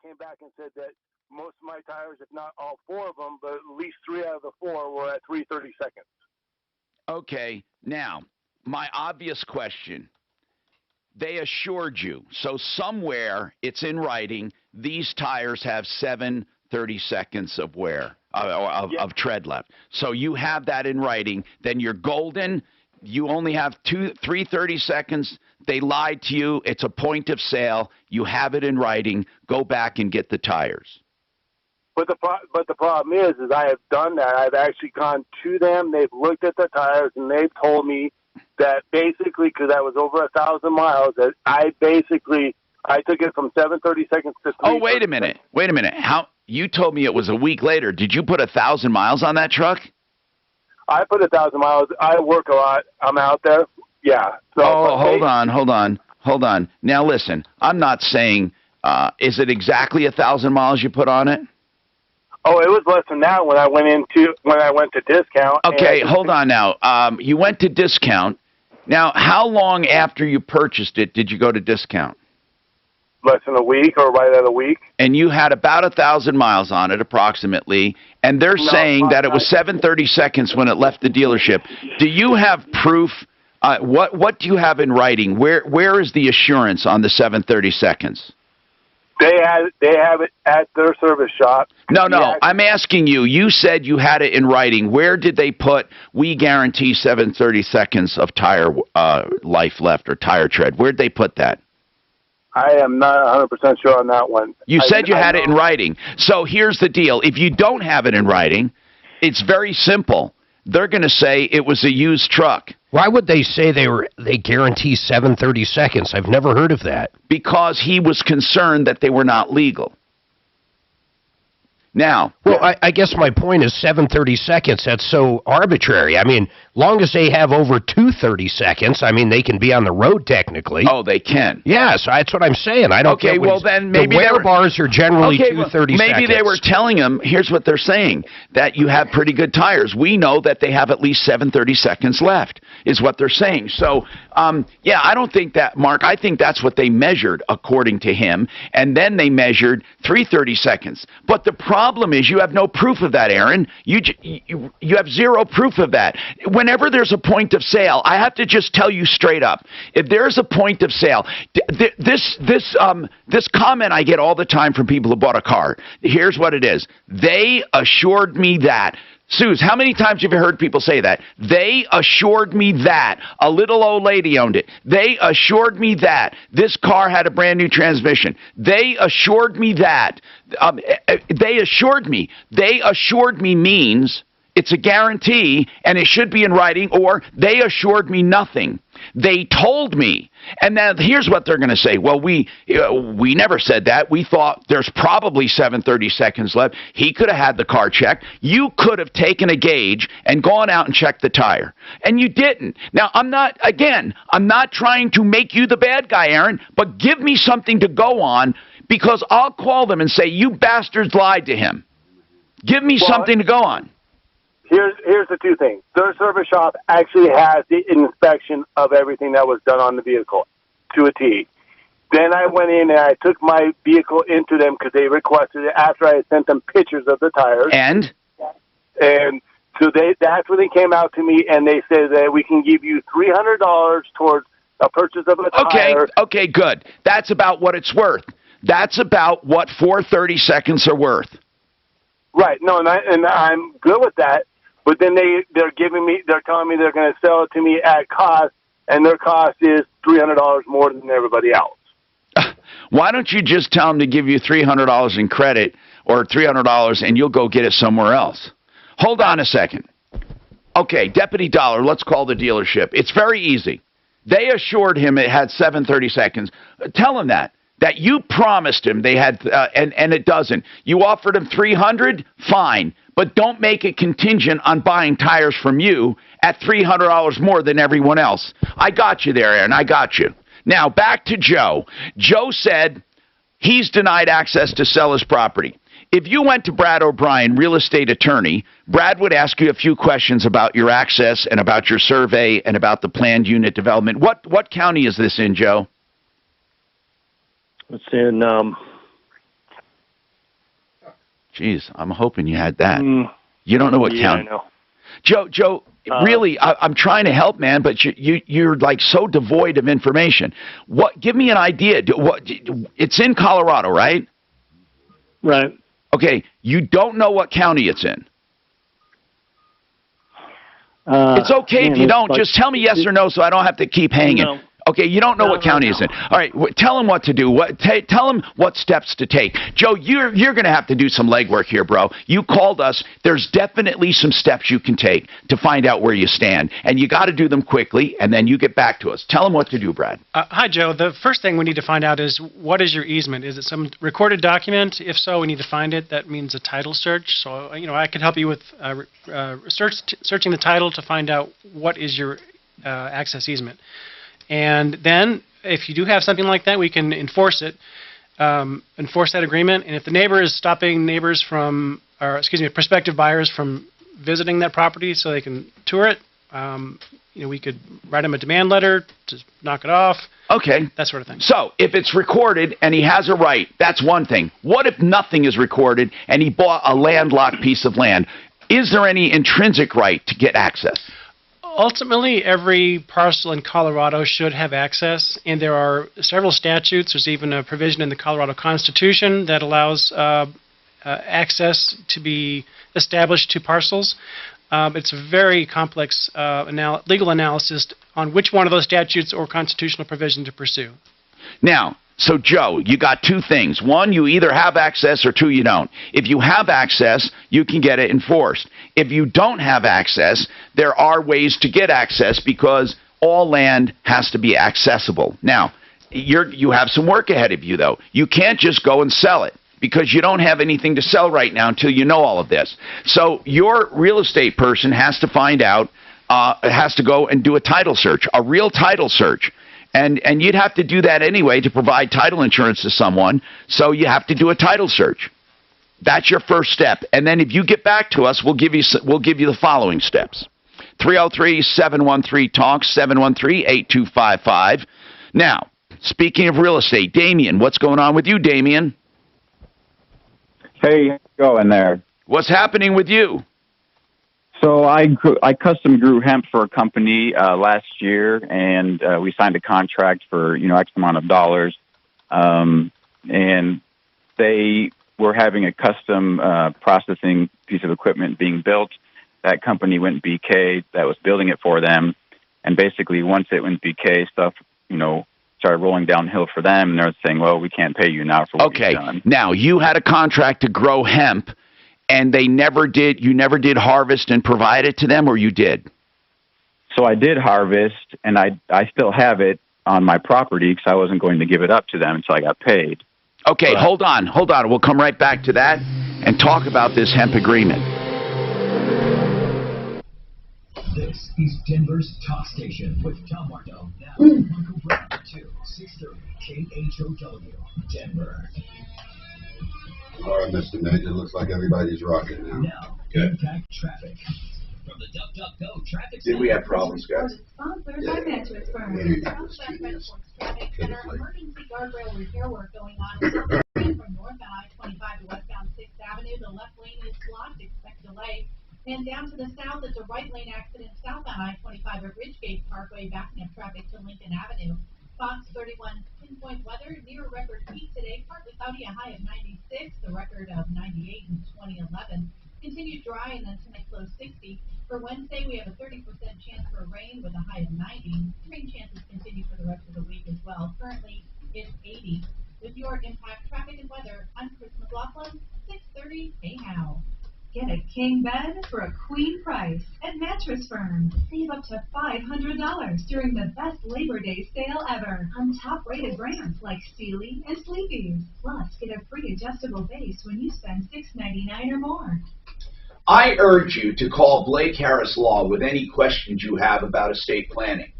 came back and said that most of my tires, if not all 4 of them, but at least 3 out of the 4 were at 3:30 seconds. Okay, now, my obvious question. They assured you. So somewhere it's in writing, these tires have 7:30 seconds of wear, of tread left. So you have that in writing. Then you're golden. You only have 3:30 seconds. They lied to you. It's a point of sale. You have it in writing. Go back and get the tires. But the problem is I have done that. I've actually gone to them. They've looked at the tires, and they've told me that basically, because I was over 1,000 miles, that I took it from 7:30 seconds to 3:30. Oh, wait a minute. How you told me it was a week later. Did you put 1,000 miles on that truck? I put 1,000 miles. I work a lot. I'm out there. Yeah. So, hold on. Now listen, I'm not saying. Is it exactly 1,000 miles you put on it? Oh, it was less than that when I went to discount. Okay, hold on now. You went to discount. Now, how long after you purchased it did you go to discount? Less than a week or right at a week. And you had about 1,000 miles on it approximately, and they're saying that it was 7:30 seconds when it left the dealership. Do you have proof? What do you have in writing? Where is the assurance on the 7:30 seconds? They have it at their service shop. No, I'm asking you. You said you had it in writing. Where did they put, we guarantee 7:30 seconds of tire life left or tire tread? Where'd they put that? I am not 100% sure on that one. You said you had it in writing. So here's the deal. If you don't have it in writing, it's very simple. They're going to say it was a used truck. Why would they say they guarantee 7:30 seconds? I've never heard of that. Because he was concerned that they were not legal. Now, well, I guess my point is 7:30 seconds. That's so arbitrary. I mean, long as they have over 2:30 seconds, I mean, they can be on the road technically. Oh, they can. Yes, that's what I'm saying. I don't. Okay, well then maybe the wear bars are generally 2:30 seconds. Maybe they were telling him. Here's what they're saying: that you have pretty good tires. We know that they have at least 7:30 seconds left. Is what they're saying. So, yeah, I don't think that, Mark. I think that's what they measured according to him, and then they measured 3:30 seconds. But the problem is you have no proof of that, Aaron. You have zero proof of that. Whenever there's a point of sale, I have to just tell you straight up. If there's a point of sale, this comment I get all the time from people who bought a car. Here's what it is. They assured me that. Suze, how many times have you heard people say that? They assured me that. A little old lady owned it. They assured me that. This car had a brand new transmission. They assured me that. They assured me. They assured me means it's a guarantee and it should be in writing, or they assured me nothing. They told me. And then here's what they're going to say. Well, we never said that. We thought there's probably 7:30 seconds left. He could have had the car checked. You could have taken a gauge and gone out and checked the tire. And you didn't. Now, I'm not trying to make you the bad guy, Aaron, but give me something to go on, because I'll call them and say, you bastards lied to him. Give me something to go on. Here's the two things. Their service shop actually has the inspection of everything that was done on the vehicle to a T. Then I went in and I took my vehicle into them because they requested it after I had sent them pictures of the tires. And so that's when they came out to me and they said that we can give you $300 towards a purchase of a tire. Okay, good. That's about what it's worth. That's about what 4:30 seconds are worth. Right. No, and I'm good with that. But then they're telling me they're going to sell it to me at cost, and their cost is $300 more than everybody else. Why don't you just tell them to give you $300 in credit or $300 and you'll go get it somewhere else? Hold on a second. Okay, Deputy Dollar, let's call the dealership. It's very easy. They assured him it had 7:30 seconds. Tell him that you promised him they had, and it doesn't. You offered him $300, fine. But don't make it contingent on buying tires from you at $300 more than everyone else. I got you there, Aaron. I got you. Now, back to Joe. Joe said he's denied access to sell his property. If you went to Brad O'Brien, real estate attorney, Brad would ask you a few questions about your access and about your survey and about the planned unit development. What county is this in, Joe? It's in Jeez, I'm hoping you had that. You don't know what Yeah, I county. know. Joe, really, I'm trying to help, man, but you're like so devoid of information. What? Give me an idea. It's in Colorado, right? Right. Okay, you don't know what county it's in. It's okay if you don't. Just tell me yes or no, so I don't have to keep hanging. No. Okay, you don't know what county it's in. All right, tell him what to do. Tell him what steps to take. Joe, you're going to have to do some legwork here, bro. You called us. There's definitely some steps you can take to find out where you stand, and you got to do them quickly, and then you get back to us. Tell him what to do, Brad. Hi, Joe. The first thing we need to find out is, what is your easement? Is it some recorded document? If so, we need to find it. That means a title search. So, I can help you with searching the title to find out what is your access easement. And then, if you do have something like that, we can enforce it, enforce that agreement. And if the neighbor is stopping prospective buyers from visiting that property so they can tour it, we could write them a demand letter to knock it off. Okay. That sort of thing. So, if it's recorded and he has a right, that's one thing. What if nothing is recorded and he bought a landlocked piece of land? Is there any intrinsic right to get access? Ultimately, every parcel in Colorado should have access, and there are several statutes. There's even a provision in the Colorado Constitution that allows access to be established to parcels. It's a very complex legal analysis on which one of those statutes or constitutional provision to pursue. Now, so Joe, you got two things. One, you either have access, or two, you don't. If you have access, you can get it enforced. If you don't have access, there are ways to get access because all land has to be accessible. Now, you have some work ahead of you, though. You can't just go and sell it because you don't have anything to sell right now until you know all of this. So your real estate person has to find out, has to go and do a title search, a real title search. And you'd have to do that anyway to provide title insurance to someone, so you have to do a title search. That's your first step. And then if you get back to us, we'll give you the following steps. 303-713-TALK, 713-8255. Now, speaking of real estate, Damien, what's going on with you, Damien? Hey, how's it going there? What's happening with you? So I custom grew hemp for a company last year, and we signed a contract for X amount of dollars, and they were having a custom processing piece of equipment being built. That company went BK that was building it for them, and basically once it went BK, stuff started rolling downhill for them, and they're saying, well, we can't pay you now for what you've done. Now you had a contract to grow hemp. And you never did harvest and provide it to them, or you did? So I did harvest, and I still have it on my property because I wasn't going to give it up to them until I got paid. Okay, hold on. We'll come right back to that and talk about this hemp agreement. This is Denver's Talk Station with Tom Marto. Now, Michael Brown, 630 KHOW, Denver. All right, Mr. Nate, it looks like everybody's rocking now. Now, impact traffic. From the DuckDuckGo traffic. Did we have problems, guys? Sponsored by Mattress Firm. Southwest Transport traffic center emergency guardrail repair work going on from northbound I-25 to westbound 6th Avenue. The left lane is blocked. Expect delay. And down to the south, it's a right lane accident southbound I-25 at Ridgegate Parkway, backing up traffic to Lincoln Avenue. Fox 31 Pinpoint Weather, near record heat today, partly cloudy, a high of 96, the record of 98 in 2011. Continued dry and then tonight low 60. For Wednesday, we have a 30% chance for rain with a high of 90. Rain chances continue for the rest of the week as well. Currently, it's 80. With your impact traffic and weather, I'm Chris McLaughlin, 630 Hey-How. Get a king bed for a queen price at Mattress Firm. Save up to $500 during the best Labor Day sale ever on top-rated brands like Sealy and Sleepy's. Plus, get a free adjustable base when you spend $6.99 or more. I urge you to call Blake Harris Law with any questions you have about estate planning.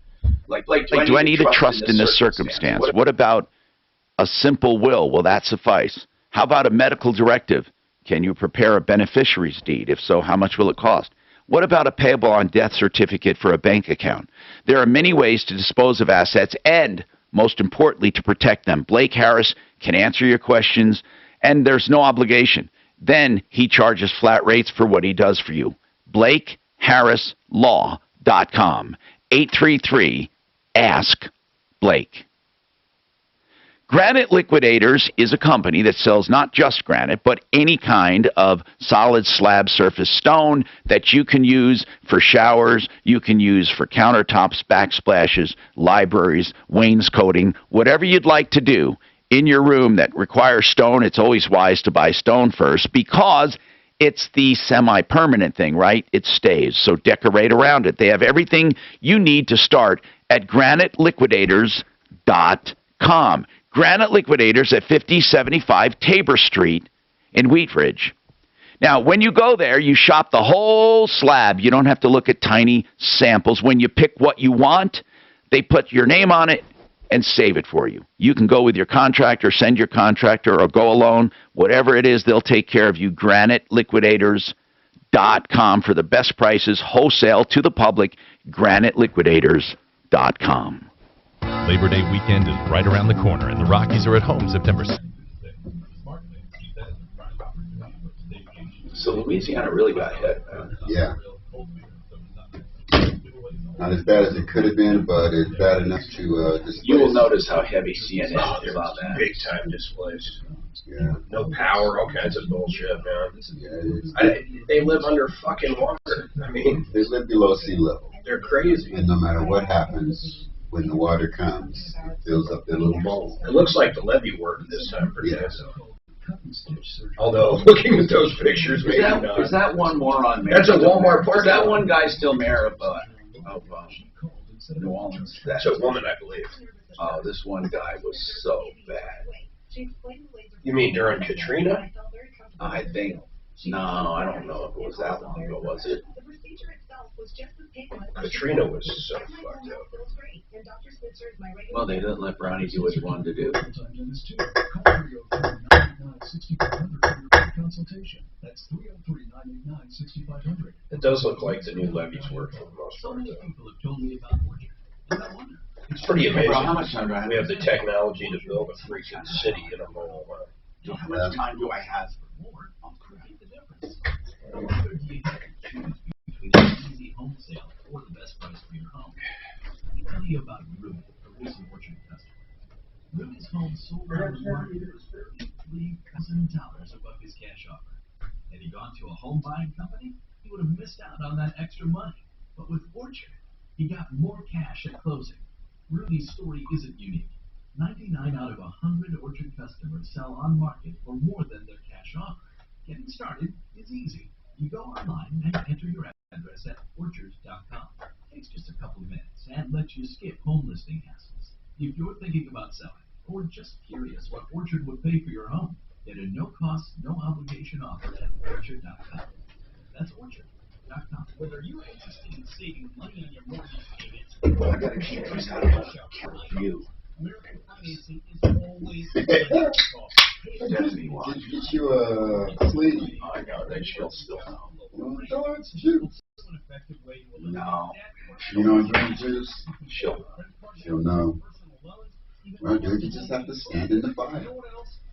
Like do I need a trust in this circumstance? What about a simple will? Will that suffice? How about a medical directive? Can you prepare a beneficiary's deed? If so, how much will it cost? What about a payable on death certificate for a bank account? There are many ways to dispose of assets and, most importantly, to protect them. Blake Harris can answer your questions, and there's no obligation. Then he charges flat rates for what he does for you. BlakeHarrisLaw.com. 833-ASK-BLAKE. Granite Liquidators is a company that sells not just granite, but any kind of solid slab surface stone that you can use for showers, you can use for countertops, backsplashes, libraries, wainscoting, whatever you'd like to do in your room that requires stone. It's always wise to buy stone first because it's the semi-permanent thing, right? It stays, so decorate around it. They have everything you need to start at GraniteLiquidators.com. Granite Liquidators at 5075 Tabor Street in Wheat Ridge. Now, when you go there, you shop the whole slab. You don't have to look at tiny samples. When you pick what you want, they put your name on it and save it for you. You can go with your contractor, send your contractor, or go alone. Whatever it is, they'll take care of you. GraniteLiquidators.com for the best prices, wholesale to the public. GraniteLiquidators.com. Labor Day weekend is right around the corner, and the Rockies are at home September 6th. So Louisiana really got hit. Yeah. Not as bad as it could have been, but it's bad enough to displace. You will notice how heavy CNN is on that. Big time displaced. Yeah. No power, all kinds of bullshit, man. Yeah, They live under fucking water. I mean, they live below sea level. they're crazy. And no matter what happens, when the water comes, it fills up their little bowl. It looks like the levee worked this time for Yeah. Texas. Although, looking at those pictures, maybe not. Is that one moron mayor? That's a Walmart park. Is that one guy still mayor of New Orleans? That's a woman, I believe. Oh, this one guy was so bad. You mean during Katrina? I think, no, I don't know if it was that long ago, was it? Katrina was so fucked up. Well, they didn't let Brownie do what he wanted to do. It does look like the new levees work for the most part, though. It's pretty amazing. How much time do I have? We have the technology to build a freaking city in a mobile home. How much time do I have? Easy home sale or the best price for your home. Let me tell you about Ruby, a recent Orchard customer. Ruby's home sold on the market for $33,000 above his cash offer. Had he gone to a home buying company, he would have missed out on that extra money. But with Orchard, he got more cash at closing. Ruby's story isn't unique. 99 out of 100 Orchard customers sell on market for more than their cash offer. Getting started is easy. You go online and enter your address at orchard.com. Takes just a couple of minutes and lets you skip home listing hassles. If you're thinking about selling or just curious what Orchard would pay for your home, get a no-cost, no-obligation offer at orchard.com. That's orchard.com. Whether you're interested in saving money on your mortgage payments, I gotta keep this out of view. American financing is always the Destiny watch. Did you get you a sleeve? I know, they should still know. No, it's juice. No. You don't drink juice? She'll She'll know. Well, dude, you just have to stand in the fire.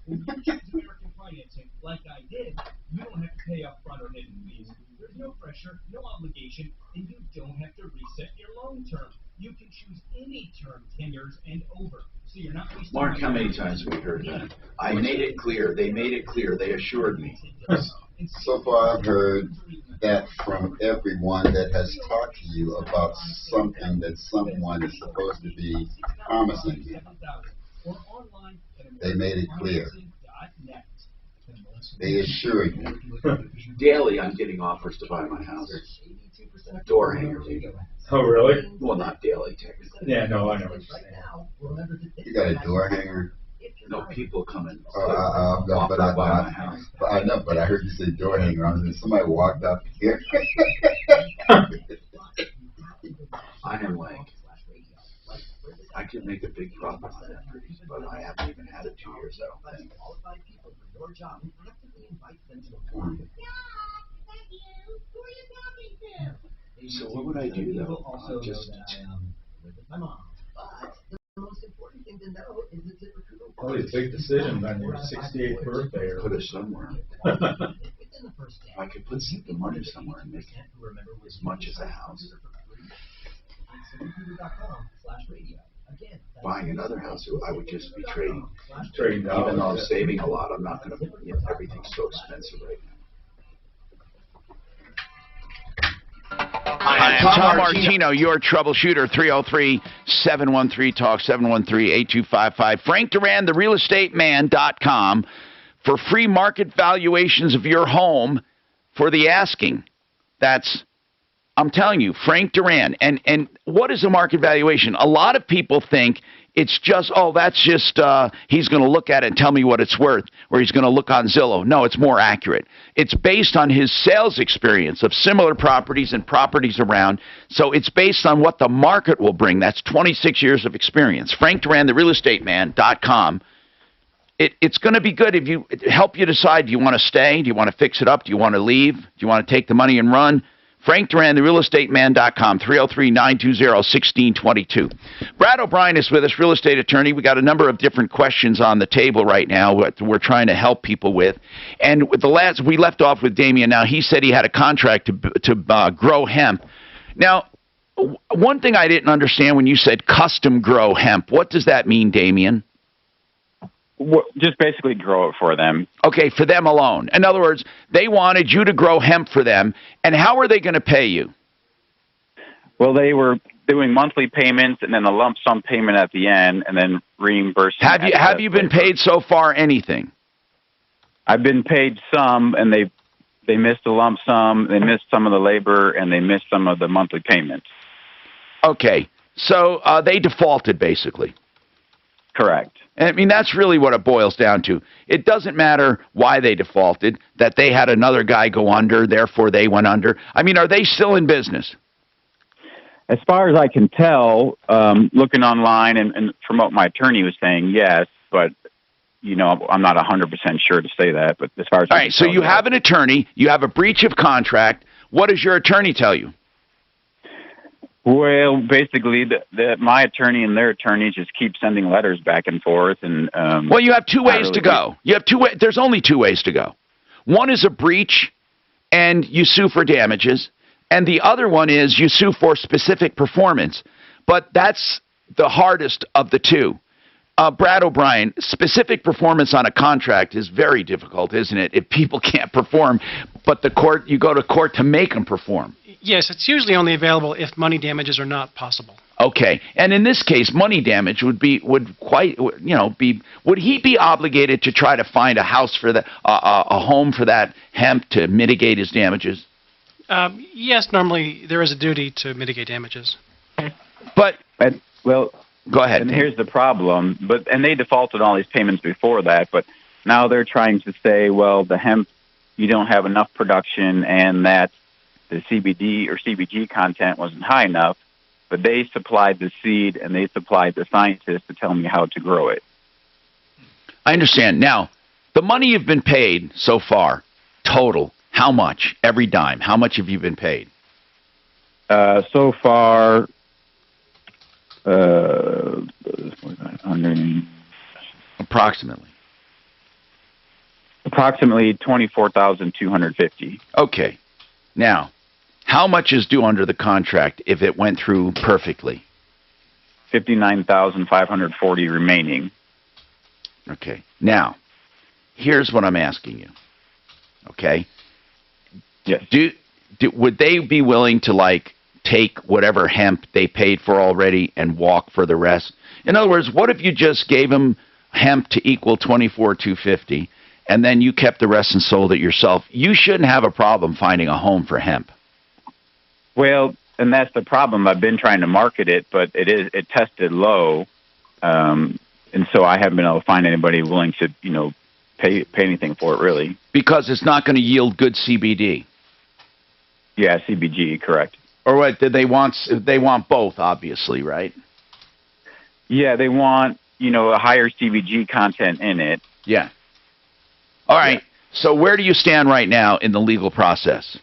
When you choose American financing, like I did, you don't have to pay up front or hidden fees. There's no pressure, no obligation, and you don't have to reset your loan term. You can choose any term, 10 years and over. So you're not wasting Mark, how many times have we heard that? I made it clear. They made it clear. They assured me. So far, I've heard that from everyone that has talked to you about something that someone is supposed to be promising you. They made it clear. They assured you. Daily, I'm getting offers to buy my house. Door hangers, even. Oh, really? Well, not daily, technically. Yeah, no, I know what you're saying. You got a door hanger? No, people come in. But I know, but I heard you say door hanger. I was like, somebody walked up here. I am like, I could make a big profit on that, but I haven't even had it 2 years, I don't think. So what would I do though? Just the most important thing to know is that ZipRecruiter Probably a big decision on your 68th birthday. Or Put it somewhere. I could put the money somewhere and make as much as a house. Buying another house, I would just be trading. Trading dollars. Even though I'm saving a lot, I'm not going to. Everything's so expensive right now. Hi, I'm Tom Martino, your troubleshooter, 303-713-TALK, 713-8255. FrankDuran, for free market valuations of your home for the asking. That's, I'm telling you, Frank Duran. And what is a market valuation? A lot of people think it's just, he's going to look at it and tell me what it's worth, or he's going to look on Zillow. No, it's more accurate. It's based on his sales experience of similar properties and properties around. So it's based on what the market will bring. That's 26 years of experience. Frank Duran, therealestateman.com. It's going to be good if you help you decide, do you want to stay? Do you want to fix it up? Do you want to leave? Do you want to take the money and run? Frank Duran, therealestateman.com, 303-920-1622. Brad O'Brien is with us, real estate attorney. We got a number of different questions on the table right now that we're trying to help people with. And with we left off with Damien. Now, he said he had a contract to grow hemp. Now, one thing I didn't understand when you said custom grow hemp, what does that mean, Damien? Just basically grow it for them. Okay, for them alone. In other words, they wanted you to grow hemp for them. And how are they going to pay you? Well, they were doing monthly payments and then a lump sum payment at the end, and then reimbursing. Have you been paid so far anything? I've been paid some, and they missed the lump sum, they missed some of the labor, and they missed some of the monthly payments. Okay, so they defaulted basically. Correct. And I mean, that's really what it boils down to. It doesn't matter why they defaulted, that they had another guy go under, therefore they went under. I mean, are they still in business? As far as I can tell, looking online and from what my attorney was saying, yes, but, I'm not 100% sure to say that. But as far as all right, so you have an attorney, you have a breach of contract. What does your attorney tell you? Well, basically, my attorney and their attorney just keep sending letters back and forth. And well, you have two ways to go. You have there's only two ways to go. One is a breach, and you sue for damages, and the other one is you sue for specific performance. But that's the hardest of the two. Brad O'Brien, specific performance on a contract is very difficult, isn't it? If people can't perform, but you go to court to make them perform. Yes, it's usually only available if money damages are not possible. Okay, and in this case, money damage would he be obligated to try to find a house for a home for that hemp to mitigate his damages? Yes, normally there is a duty to mitigate damages. But well, go ahead. And here's the problem. And they defaulted all these payments before that, but now they're trying to say, well, the hemp, you don't have enough production, and that the CBD or CBG content wasn't high enough, but they supplied the seed and they supplied the scientists to tell me how to grow it. I understand. Now, the money you've been paid so far, total, how much? Every dime. How much have you been paid? So far, approximately 24,250. Okay. Now, how much is due under the contract if it went through perfectly? 59,540 remaining. Okay. Now, here's what I'm asking you. Okay? Yes. Would they be willing to take whatever hemp they paid for already and walk for the rest? In other words, what if you just gave them hemp to equal 24,250 and then you kept the rest and sold it yourself? You shouldn't have a problem finding a home for hemp. Well, and that's the problem. I've been trying to market it, but it tested low, and so I haven't been able to find anybody willing to pay anything for it, really. Because it's not going to yield good CBD. Yeah, CBG, correct. Or what? They want both, obviously, right? Yeah, they want a higher CBG content in it. Yeah. All right. Yeah. So where do you stand right now in the legal process?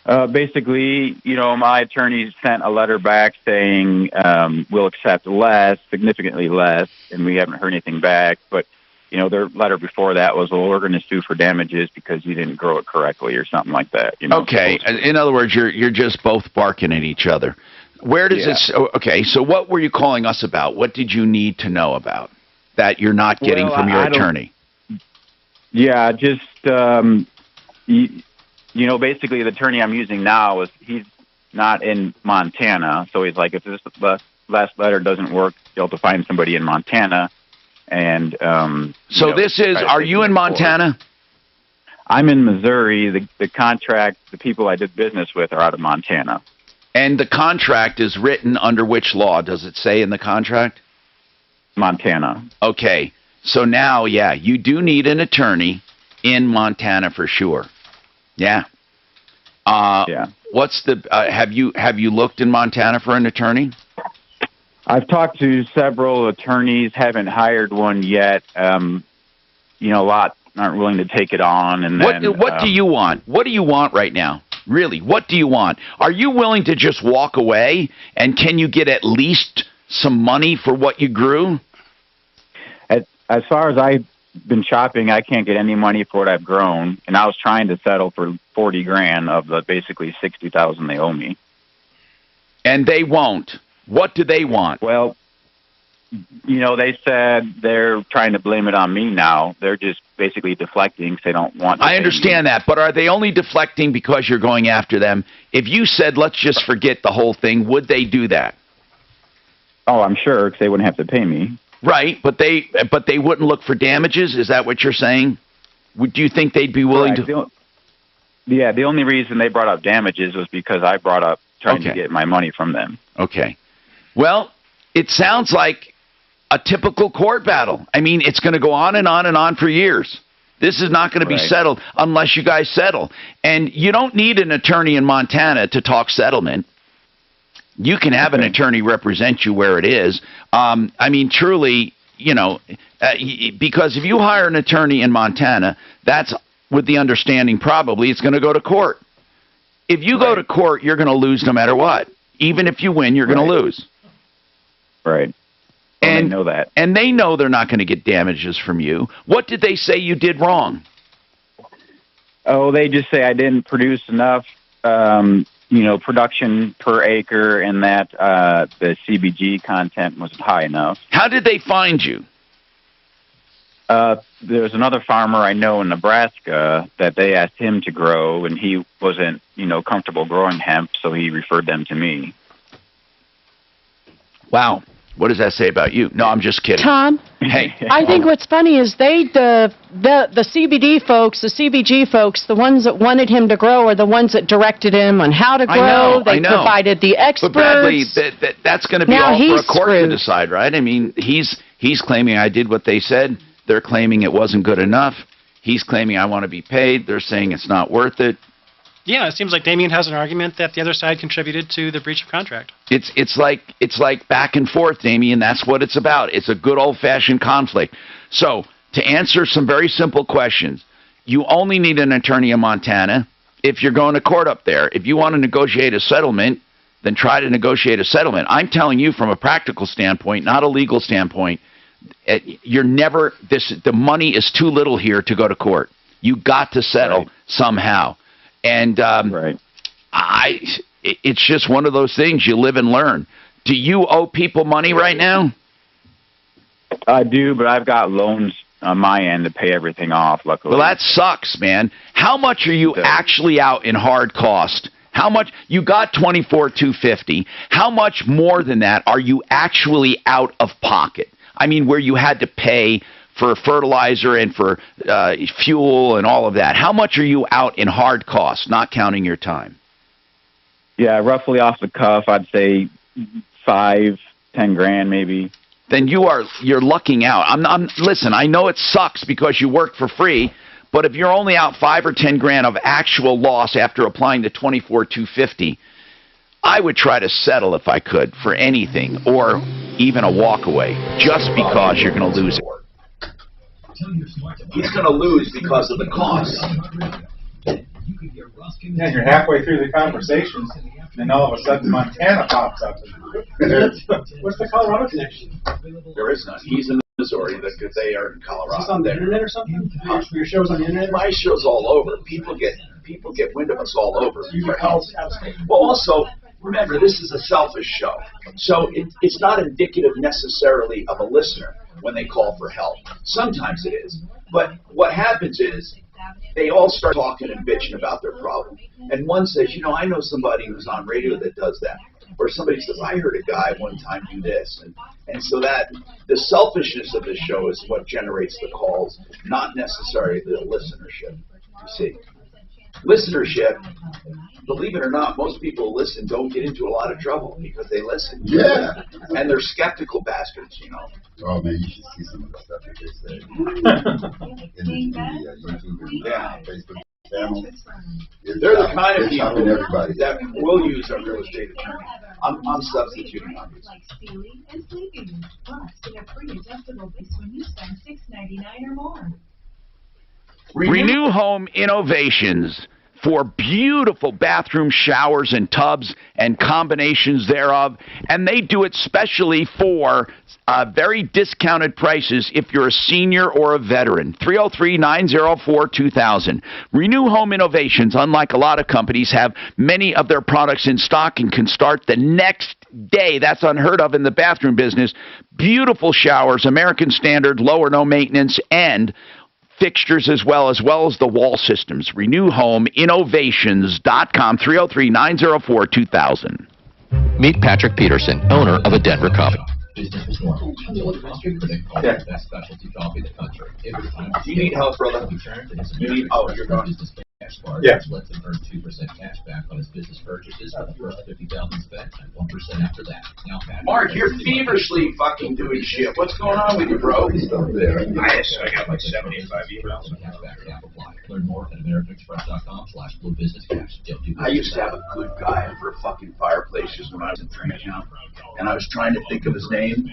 Basically, my attorney sent a letter back saying we'll accept less, significantly less, and we haven't heard anything back. But, their letter before that was, well, we're going to sue for damages because you didn't grow it correctly or something like that. Okay. In other words, you're just both barking at each other. Where does this? Okay. So what were you calling us about? What did you need to know about that you're not getting from your attorney? Yeah, just basically the attorney I'm using now he's not in Montana, so he's like, if this last letter doesn't work, you'll have to find somebody in Montana. And so this is, are you in Montana? I'm in Missouri. The contract, the people I did business with are out of Montana. And the contract is written under which law? Does it say in the contract? Montana. Okay. So now, yeah, you do need an attorney in Montana for sure. Yeah. Yeah. What's the have you looked in Montana for an attorney? I've talked to several attorneys, haven't hired one yet. A lot aren't willing to take it on. And what do you want? What do you want right now? Really, what do you want? Are you willing to just walk away? And can you get at least some money for what you grew? As far as I've been shopping, I can't get any money for what I've grown, and I was trying to settle for $40,000 of the basically $60,000 they owe me. And they won't. What do they want? Well, they said they're trying to blame it on me now. They're just basically deflecting because they don't want to. I understand that, but are they only deflecting because you're going after them? If you said, let's just forget the whole thing, would they do that? Oh, I'm sure, because they wouldn't have to pay me. Right, but they wouldn't look for damages? Is that what you're saying? Would you think they'd be willing to? Yeah, the only reason they brought up damages was because I brought up trying to get my money from them. Okay. Well, it sounds like a typical court battle. I mean, it's going to go on and on and on for years. This is not going to be settled unless you guys settle. And you don't need an attorney in Montana to talk settlement. You can have an attorney represent you where it is. I mean, truly, because if you hire an attorney in Montana, that's with the understanding probably it's going to go to court. If you go to court, you're going to lose no matter what. Even if you win, you're going to lose. Right. Well, and they know that. And they know they're not going to get damages from you. What did they say you did wrong? Oh, they just say I didn't produce enough production per acre, and that the CBG content wasn't high enough. How did they find you? There's another farmer I know in Nebraska that they asked him to grow, and he wasn't, comfortable growing hemp, so he referred them to me. Wow. What does that say about you? No, I'm just kidding. Tom? Hey. I think what's funny is the CBD folks, the CBG folks, the ones that wanted him to grow are the ones that directed him on how to grow. They provided the experts. But Bradley, that's going to be all for a court to decide, right? I mean, he's claiming I did what they said. They're claiming it wasn't good enough. He's claiming I want to be paid. They're saying it's not worth it. Yeah, it seems like Damien has an argument that the other side contributed to the breach of contract. It's like back and forth, Damien. That's what it's about. It's a good old-fashioned conflict. So, to answer some very simple questions, you only need an attorney in Montana if you're going to court up there. If you want to negotiate a settlement, then try to negotiate a settlement. I'm telling you from a practical standpoint, not a legal standpoint, the money is too little here to go to court. You got to settle somehow. And it's just one of those things you live and learn. Do you owe people money right now? I do, but I've got loans on my end to pay everything off, luckily. Well, that sucks, man. How much are you actually out in hard cost? How much? You got $24,250. How much more than that are you actually out of pocket? I mean, where you had to pay for fertilizer and for fuel and all of that. How much are you out in hard costs, not counting your time? Yeah, roughly off the cuff, I'd say $5-10 grand maybe. Then you're lucking out. Listen, I know it sucks because you work for free, but if you're only out $5 or 10 grand of actual loss after applying the $24,250, I would try to settle if I could for anything, or even a walkaway, just because you're going to lose it. He's going to lose because of the cost. You can hear Ruskin. Yeah, you're halfway through the conversation, and then all of a sudden Montana pops up. What's the Colorado connection? There is none. He's in Missouri. They are in Colorado. Is this on the internet or something? Your show's on the internet? My show's all over. People get wind of us all over. You get calls out of state. Well, also, remember, this is a selfish show. So it's not indicative necessarily of a listener when they call for help. Sometimes it is. But what happens is they all start talking and bitching about their problem. And one says, you know, I know somebody who's on radio that does that. Or somebody says, I heard a guy one time do this. And so that the selfishness of the show is what generates the calls, not necessarily the listenership, you see. Listenership, believe it or not, most people who listen don't get into a lot of trouble because they listen. Yeah. And they're skeptical bastards, you know. Oh man, you should see some of the stuff that they say in the YouTube and Facebook channel. They're the kind of people everybody. that will use a real estate attorney. I'm substituting on this. Like stealing and sleeping, plus in a free adjustable base when you spend $6.99 or more. Renew Home Innovations for beautiful bathroom showers and tubs and combinations thereof, and they do it specially for very discounted prices if you're a senior or a veteran. 303-904-2000. Renew Home Innovations, unlike a lot of companies, have many of their products in stock and can start the next day. That's unheard of in the bathroom business. Beautiful showers, American standard, low or no maintenance, and fixtures as well as the wall systems. RenewHomeInnovations.com, 303-904-2000. Meet Patrick Peterson, owner of a Denver company. Business is normal. That specialty coffee in the country. Every time Do you need help, brother? You're going. Yeah. Lets him earn 2% cash back on his business purchases for the first 50,000 spent and 1% after that. Now, Mark, you're feverishly fucking doing shit. What's going on with you, bro? I got like 75 emails. Learn more at AmericanExpress.com/bluebusinesscash. I used to have a good guy over fucking fireplaces when I was in training camp, and I was trying to think of his name.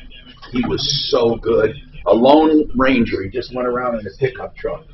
He was so good. A Lone Ranger. He just went around in a pickup truck.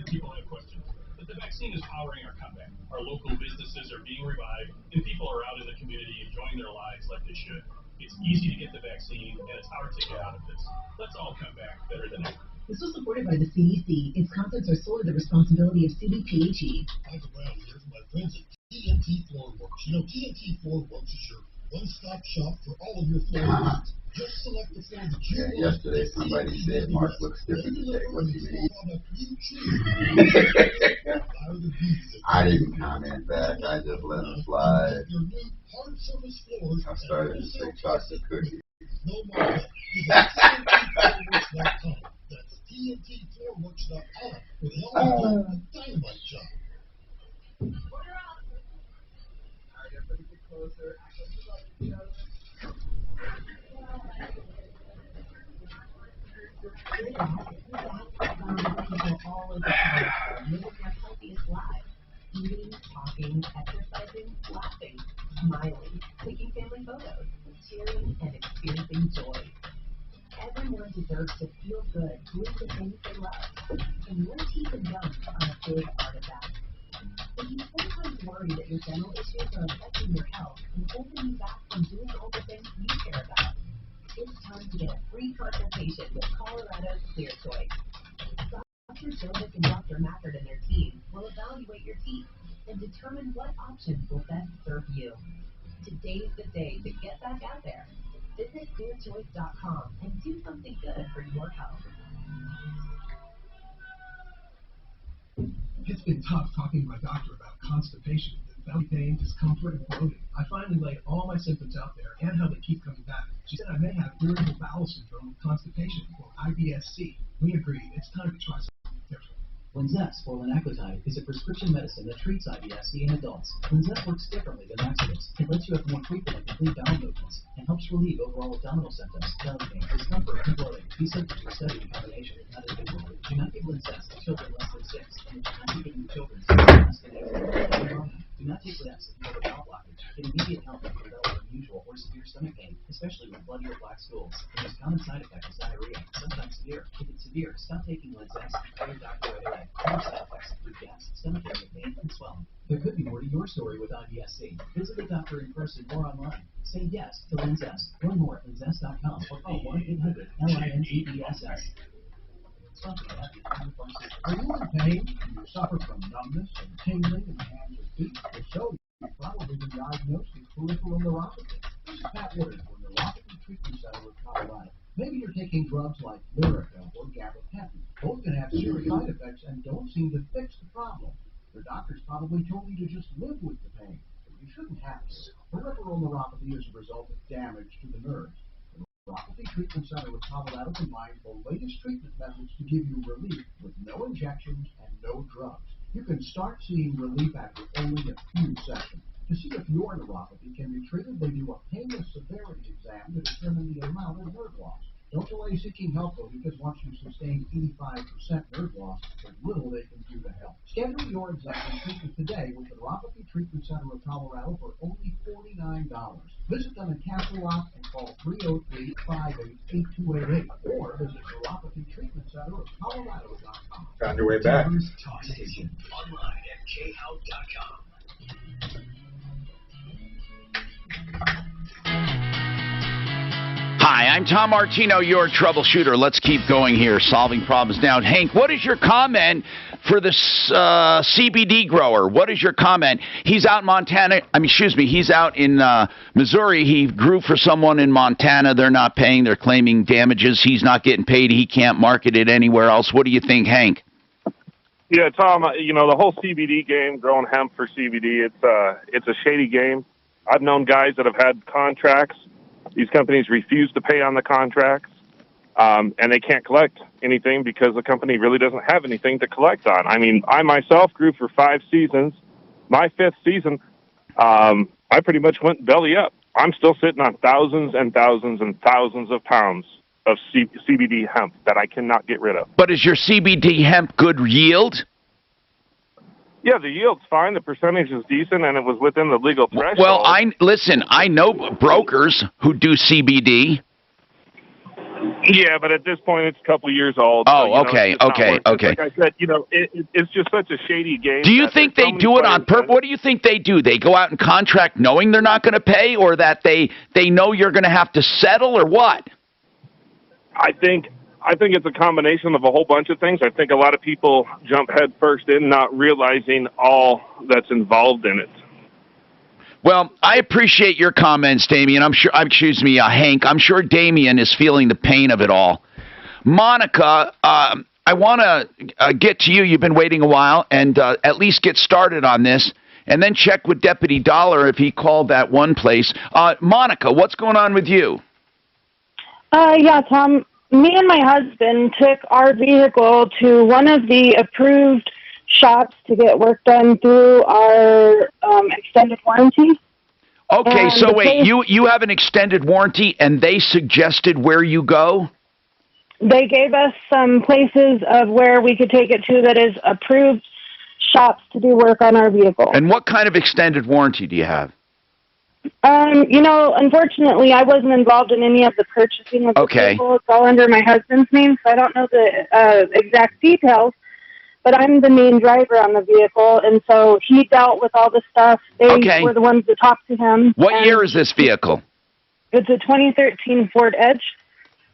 People have questions, but the vaccine is powering our comeback. Our local businesses are being revived, and people are out in the community enjoying their lives like they should. It's easy to get the vaccine, and it's our ticket out of this. Let's all come back better than ever. This was supported by the CDC. Its contents are solely the responsibility of CBPHE. Michael Brown here from my friends at TNT Floorworks. You know, TNT Floorworks is your one-stop shop for all of your floor needs. Just select the floor that you want. Yesterday somebody said Mark looks different today. What do you mean? I didn't comment back. I just let him slide. I started to say chocolate cookies. That's TNTFloorworks.com for the all-new dynamite job. Eating, talking, exercising, laughing, smiling, taking family photos, cheering, and experiencing joy. Everyone deserves to feel good doing the things they love, and your teeth and gums are a big part of that. If you sometimes worry that your dental issues are affecting your health and holding you back from doing all the things you care about, it's time to get a free consultation with Colorado's Clear Choice. Dr. Joseph and Dr. Mackard and their team will evaluate your teeth and determine what options will best serve you. Today's the day to get back out there. Visit clearchoice.com and do something good for your health. It's been tough talking to my doctor about constipation, belly pain, discomfort, and bloating. I finally laid all my symptoms out there and how they keep coming back. She said I may have irritable bowel syndrome with constipation, or IBS-C. We agreed it's time to try something different. Linzess, or linaclotide, is a prescription medicine that treats IBS-C in adults. Linzess works differently than laxatives. It lets you have more frequent and complete bowel movements and helps relieve overall abdominal symptoms, belly pain, discomfort, and bloating. These symptoms were studied in combination with other people. Do not give Linzess to children less than 6, and do not be giving children less than 8. Do not not take risks if you have a bowel blockage. Get immediate help if you develop unusual or severe stomach pain, especially with bloody or black stools. The most common side effect is diarrhea, sometimes severe. If it's severe, stop taking Linzess and tell your doctor right away. Other side effects include gas, stomach ache, pain, and swelling. There could be more to your story with IBS-C. Visit a doctor in person or online. Say yes to Linzess. Learn more at linzess.com or call 1-800-LINZESS. Are you in pain? Do you suffer from numbness and tingling in the hands or feet? If so, you've probably been diagnosed with peripheral neuropathy. This is Pat Wood for Neuropathy Treatment Center of Colorado. Maybe you're taking drugs like Lyrica or gabapentin. Both can have serious side effects and don't seem to fix the problem. Your doctors probably told you to just live with the pain, but you shouldn't have to. Peripheral neuropathy is a result of damage to the nerves. Neuropathy Treatment Center of Colorado combines the latest treatment methods to give you relief with no injections and no drugs. You can start seeing relief after only a few sessions. To see if your neuropathy can be treated, they do a painless severity exam to determine the amount of nerve loss. Don't delay seeking help, though, because once you sustain 85% nerve loss, there's little they can do to help. Schedule your exam and treatment today with the Neuropathy Treatment Center of Colorado for only $49. Visit them in Castle Rock and call 303-588-8288 or visit neuropathytreatmentcenterofcolorado.com. Found your way back. Talk Station. Online at khout.com. Hi, I'm Tom Martino, your troubleshooter. Let's keep going here, solving problems now. Hank, what is your comment for this CBD grower? What is your comment? He's out in Montana. He's out in Missouri. He grew for someone in Montana. They're not paying. They're claiming damages. He's not getting paid. He can't market it anywhere else. What do you think, Hank? Yeah, Tom, the whole CBD game, growing hemp for CBD, it's a shady game. I've known guys that have had contracts. These companies refuse to pay on the contracts, and they can't collect anything because the company really doesn't have anything to collect on. I myself grew for 5 seasons. My 5th season, I pretty much went belly up. I'm still sitting on thousands and thousands and thousands of pounds of CBD hemp that I cannot get rid of. But is your CBD hemp good yield? Yeah, the yield's fine. The percentage is decent, and it was within the legal threshold. Well, I know brokers who do CBD. Yeah, but at this point, it's a couple years old. Oh, so, okay. Like I said, it's just such a shady game. Do you think they do it on purpose? What do you think they do? They go out and contract knowing they're not going to pay, or that they know you're going to have to settle, or what? I think it's a combination of a whole bunch of things. I think a lot of people jump head first in, not realizing all that's involved in it. Well, I appreciate your comments, Damien. Hank. I'm sure Damien is feeling the pain of it all. Monica, I want to get to you. You've been waiting a while, and at least get started on this, and then check with Deputy Dollar if he called that one place. Monica, what's going on with you? Yeah, Tom. Me and my husband took our vehicle to one of the approved shops to get work done through our extended warranty. Okay, and so wait, you have an extended warranty, and they suggested where you go? They gave us some places of where we could take it to that is approved shops to do work on our vehicle. And what kind of extended warranty do you have? Unfortunately, I wasn't involved in any of the purchasing of the vehicle. It's all under my husband's name, so I don't know the exact details, but I'm the main driver on the vehicle, and so he dealt with all the stuff. They were the ones that talked to him. What year is this vehicle? It's a 2013 Ford Edge.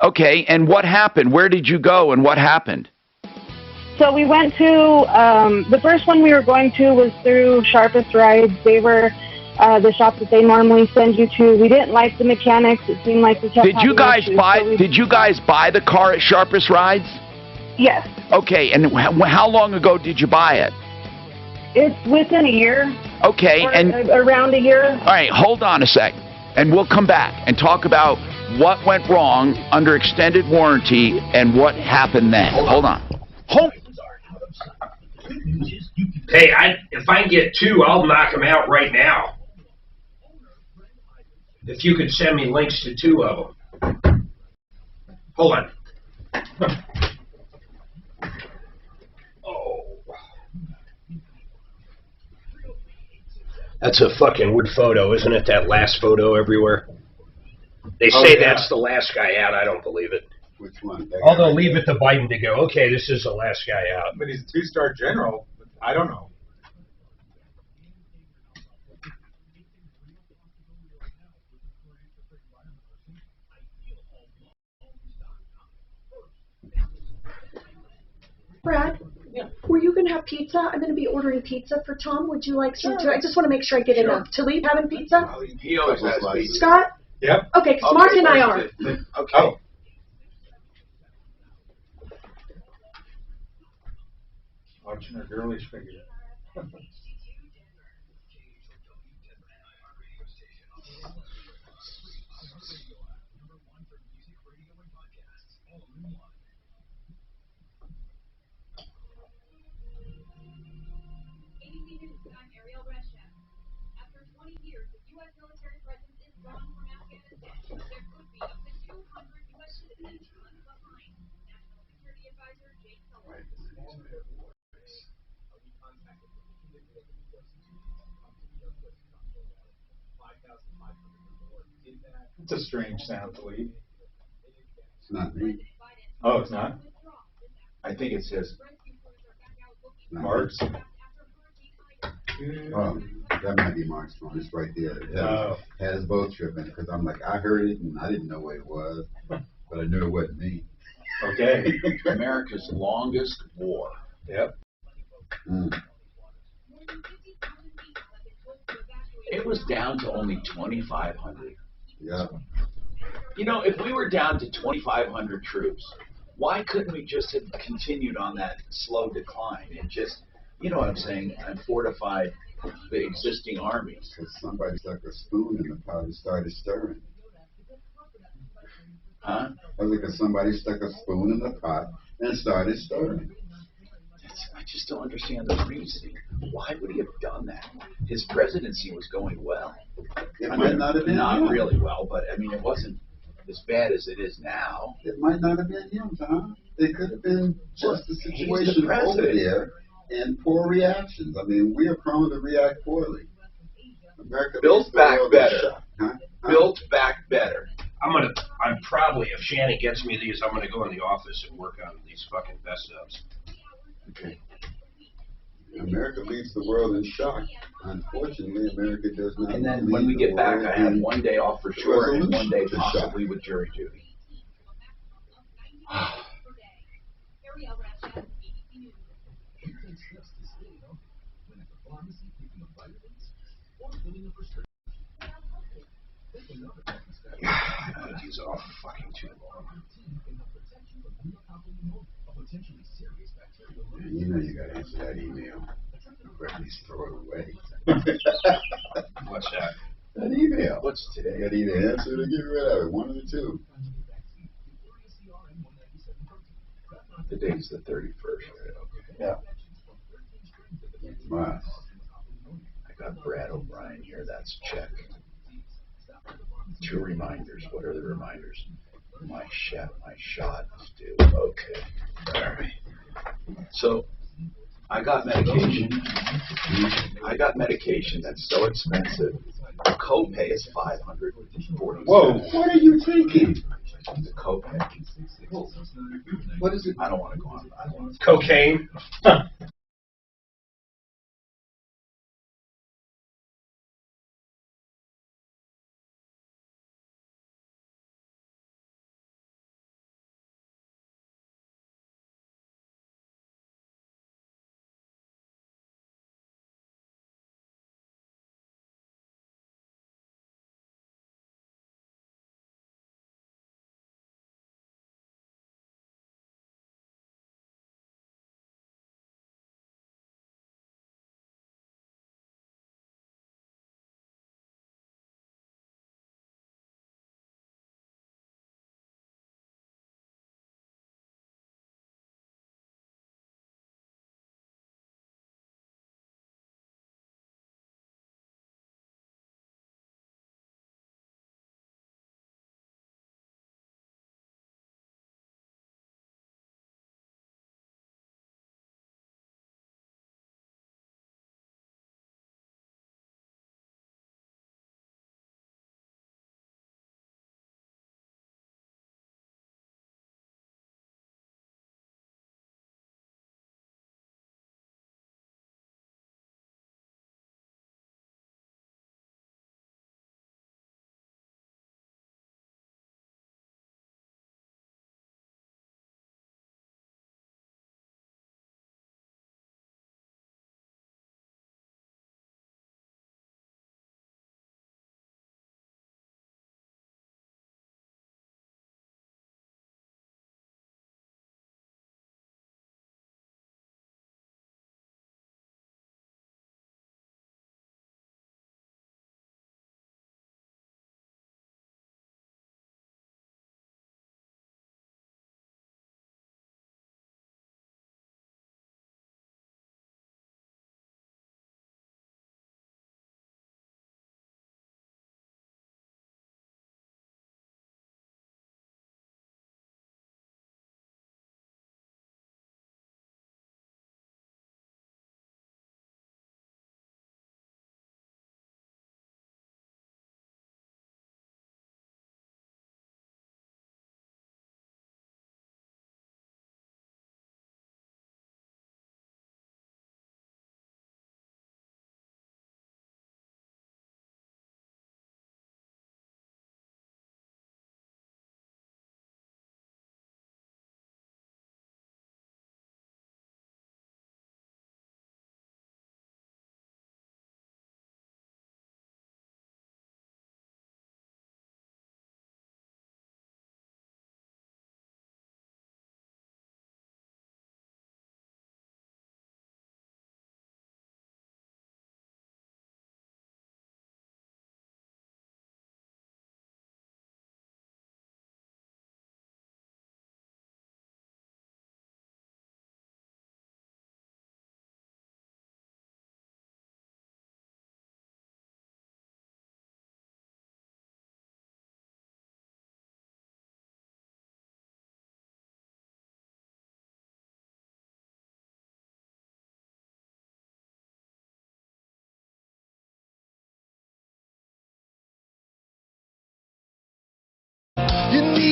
Okay, and what happened? Where did you go, and what happened? So we went to, the first one we were going to was through Sharpest Rides. They were the shop that they normally send you to. We didn't like the mechanics. It seemed like we kept Did you guys buy the car at Sharpest Rides? Yes. Okay, and how long ago did you buy it? It's within a year. Okay, and around a year. All right, hold on a sec, and we'll come back and talk about what went wrong under extended warranty and what happened then. Hold on. Hey, if I can get 2, I'll knock them out right now. If you could send me links to 2 of them. Hold on. That's a fucking weird photo, isn't it? That last photo everywhere. They say that's the last guy out. I don't believe it. Which one? Although leave it to Biden to go, okay, this is the last guy out. But he's a 2-star general. I don't know. Brad, were you going to have pizza? I'm going to be ordering pizza for Tom. Would you like some too? I just want to make sure I get enough. Talib having pizza? He always has pizza. Scott? Yep. Okay, because Mark and I are. Okay. Oh. Watching a girlish figure. It's a strange sound to leave. It's not me. Oh, it's not? I think it's his. Mark's? Oh, that might be Mark's phone. It's right there. It has both tripping because I'm like, I heard it and I didn't know what it was, but I knew it wasn't me. Okay. America's longest war. Yep. It was down to only 2,500. Yeah. You know, if we were down to 2,500 troops, why couldn't we just have continued on that slow decline and just, you know what I'm saying, and fortified the existing armies? Because somebody stuck a spoon in the pot and started stirring. Huh? I was because somebody stuck a spoon in the pot and started stirring. I just don't understand the reasoning. Why would he have done that? His presidency was going well. It might not have been not him. really well, but I mean, it wasn't as bad as it is now. It might not have been him, Tom. It could have been just the He's situation the over there and poor reactions. I mean, we are prone to react poorly. America Built back better. Huh? Built back better. I'm probably, if Shannon gets me these, I'm gonna go in the office and work on these fucking best ups. Okay. America leaves the world in shock. Unfortunately, America does not. And then when we get back, I have one day off for sure and one day possibly with jury duty. These are all fucking too long. You know you gotta answer that email. Or at least throw it away. What's that? That email. What's today? You gotta either answer it or get rid of it. One of the two. The date's the 31st. Yeah. Wow. I got Brad O'Brien here. That's check. 2 reminders. What are the reminders? My shot is due. Okay. All right. So I got medication. That's so expensive. The copay is $540. Whoa! What are you taking? The copay. What is it? I don't want to go on. I don't want to. Cocaine.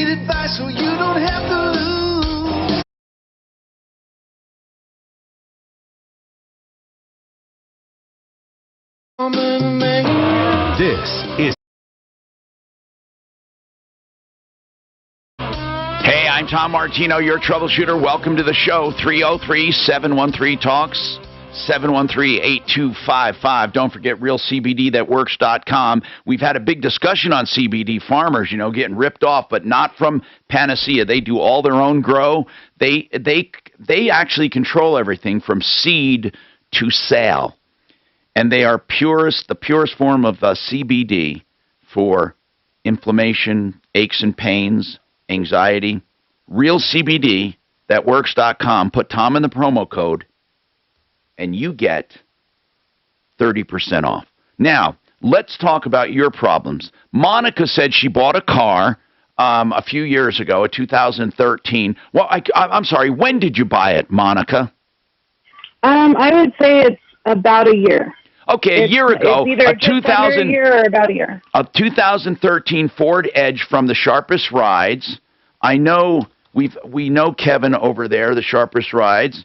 need advice so you don't have to lose. This is. Hey, I'm Tom Martino, your troubleshooter. Welcome to the show. 303-713-TALKS, 713-8255. Don't forget realcbdthatworks.com. We've had a big discussion on CBD farmers, getting ripped off, but not from Panacea. They do all their own grow. They actually control everything from seed to sale. And they are the purest form of CBD for inflammation, aches and pains, anxiety. realcbdthatworks.com. Put Tom in the promo code, and you get 30% off. Now, let's talk about your problems. Monica said she bought a car a few years ago, a 2013. Well, I'm sorry, when did you buy it, Monica? I would say it's about a year. Okay, a year ago, it's either just under a year or about a year. A 2013 Ford Edge from the Sharpest Rides. I know we know Kevin over there, the Sharpest Rides,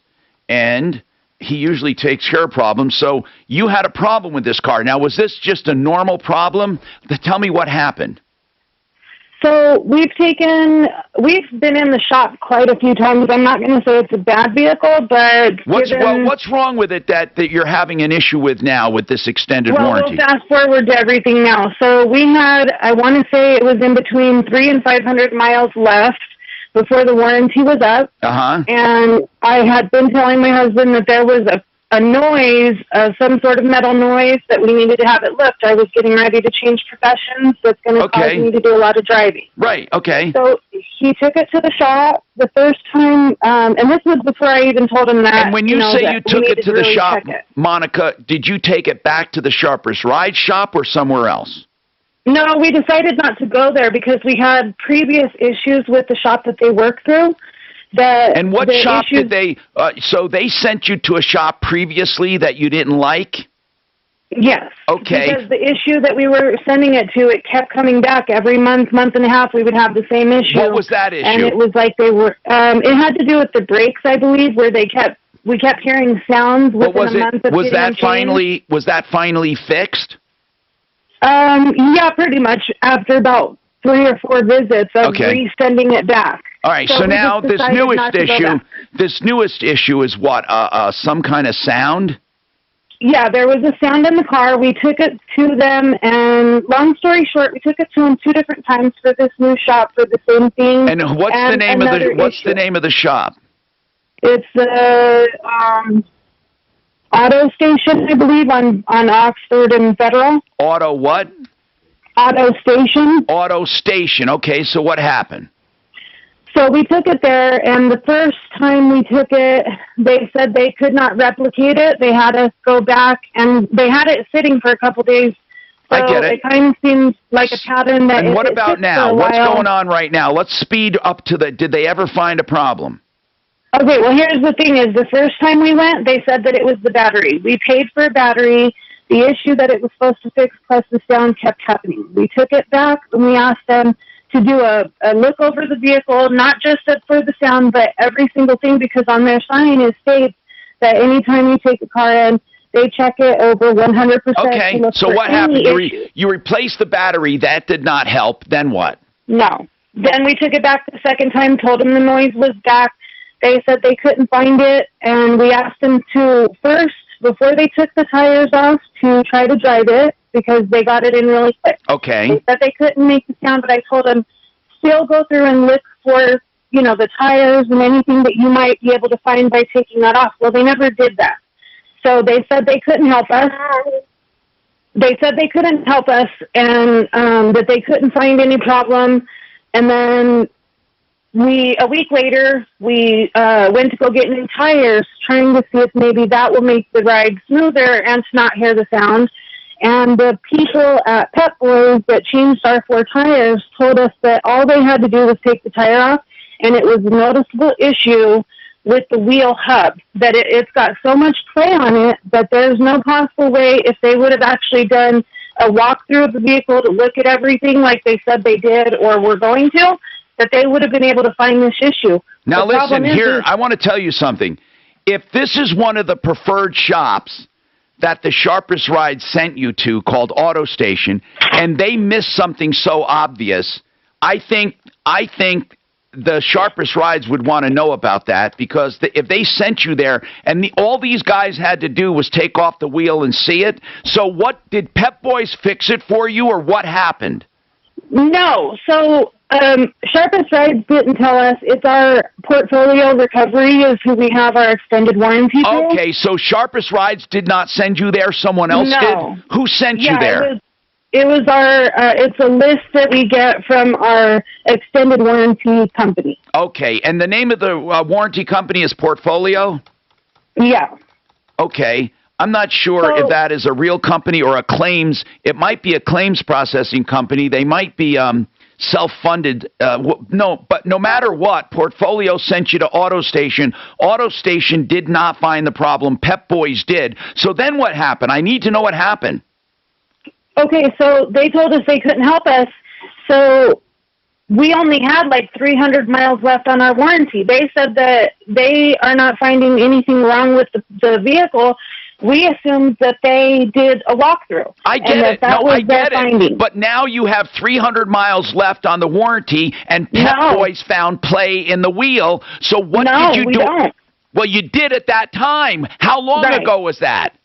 and he usually takes care of problems. So you had a problem with this car. Now, was this just a normal problem? Tell me what happened. So we've been in the shop quite a few times. I'm not going to say it's a bad vehicle, but what's wrong with it that you're having an issue with now with this extended warranty? We'll fast forward to everything now. So we had, I want to say it was in between 300 and 500 miles left before the warranty was up. And I had been telling my husband that there was a noise, some sort of metal noise, that we needed to have it looked. I was getting ready to change professions. That's going to cause me to do a lot of driving. Right, okay. So he took it to the shop the first time, and this was before I even told him that. And when you say you took it to the shop, Monica, did you take it back to the Sharpest Ride shop or somewhere else? No, we decided not to go there because we had previous issues with the shop that they work through. And what shop did they, so they sent you to a shop previously that you didn't like? Yes. Okay. Because the issue that we were sending it to, it kept coming back every month and a half. We would have the same issue. What was that issue? And it was like they were, it had to do with the brakes, I believe, where we kept hearing sounds within a month of was that finally fixed? Yeah, pretty much after about 3 or 4 visits of resending it back. All right, so now this newest issue is what? Some kind of sound? Yeah, there was a sound in the car. We took it to them, and long story short, we took it to them 2 different times for this new shop for the same thing. And what's the name of the shop? It's the Auto Station, I believe, on Oxford and Federal. Auto what? Auto Station. Auto Station. Okay, so what happened? So we took it there, and the first time we took it, they said they could not replicate it. They had us go back, and they had it sitting for a couple days. So I get it. It kind of seems like a pattern that. And what about now? What's going on right now? Let's speed up to did they ever find a problem? Okay, well, here's the thing is, the first time we went, they said that it was the battery. We paid for a battery. The issue that it was supposed to fix plus the sound kept happening. We took it back, and we asked them to do a look over the vehicle, not just for the sound, but every single thing, because on their sign it states that anytime you take the car in, they check it over 100%. Okay, so what happened? You replaced the battery. That did not help. Then what? No. Then we took it back the second time, told them the noise was back. They said they couldn't find it, and we asked them to first, before they took the tires off, to try to drive it, because they got it in really quick. Okay. They said they couldn't make the sound, but I told them, still go through and look for, the tires and anything that you might be able to find by taking that off. Well, they never did that. So they said they couldn't help us. They said they couldn't help us, and that they couldn't find any problem. And then a week later, we went to go get new tires, trying to see if maybe that will make the ride smoother and to not hear the sound. And the people at Pep Boys that changed our 4 tires told us that all they had to do was take the tire off, and it was a noticeable issue with the wheel hub, that it's got so much play on it that there's no possible way, if they would have actually done a walkthrough of the vehicle to look at everything like they said they did or were going to, that they would have been able to find this issue. Now The problem listen, here, is, I want to tell you something. If this is one of the preferred shops that the Sharpest Ride sent you to called Auto Station, and they missed something so obvious, I think the Sharpest Rides would want to know about that, because if they sent you there and all these guys had to do was take off the wheel and see it, so what, did Pep Boys fix it for you, or what happened? no. So Sharpest Rides didn't tell us. It's our Portfolio Recovery is who we have our extended warranty to. Okay, so Sharpest Rides did not send you there, someone else No. did? Who sent you there? It was our, it's a list that we get from our extended warranty company. Okay, and the name of the warranty company is Portfolio? Yeah. Okay. I'm not sure if that is a real company or a claims. It might be a claims processing company. They might be self-funded. No, but no matter what, Portfolio sent you to Auto Station. Auto Station did not find the problem. Pep Boys did. So then what happened? I need to know what happened. Okay, so they told us they couldn't help us. So we only had like 300 miles left on our warranty. They said that they are not finding anything wrong with the vehicle. We assumed that they did a walkthrough. I get it. No, I get it. But now you have 300 miles left on the warranty, and Pep Boys found play in the wheel. So what did you do? Don't. Well, you did at that time. How long ago was that?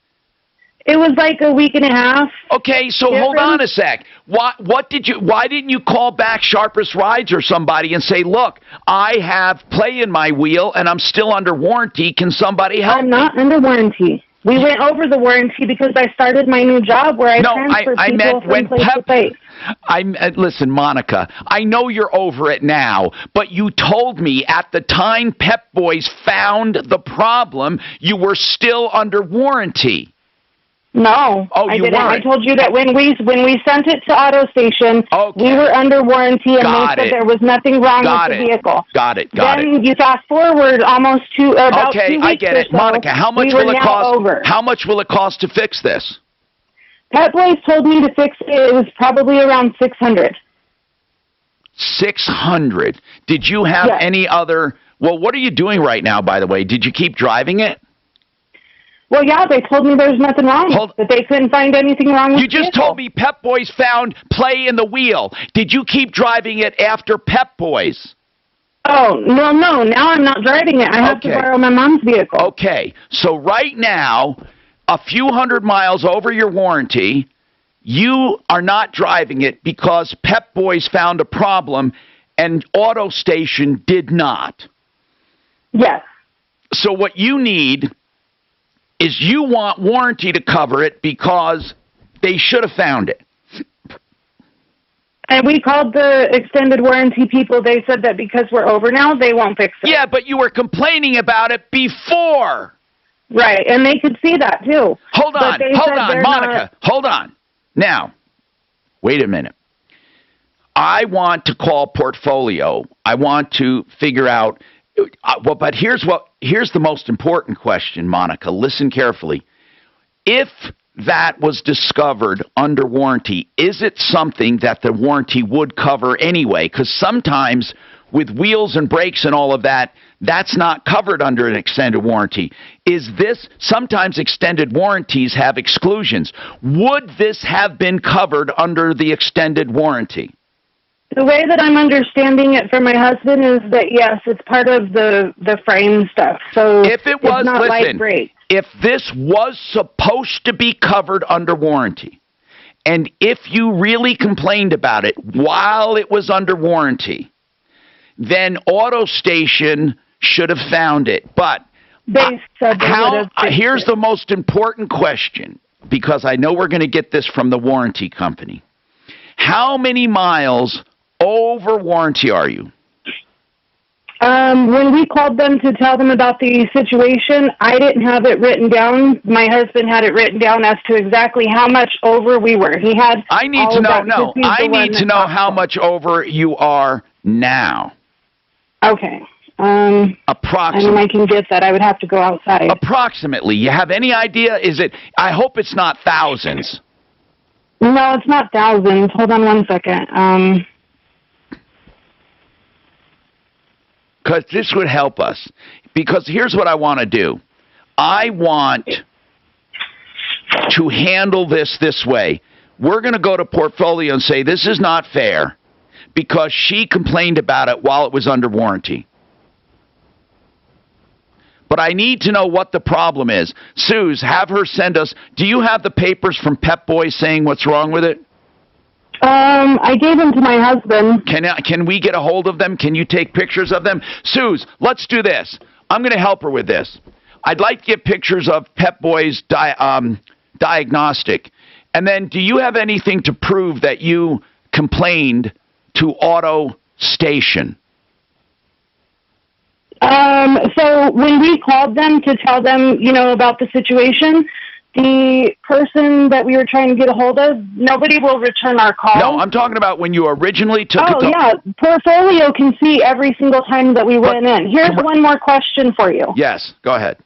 It was like a week and a half. Okay, so hold on a sec. Why didn't you call back Sharpest Rides or somebody and say, look, I have play in my wheel and I'm still under warranty. Can somebody help me? I'm not under warranty. We went over the warranty because I started my new job where I transfer people from place to place. Listen, Monica, I know you're over it now, but you told me at the time Pep Boys found the problem, you were still under warranty. No, I didn't. Weren't. I told you that when we sent it to Auto Station, we were under warranty, and they said there was nothing wrong with the vehicle. Got it. Then you fast forward almost about 2 weeks I get it, or so, Monica. How much will it cost? How much will it cost to fix this? Pep Boys told me to fix it. It was probably around $600. $600. Did you have any other? Well, what are you doing right now, by the way? Did you keep driving it? Well, yeah, they told me there's nothing wrong, that they couldn't find anything wrong with You just vehicle. told me Pep Boys found play in the wheel. Did you keep driving it after Pep Boys? Oh, no, now I'm not driving it. I have to borrow my mom's vehicle. Okay, so right now, a few hundred miles over your warranty, you are not driving it because Pep Boys found a problem and Auto Station did not. Yes. So what you need is you want warranty to cover it because they should have found it. And we called the extended warranty people. They said that because we're over now, they won't fix it. Yeah, but you were complaining about it before. Right, and they could see that too. Hold on, Monica, hold on. Now, wait a minute. I want to call Portfolio. I want to figure out... Well, but here's the most important question, Monica. Listen carefully. If that was discovered under warranty, is it something that the warranty would cover anyway? Because sometimes with wheels and brakes and all of that, that's not covered under an extended warranty. Sometimes extended warranties have exclusions. Would this have been covered under the extended warranty? The way that I'm understanding it from my husband is that, yes, it's part of the frame stuff. So if it was, it's not listen, brake. If this was supposed to be covered under warranty, and if you really complained about it while it was under warranty, then Auto Station should have found it. But they said here's the most important question, because I know we're going to get this from the warranty company. How many miles over warranty are you? When we called them to tell them about the situation, I didn't have it written down. My husband had it written down as to exactly how much over we were. He had. I need to know. No, I need to know how much over you are now. Okay. Approximately. I can get that. I would have to go outside. Approximately. You have any idea? I hope it's not thousands. No, it's not thousands. Hold on one second. because this would help us. Because here's what I want to do. I want to handle this way. We're going to go to Portfolio and say, this is not fair because she complained about it while it was under warranty. But I need to know what the problem is. Suze, have her send us. Do you have the papers from Pep Boys saying what's wrong with it? I gave them to my husband. Can we get a hold of them? Can you take pictures of them? Suze, let's do this. I'm going to help her with this. I'd like to get pictures of Pep Boys diagnostic. And then do you have anything to prove that you complained to Auto Station? So when we called them to tell them, about the situation, the person that we were trying to get a hold of, nobody will return our call. No, I'm talking about when you originally took it to... yeah. Portfolio can see every single time that we went in. Here's one more question for you. Yes, go ahead.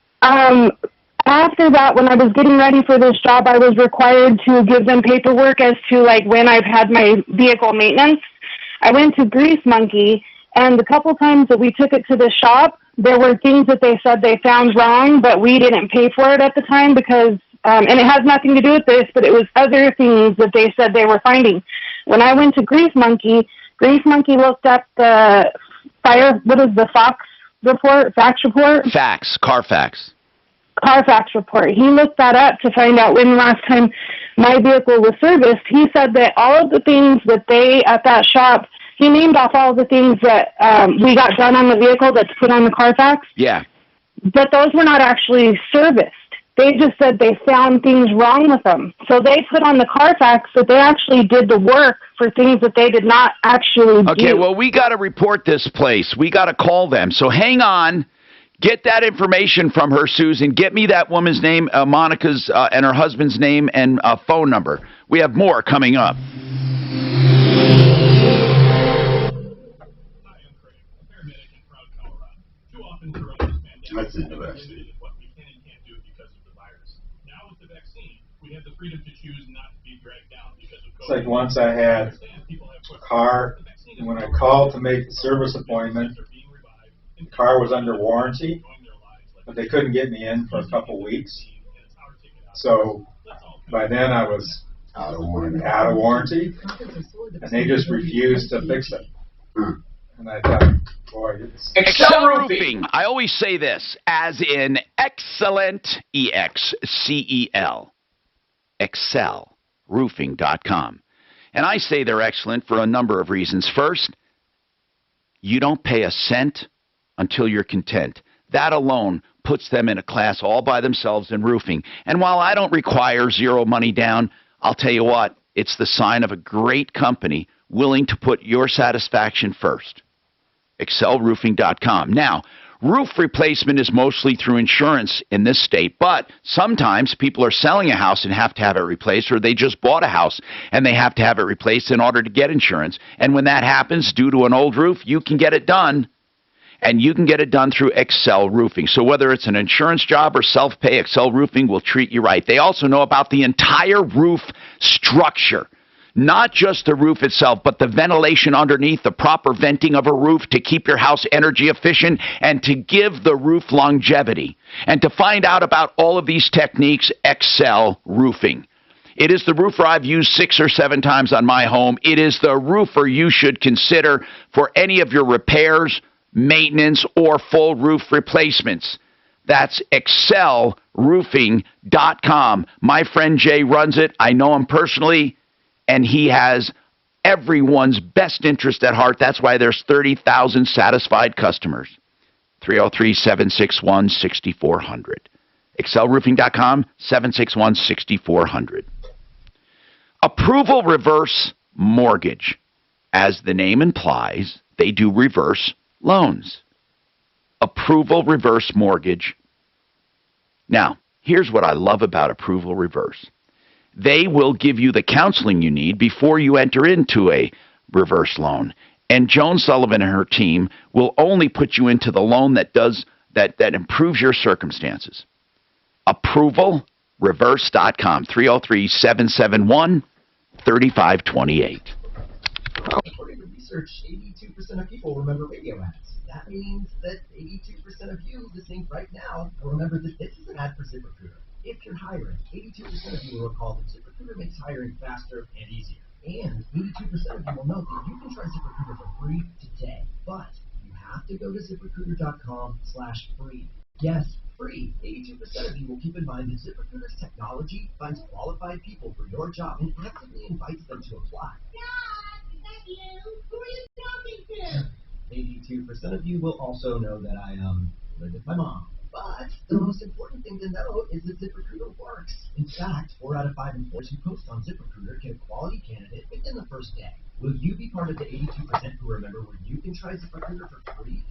After that, when I was getting ready for this job, I was required to give them paperwork as to, when I've had my vehicle maintenance. I went to Grease Monkey, and the couple times that we took it to the shop, there were things that they said they found wrong, but we didn't pay for it at the time because, and it has nothing to do with this, but it was other things that they said they were finding. When I went to Grease Monkey looked up the Fox report, fax report? Carfax. Carfax report. He looked that up to find out when last time my vehicle was serviced. He said that all of the things that they, at that shop, he named off all the things that we got done on the vehicle that's put on the Carfax. Yeah. But those were not actually serviced. They just said they found things wrong with them. So they put on the Carfax that they actually did the work for things that they did not actually do. Okay, well, we got to report this place. We got to call them. So hang on. Get that information from her, Susan. Get me that woman's name, Monica's, and her husband's name and phone number. We have more coming up. That's interesting. It's like once I had a car, and when I called to make the service appointment, the car was under warranty, but they couldn't get me in for a couple weeks. So by then I was out of warranty, and they just refused to fix it. And I thought, boy, Excel Roofing. I always say this, as in excellent, E-X-C-E-L, excelroofing.com. And I say they're excellent for a number of reasons. First, you don't pay a cent until you're content. That alone puts them in a class all by themselves in roofing. And while I don't require zero money down, I'll tell you what, it's the sign of a great company willing to put your satisfaction first. excelroofing.com. Now, roof replacement is mostly through insurance in this state, but sometimes people are selling a house and have to have it replaced, or they just bought a house and they have to have it replaced in order to get insurance. And when that happens due to an old roof, you can get it done. And you can get it done through Excel Roofing. So whether it's an insurance job or self-pay, Excel Roofing will treat you right. They also know about the entire roof structure. Not just the roof itself, but the ventilation underneath, the proper venting of a roof to keep your house energy efficient and to give the roof longevity. And to find out about all of these techniques, Excel Roofing. It is the roofer I've used 6 or 7 times on my home. It is the roofer you should consider for any of your repairs, maintenance, or full roof replacements. That's excelroofing.com. My friend Jay runs it. I know him personally, and he has everyone's best interest at heart. That's why there's 30,000 satisfied customers. 303-761-6400. excelroofing.com, 761-6400. Approval Reverse Mortgage. As the name implies, they do reverse loans. Approval Reverse Mortgage. Now, here's what I love about Approval Reverse. They will give you the counseling you need before you enter into a reverse loan. And Joan Sullivan and her team will only put you into the loan that improves your circumstances. ApprovalReverse.com, 303-771-3528. research, 82% of people remember radio ads. That means that 82% of you listening right now remember that this is an ad for ZipRecruiter. If you're hiring, 82% of you will recall that ZipRecruiter makes hiring faster and easier. And 82% of you will know that you can try ZipRecruiter for free today. But you have to go to ZipRecruiter.com/free. Yes, free. 82% of you will keep in mind that ZipRecruiter's technology finds qualified people for your job and actively invites them to apply. Dad, is that you? Who are you talking to? 82% of you will also know that I live with my mom. But the most important thing to know is that ZipRecruiter works. In fact, 4 out of 5 employers who post on ZipRecruiter get a quality candidate within the first day. Will you be part of the 82% who remember where you can try ZipRecruiter for free?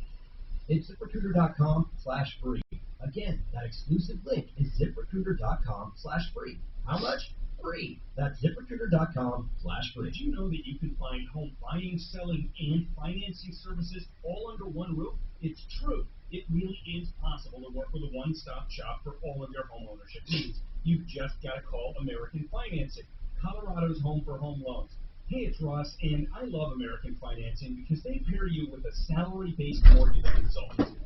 It's ZipRecruiter.com/free. Again, that exclusive link is ZipRecruiter.com/free. How much? Free. That's ZipRecruiter.com/free. Did you know that you can find home buying, selling, and financing services all under one roof? It's true. It really is possible to work with a one-stop shop for all of your home ownership needs. You've just got to call American Financing, Colorado's home for home loans. Hey, it's Ross, and I love American Financing because they pair you with a salary-based mortgage consultant.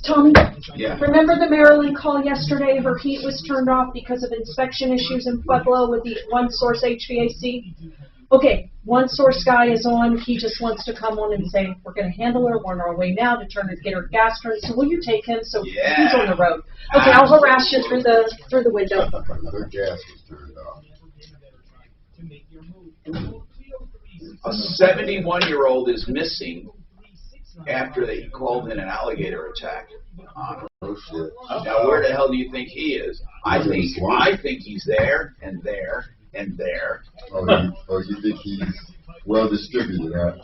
Tommy, Yeah. remember the Maryland call yesterday? Her heat was turned off because of inspection issues in Pueblo with the One Source HVAC. Okay, One Source guy is on. He just wants to come on and say, we're going to handle her. We're on our way now to get her gas turned. So will you take him? So he's on the road. Okay, I'll harass you through the window. Their gas was turned off. A 71-year-old is missing after they called in an alligator attack on him. Oh shit. Now, where the hell do you think he is? I think he's there and there and there. Oh, you think he's well distributed, huh?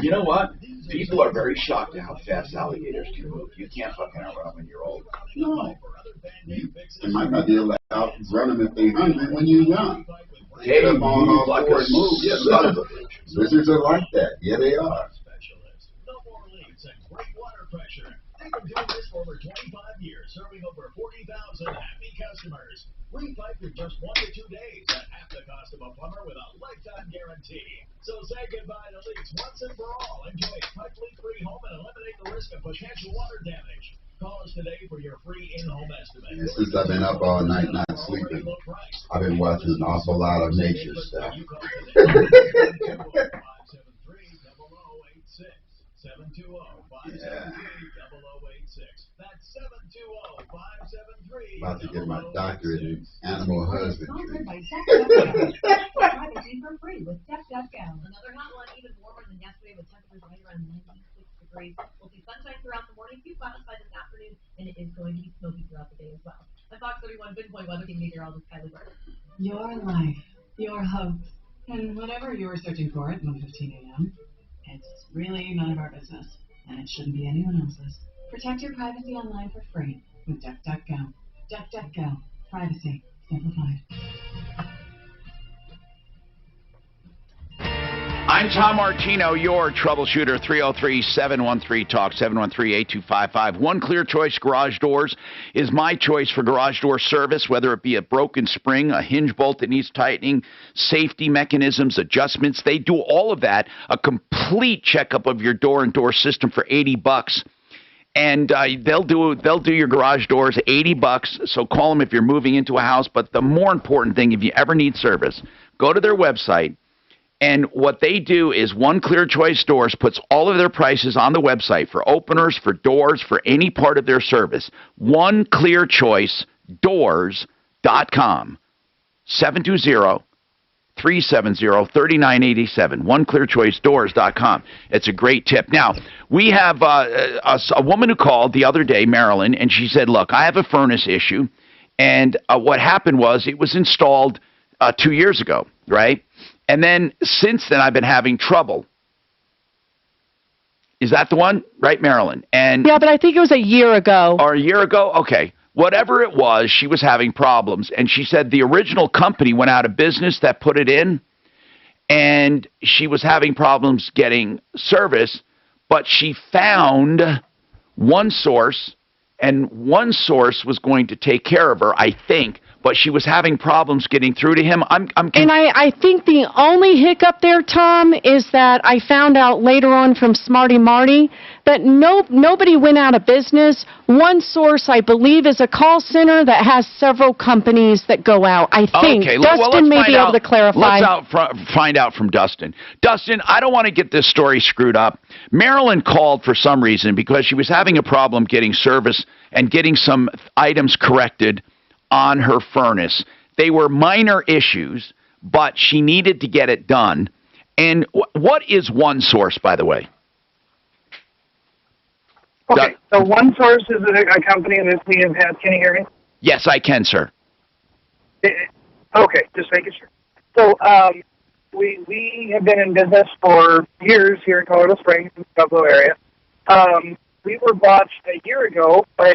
You know what? People are very shocked at how fast alligators can move. You can't fucking outrun when you're old. No. You might not be able to outrun them if they're hungry when you're young. Hey, Step on all like fours, a move. yeah, son of a bitch. Lizards are like that. Yeah, they are. No more leaks and great water pressure. They've been doing this for over 25 years, serving over 40,000 happy customers. Repipe in just 1 to 2 days at half the cost of a plumber with a lifetime guarantee. So say goodbye to leaks once and for all. Enjoy a pipe leak-free home and eliminate the risk of potential water damage. Call us today for your free in-home estimate. And since I've been up all night not sleeping, I've been watching an awful lot of nature stuff. 720-573-0086. That's 720-573. About to get my doctorate in animal husbandry. Privacy for free with DuckDuckGo. Another hot one, even warmer than yesterday with temperatures right around 96 degrees. We'll see sunshine throughout the morning, few clouds by this afternoon, and it is going to be smoky throughout the day as well. I'm Fox 31 Pinpoint Weather Team Meteorologist Kylie Burke. Your life, your hope, and whatever you were searching for at 1:15 a.m., it's really none of our business, and it shouldn't be anyone else's. Protect your privacy online for free with DuckDuckGo. DuckDuckGo. Privacy simplified. I'm Tom Martino, your troubleshooter, 303-713-TALK, 713-8255. One Clear Choice Garage Doors is my choice for garage door service, whether it be a broken spring, a hinge bolt that needs tightening, safety mechanisms, adjustments. They do all of that, a complete checkup of your door and door system for $80. And they'll do your garage doors, $80. So call them if you're moving into a house. But the more important thing, if you ever need service, go to their website. And what they do is One Clear Choice Doors puts all of their prices on the website for openers, for doors, for any part of their service. OneClearChoiceDoors.com. 720-370-3987. OneClearChoiceDoors.com. It's a great tip. Now, we have a woman who called the other day, Marilyn, and she said, look, I have a furnace issue. And what happened was it was installed 2 years ago, right? And then since then, I've been having trouble. Is that the one? Right, Marilyn? And Yeah, but I think it was a year ago. Or a year ago? Okay. Whatever it was, she was having problems. And she said the original company went out of business that put it in. And she was having problems getting service. But she found One Source. And One Source was going to take care of her, I think. but she was having problems getting through to him. And I think the only hiccup there, Tom, is that I found out later on from Smarty Marty that nobody went out of business. One source, I believe, is a call center that has several companies that go out. I think. Okay, Dustin may be able to clarify. Let's find out from Dustin. Dustin, I don't want to get this story screwed up. Marilyn called for some reason because she was having a problem getting service and getting some items corrected on her furnace. They were minor issues, but she needed to get it done. And what is One Source, by the way? Okay, so One Source is a company that we have had. Can you hear me? Yes, I can, sir. Okay, just making sure. So we have been in business for years here in Colorado Springs, in the Pueblo area. We were bought a year ago by a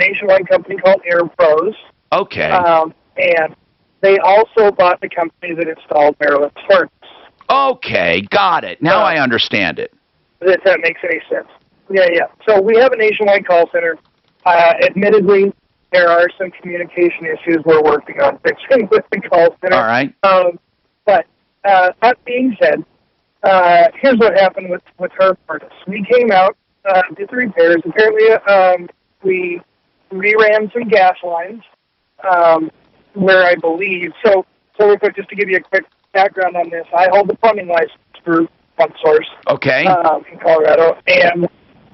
nationwide company called Air Pros. Okay. And they also bought the company that installed Maryland's furnace. Okay, got it. Now I understand it. If that makes any sense. Yeah. So we have a nationwide call center. Admittedly, there are some communication issues we're working on fixing with the call center. All right. But that being said, here's what happened with her furnace. We came out, did the repairs. Apparently, we reran some gas lines where I believe. So real quick, just to give you a quick background on this, I hold the plumbing license for One Source. Okay. In Colorado, and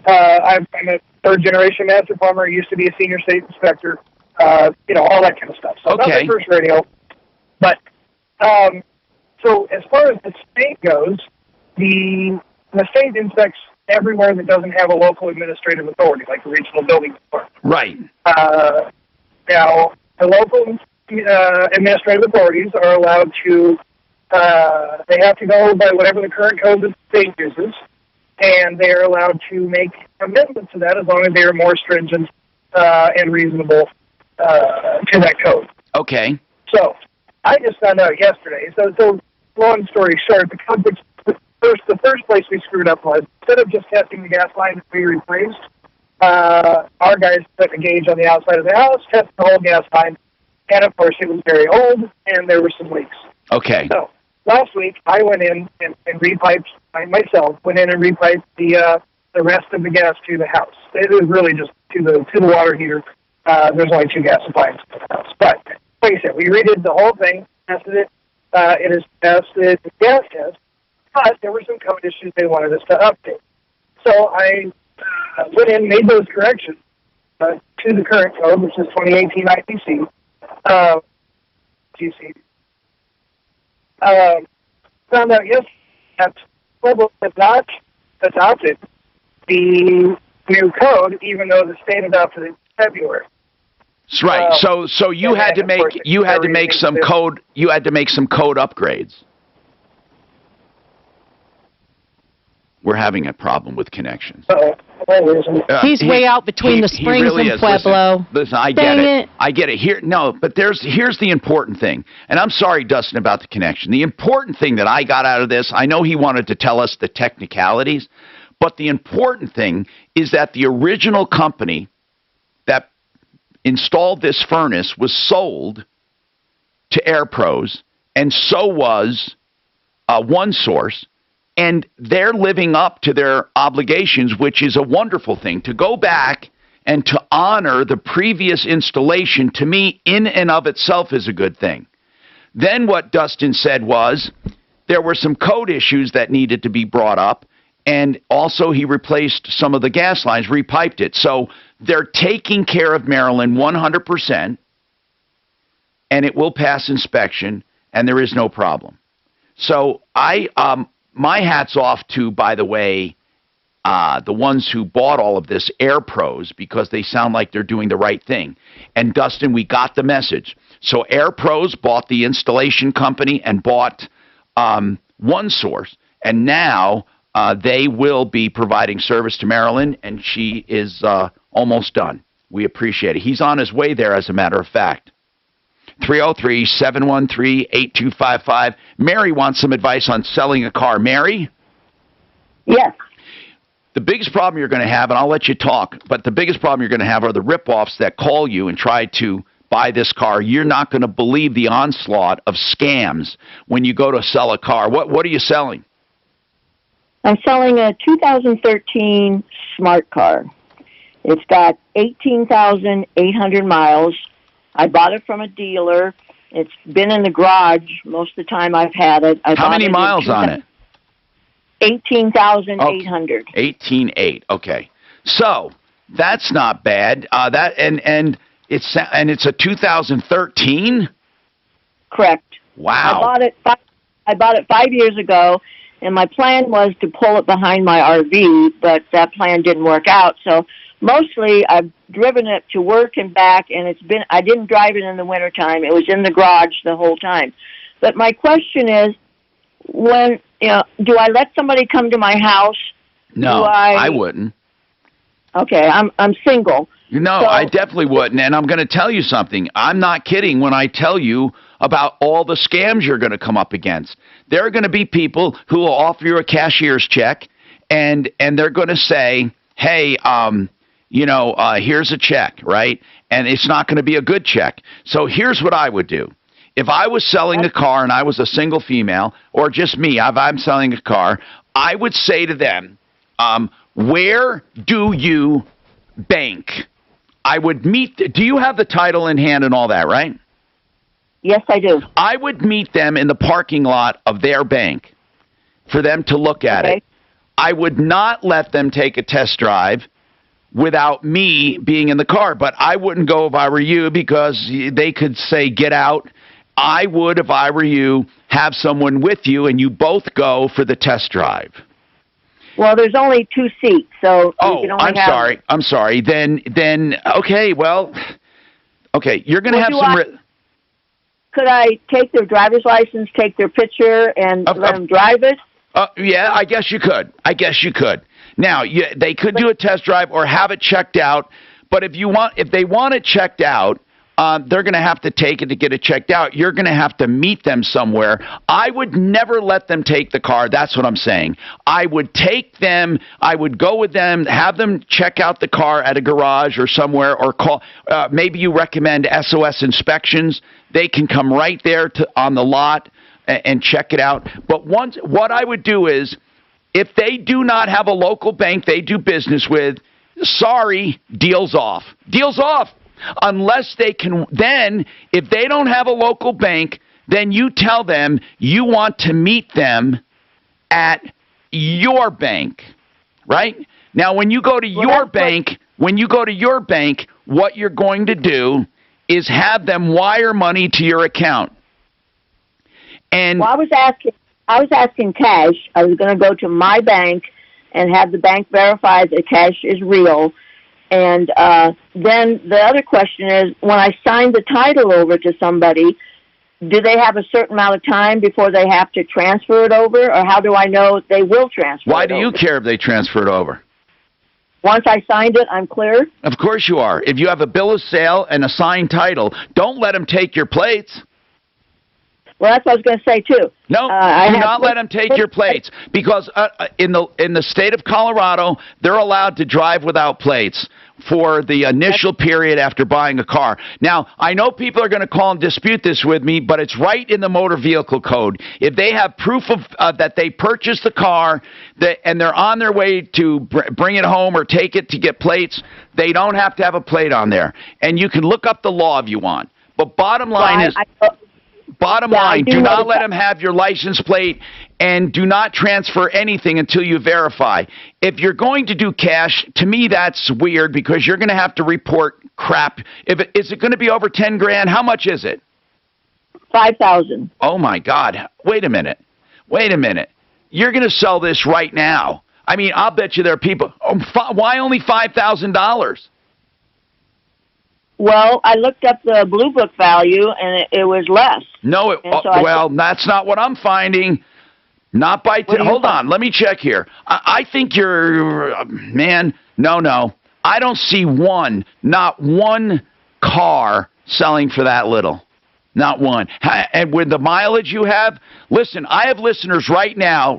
I'm a third-generation master plumber. I used to be a senior state inspector. All that kind of stuff. So not my first radio. But so as far as the state goes, the state inspects everywhere that doesn't have a local administrative authority, like the regional building department. Right. Now, the local administrative authorities are allowed to, they have to go by whatever the current code that the state uses, and they are allowed to make amendments to that as long as they are more stringent and reasonable to that code. Okay. So, I just found out yesterday. So long story short, the first place we screwed up was, instead of just testing the gas line that we replaced, our guys put a gauge on the outside of the house, tested the whole gas line, and of course it was very old, and there were some leaks. Okay. So last week I went in and repiped, I myself went in and repiped the rest of the gas to the house. It was really just to the water heater. There's only 2 gas appliances in the house. But like I said, we redid the whole thing, tested it. It has passed the gas test, but there were some code issues they wanted us to update. So I went in, made those corrections to the current code, which is 2018 IPC. GC. Found out that Pueblo has not adopted the new code, even though the state adopted it in February. That's right. So you had to make some code upgrades. We're having a problem with connections. He's way out between the Springs really and Pueblo. Listen, I get it. I get it. But here's the important thing. And I'm sorry, Dustin, about the connection. The important thing that I got out of this, I know he wanted to tell us the technicalities, but the important thing is that the original company that installed this furnace was sold to Air Pros, and so was One Source. And they're living up to their obligations, which is a wonderful thing. To go back and to honor the previous installation, to me, in and of itself is a good thing. Then what Dustin said was there were some code issues that needed to be brought up, and also he replaced some of the gas lines, repiped it. So they're taking care of Maryland 100%, and it will pass inspection, and there is no problem. So my hat's off to, by the way, the ones who bought all of this, Air Pros, because they sound like they're doing the right thing. And Dustin, we got the message. So Air Pros bought the installation company and bought One Source, and now they will be providing service to Maryland, and she is almost done. We appreciate it. He's on his way there, as a matter of fact. 303-713-8255. Mary wants some advice on selling a car. Mary? Yes. The biggest problem you're going to have, and I'll let you talk, but the biggest problem you're going to have are the rip-offs that call you and try to buy this car. You're not going to believe the onslaught of scams when you go to sell a car. What are you selling? I'm selling a 2013 smart car. It's got 18,800 miles. I bought it from a dealer. It's been in the garage most of the time I've had it. How many miles on it? 18,800. 18.8. Okay. So that's not bad. It's a 2013. Correct. Wow. I bought it 5 years ago, and my plan was to pull it behind my RV, but that plan didn't work out. So mostly I've driven it to work and back, and I didn't drive it in the wintertime. It was in the garage the whole time. But my question is, do I let somebody come to my house? No, I wouldn't. Okay, I'm single. No, so, I definitely wouldn't. And I'm going to tell you something. I'm not kidding when I tell you about all the scams you're going to come up against. There are going to be people who will offer you a cashier's check, and they're going to say, hey, here's a check, right? And it's not going to be a good check. So here's what I would do. If I was selling a car and I was a single female, or just me, if I'm selling a car, I would say to them, where do you bank? I would do you have the title in hand and all that, right? Yes, I do. I would meet them in the parking lot of their bank for them to look at it. I would not let them take a test drive without me being in the car, but I wouldn't go if I were you because they could say, get out. I would, if I were you, have someone with you and you both go for the test drive. Well, there's only 2 seats, so you can only have... I'm sorry. Then okay, well, okay, you're going to have some... Could I take their driver's license, take their picture, and let them drive it? Yeah, I guess you could. Now, they could do a test drive or have it checked out, but if they want it checked out, they're going to have to take it to get it checked out. You're going to have to meet them somewhere. I would never let them take the car. That's what I'm saying. I would take them. I would go with them, have them check out the car at a garage or somewhere, or call. Maybe you recommend SOS Inspections. They can come right there on the lot and check it out. But what I would do is, if they do not have a local bank they do business with, sorry, deal's off. Deal's off. Unless they can, then if they don't have a local bank, then you tell them you want to meet them at your bank, right? Now, when you go to your bank, what you're going to do is have them wire money to your account. And I was asking cash. I was going to go to my bank and have the bank verify that cash is real. And then the other question is, when I sign the title over to somebody, do they have a certain amount of time before they have to transfer it over, or how do I know they will transfer it over? Why do you care if they transfer it over? Once I signed it, I'm clear? Of course you are. If you have a bill of sale and a signed title, don't let them take your plates. Well, that's what I was going to say, too. No, do not let them take your plates, because in the state of Colorado, they're allowed to drive without plates for the initial period after buying a car. Now, I know people are going to call and dispute this with me, but it's right in the Motor Vehicle Code. If they have proof of that they purchased the car and they're on their way to bring it home or take it to get plates, they don't have to have a plate on there. And you can look up the law if you want. But bottom line is... Bottom line, do not let them have your license plate, and do not transfer anything until you verify. If you're going to do cash, to me that's weird, because you're going to have to report crap. Is it going to be over 10 grand? How much is it? 5,000. Oh my God! Wait a minute. You're going to sell this right now. I mean, I'll bet you there are people. Why only $5,000? Well, I looked up the Blue Book value, and it was less. No, that's not what I'm finding. Not by... Hold on, let me check here. I think you're... Man, no. I don't see not one car selling for that little. Not one. And with the mileage you have, listen, I have listeners right now,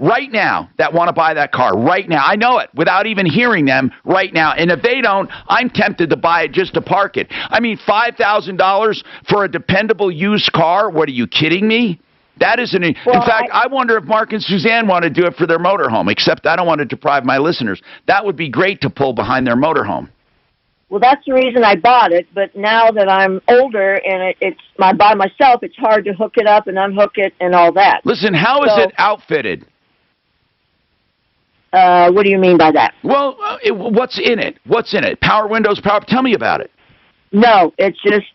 that want to buy that car right now. I know it without even hearing them right now. And if they don't, I'm tempted to buy it just to park it. I mean, $5,000 for a dependable used car? What, are you kidding me? That isn't. In fact, I wonder if Mark and Suzanne want to do it for their motorhome, except I don't want to deprive my listeners. That would be great to pull behind their motorhome. Well, that's the reason I bought it, but now that I'm older and it's by myself, it's hard to hook it up and unhook it and all that. Listen, how is it outfitted? What do you mean by that? Well, what's in it? What's in it? Power windows, tell me about it. No, it's just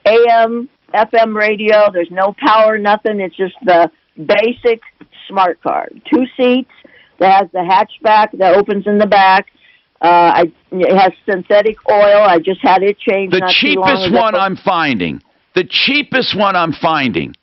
AM, FM radio. There's no power, nothing. It's just the basic smart car. 2 seats that has the hatchback that opens in the back. It has synthetic oil. I just had it changed. The cheapest one I'm finding. The cheapest one I'm finding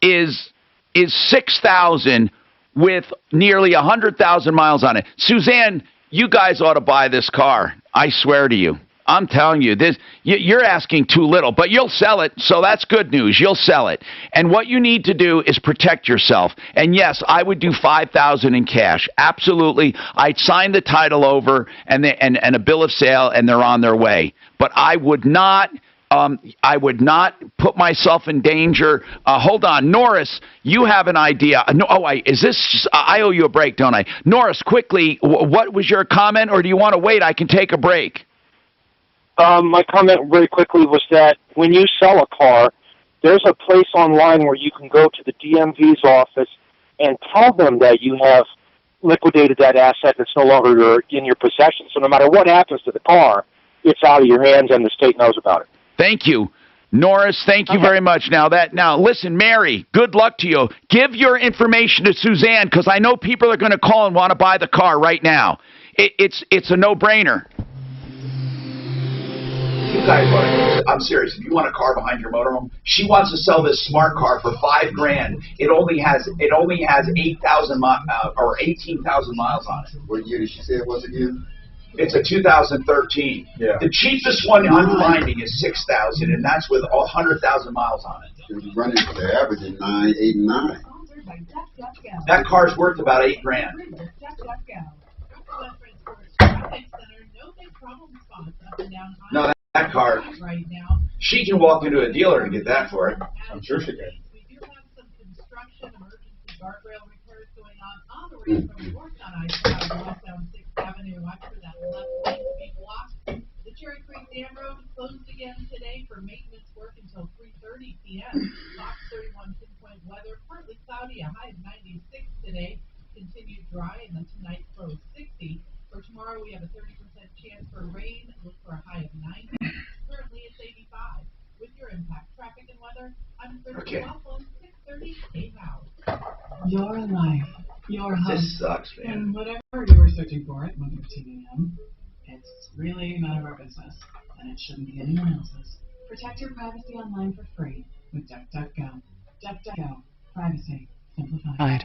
is $6,000 with nearly 100,000 miles on it. Suzanne, you guys ought to buy this car. I swear to you. I'm telling you, you're asking too little, but you'll sell it, so that's good news. You'll sell it. And what you need to do is protect yourself. And yes, I would do $5,000 in cash. Absolutely. I'd sign the title over and a bill of sale, and they're on their way. But I would not put myself in danger. Hold on, Norris, you have an idea. I owe you a break, don't I? Norris, quickly, what was your comment, or do you want to wait? I can take a break. My comment very quickly was that when you sell a car, there's a place online where you can go to the DMV's office and tell them that you have liquidated that asset that's no longer in your possession. So no matter what happens to the car, it's out of your hands and the state knows about it. Thank you. Norris, thank you very much. Now, listen, Mary, good luck to you. Give your information to Suzanne, because I know people are going to call and want to buy the car right now. It's a no-brainer. You guys I'm serious. If you want a car behind your motorhome, she wants to sell this smart car for $5,000. It only has 8,000 or 18,000 miles on it. What year did she say it was again? It's a 2013. Yeah. The cheapest one I'm finding is $6,000, and that's with 100,000 miles on it. She's running for the average in 8 and 9. That car's worth about $8,000. No, that car. She can walk into a dealer and get that for it. I'm sure she can. We do have some construction emergency guardrail repairs going on the way from north on I-5 west down 6th Avenue. Watch for that left lane to be blocked. The Cherry Creek Dam Road closed again today for maintenance work until 3:30 p.m. Box 31 Pinpoint Weather, partly cloudy, a high of 96 today. Continued dry, and then tonight closed 60. For tomorrow, we have a 30% chance for rain. Look for a high of 90. Currently, it's 85. With your impact, traffic and weather, I'm 30 on 6:30 a.m. Your life, your home. This sucks, man. And whatever you were searching for at 1:15 a.m., it's really none of our business, and it shouldn't be anyone else's. Protect your privacy online for free with DuckDuckGo. DuckDuckGo. Privacy simplified.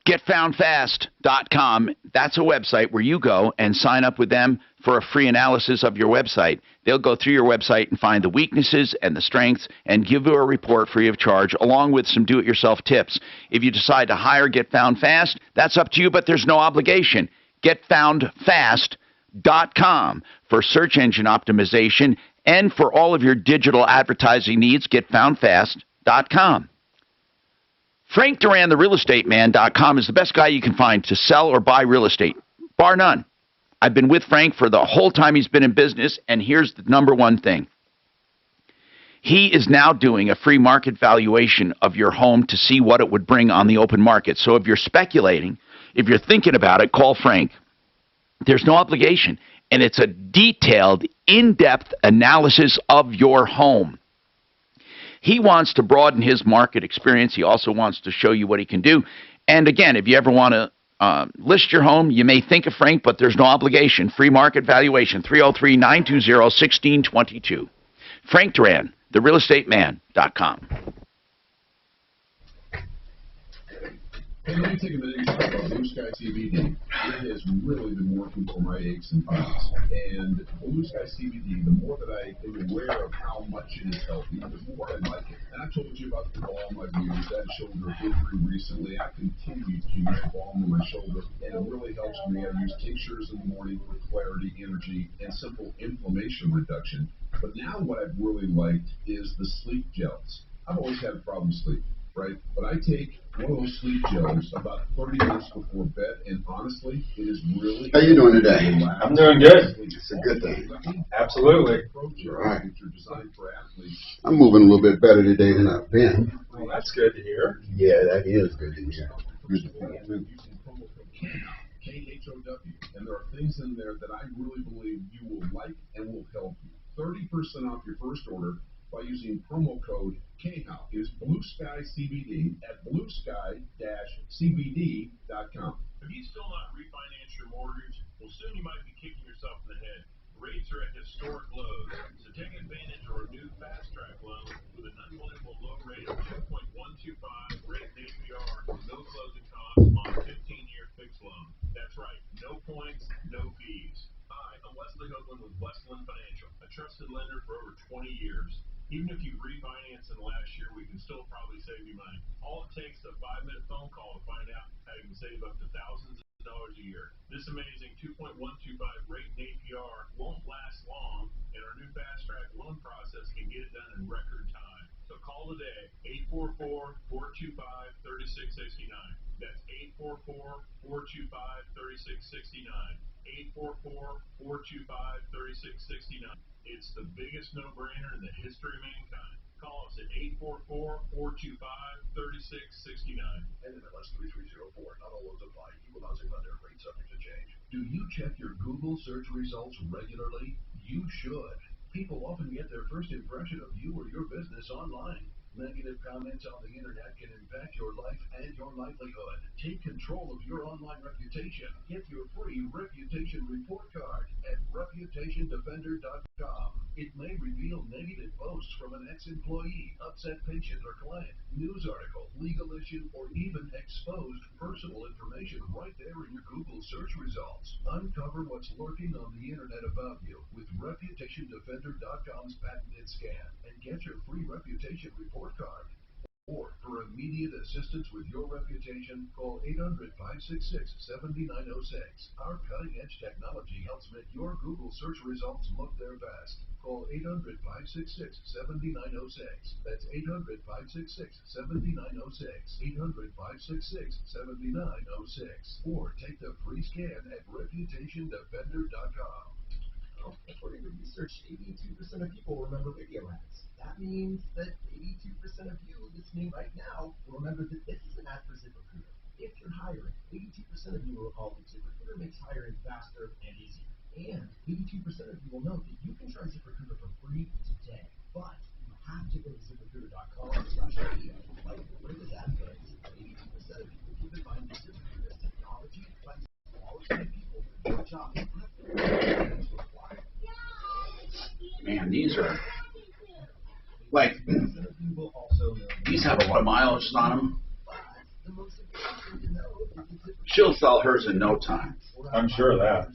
GetFoundFast.com. That's a website where you go and sign up with them for a free analysis of your website. They'll go through your website and find the weaknesses and the strengths and give you a report free of charge, along with some do-it-yourself tips. If you decide to hire Get Found Fast, that's up to you, but there's no obligation. GetFoundFast.com for search engine optimization, and for all of your digital advertising needs, GetFoundFast.com. Frank Duran, the realestateman.com, is the best guy you can find to sell or buy real estate, bar none. I've been with Frank for the whole time he's been in business, and here's the number one thing. He is now doing a free market valuation of your home to see what it would bring on the open market. So if you're speculating, if you're thinking about it, call Frank. There's no obligation, and it's a detailed, in-depth analysis of your home. He wants to broaden his market experience. He also wants to show you what he can do. And again, if you ever want to list your home, you may think of Frank, but there's no obligation. Free market valuation, 303-920-1622. Frank Duran, therealestateman.com. Hey, let me take a minute and talk about Blue Sky CBD. It has really been working for my aches and pains. And Blue Sky CBD, the more that I am aware of how much it is helping, the more I like it. And I told you about the balm I've used. I had shoulder injury recently. I continue to use balm on my shoulder, and it really helps me. I use tinctures in the morning for clarity, energy, and simple inflammation reduction. But now what I've really liked is the sleep gels. I've always had a problem sleeping, right? But I take one of those sleep gels about 30 minutes before bed, and honestly, it is really... How you doing today? I'm doing good. It's a good thing. Absolutely. All right. I'm moving a little bit better today than I've been. Well, that's good to hear. Yeah, that is good to hear. KHOW, and there are things in there that I really believe you will like and will help you. 30% off your first order by using promo code KHOW. It is Blue Sky CBD at bluesky-cbd.com. Have you still not refinanced your mortgage? Well, soon you might be kicking yourself in the head. Rates are at historic lows, so take advantage of our new Fast Track loan with an unbelievable low rate of 2.125 rate APR, no closing costs on a 15-year fixed loan. That's right, no points, no fees. Hi, I'm Wesley Hoagland with Westland Financial, a trusted lender for over 20 years. Even if you refinance in the last year, we can still probably save you money. All it takes is a 5-minute phone call to find out how you can save up to thousands of dollars a year. This amazing 2.125 rate and APR won't last long, and our new Fast Track loan process can get it done in record time. So call today, 844-425-3669. That's 844-425-3669. 844-425-3669. It's the biggest no-brainer in the history of mankind. Call us at 844-425-3669. NMLS 3304. Not all loans apply. Equal housing lender. Rate subject to change. Do you check your Google search results regularly? You should. People often get their first impression of you or your business online. Negative comments on the internet can impact your life and your livelihood. Take control of your online reputation. Get your free reputation report card at reputationdefender.com. It may reveal negative posts from an ex-employee, upset patient or client, news article, legal issue, or even exposed personal information right there in your Google search results. Uncover what's lurking on the internet about you with reputationdefender.com's patented scan and get your free reputation report card. Or for immediate assistance with your reputation, call 800-566-7906. Our cutting-edge technology helps make your Google search results look their best. Call 800-566-7906. That's 800-566-7906. 800-566-7906. Or take the free scan at reputationdefender.com. According to research, 82% of people remember radio ads. That means that 82% of you listening right now will remember that this is an ad for ZipRecruiter. If you're hiring, 82% of you will recall that ZipRecruiter makes hiring faster and easier. And 82% of you will know that you can try ZipRecruiter for free today. But you have to go to ZipRecruiter.com/radio. Like where this ad goes, 82% of people keep in mind that ZipRecruiter is technology, flexible, qualified people for your job. Man, these are like, these have a lot of mileage on them. She'll sell hers in no time. I'm sure of that.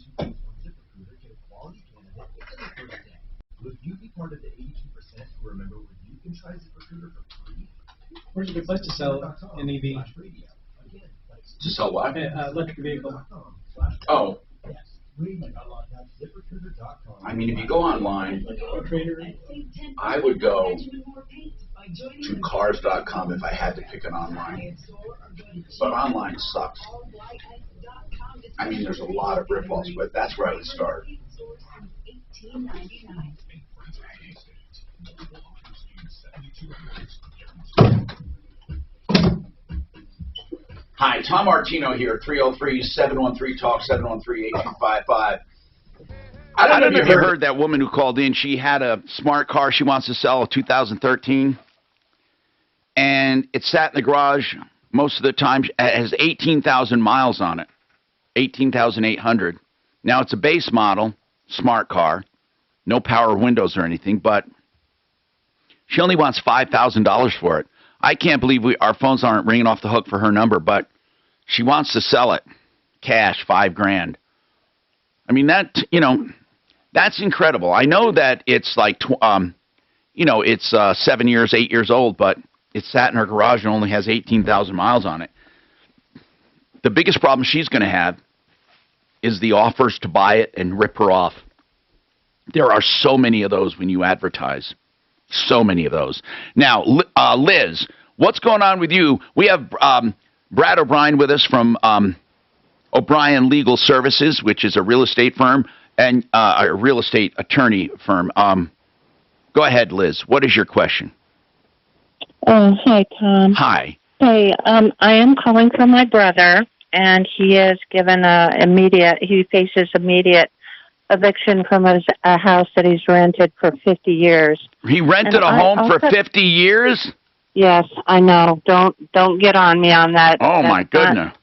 Would you be part of the 82% who remember where you can try ZipRecruiter for free? Where's a good place to sell an EV? To sell what? Electric vehicle. Oh. I mean, if you go online, I would go to cars.com if I had to pick an online. But online sucks. I mean, there's a lot of rip-offs, but that's where I would start. Hi, Tom Martino here, 303-713-TALK, 713-8255. I don't know if you heard that woman who called in. She had a smart car she wants to sell, a 2013. And it sat in the garage most of the time. It has 18,000 miles on it, 18,800. Now, it's a base model, smart car, no power windows or anything, but she only wants $5,000 for it. I can't believe our phones aren't ringing off the hook for her number, but She wants to sell it. Cash, $5,000. I mean, that, you know, that's incredible. I know that it's like, you know, it's 7 years, 8 years old, but it sat in her garage and only has 18,000 miles on it. The biggest problem she's going to have is the offers to buy it and rip her off. There are so many of those when you advertise. So many of those. Now, Liz, what's going on with you? We have Brad O'Brien with us from O'Brien Legal Services, which is a real estate firm and a real estate attorney firm. Go ahead, Liz. What is your question? Oh, hi, Tom. Hi. Hey, I am calling for my brother, and he is given he faces immediate eviction from a house that he's rented for 50 years. He rented a home for 50 years? Yes, I know. Don't get on me on that. Oh, my goodness.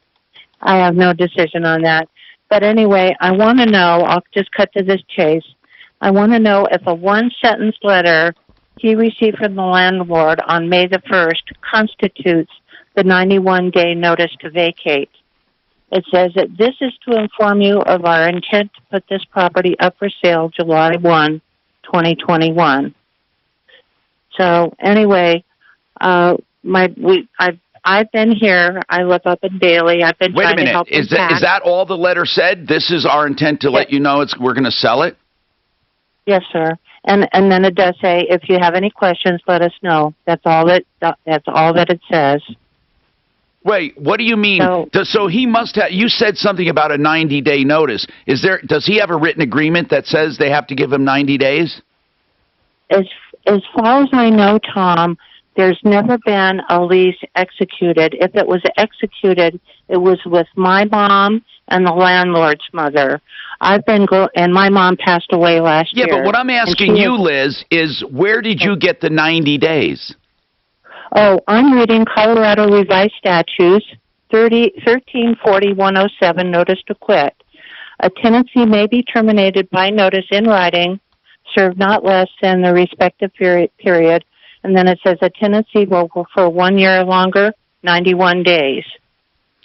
I have no decision on that. But anyway, I want to know, I'll just cut to this chase. I want to know if a one-sentence letter he received from the landlord on May the 1st constitutes the 91-day notice to vacate. It says that this is to inform you of our intent to put this property up for sale July 1, 2021. So anyway, I've been here. I live up in Daly. I've been Wait a trying to minute. help Is that all the letter said? This is our intent to let you know we're going to sell it? Yes, sir. And then it does say, if you have any questions, let us know. That's all that it says. Wait, what do you mean? So he must have. You said something about a 90-day notice. Does he have a written agreement that says they have to give him 90 days? As far as I know, Tom, there's never been a lease executed. If it was executed, it was with my mom and the landlord's mother. And my mom passed away last year. Yeah, but what I'm asking you, Liz, is where did you get the 90 days? Oh, I'm reading Colorado Revised Statutes 1340-107, notice to quit. A tenancy may be terminated by notice in writing, served not less than the respective period, and then it says a tenancy will go for 1 year or longer, 91 days.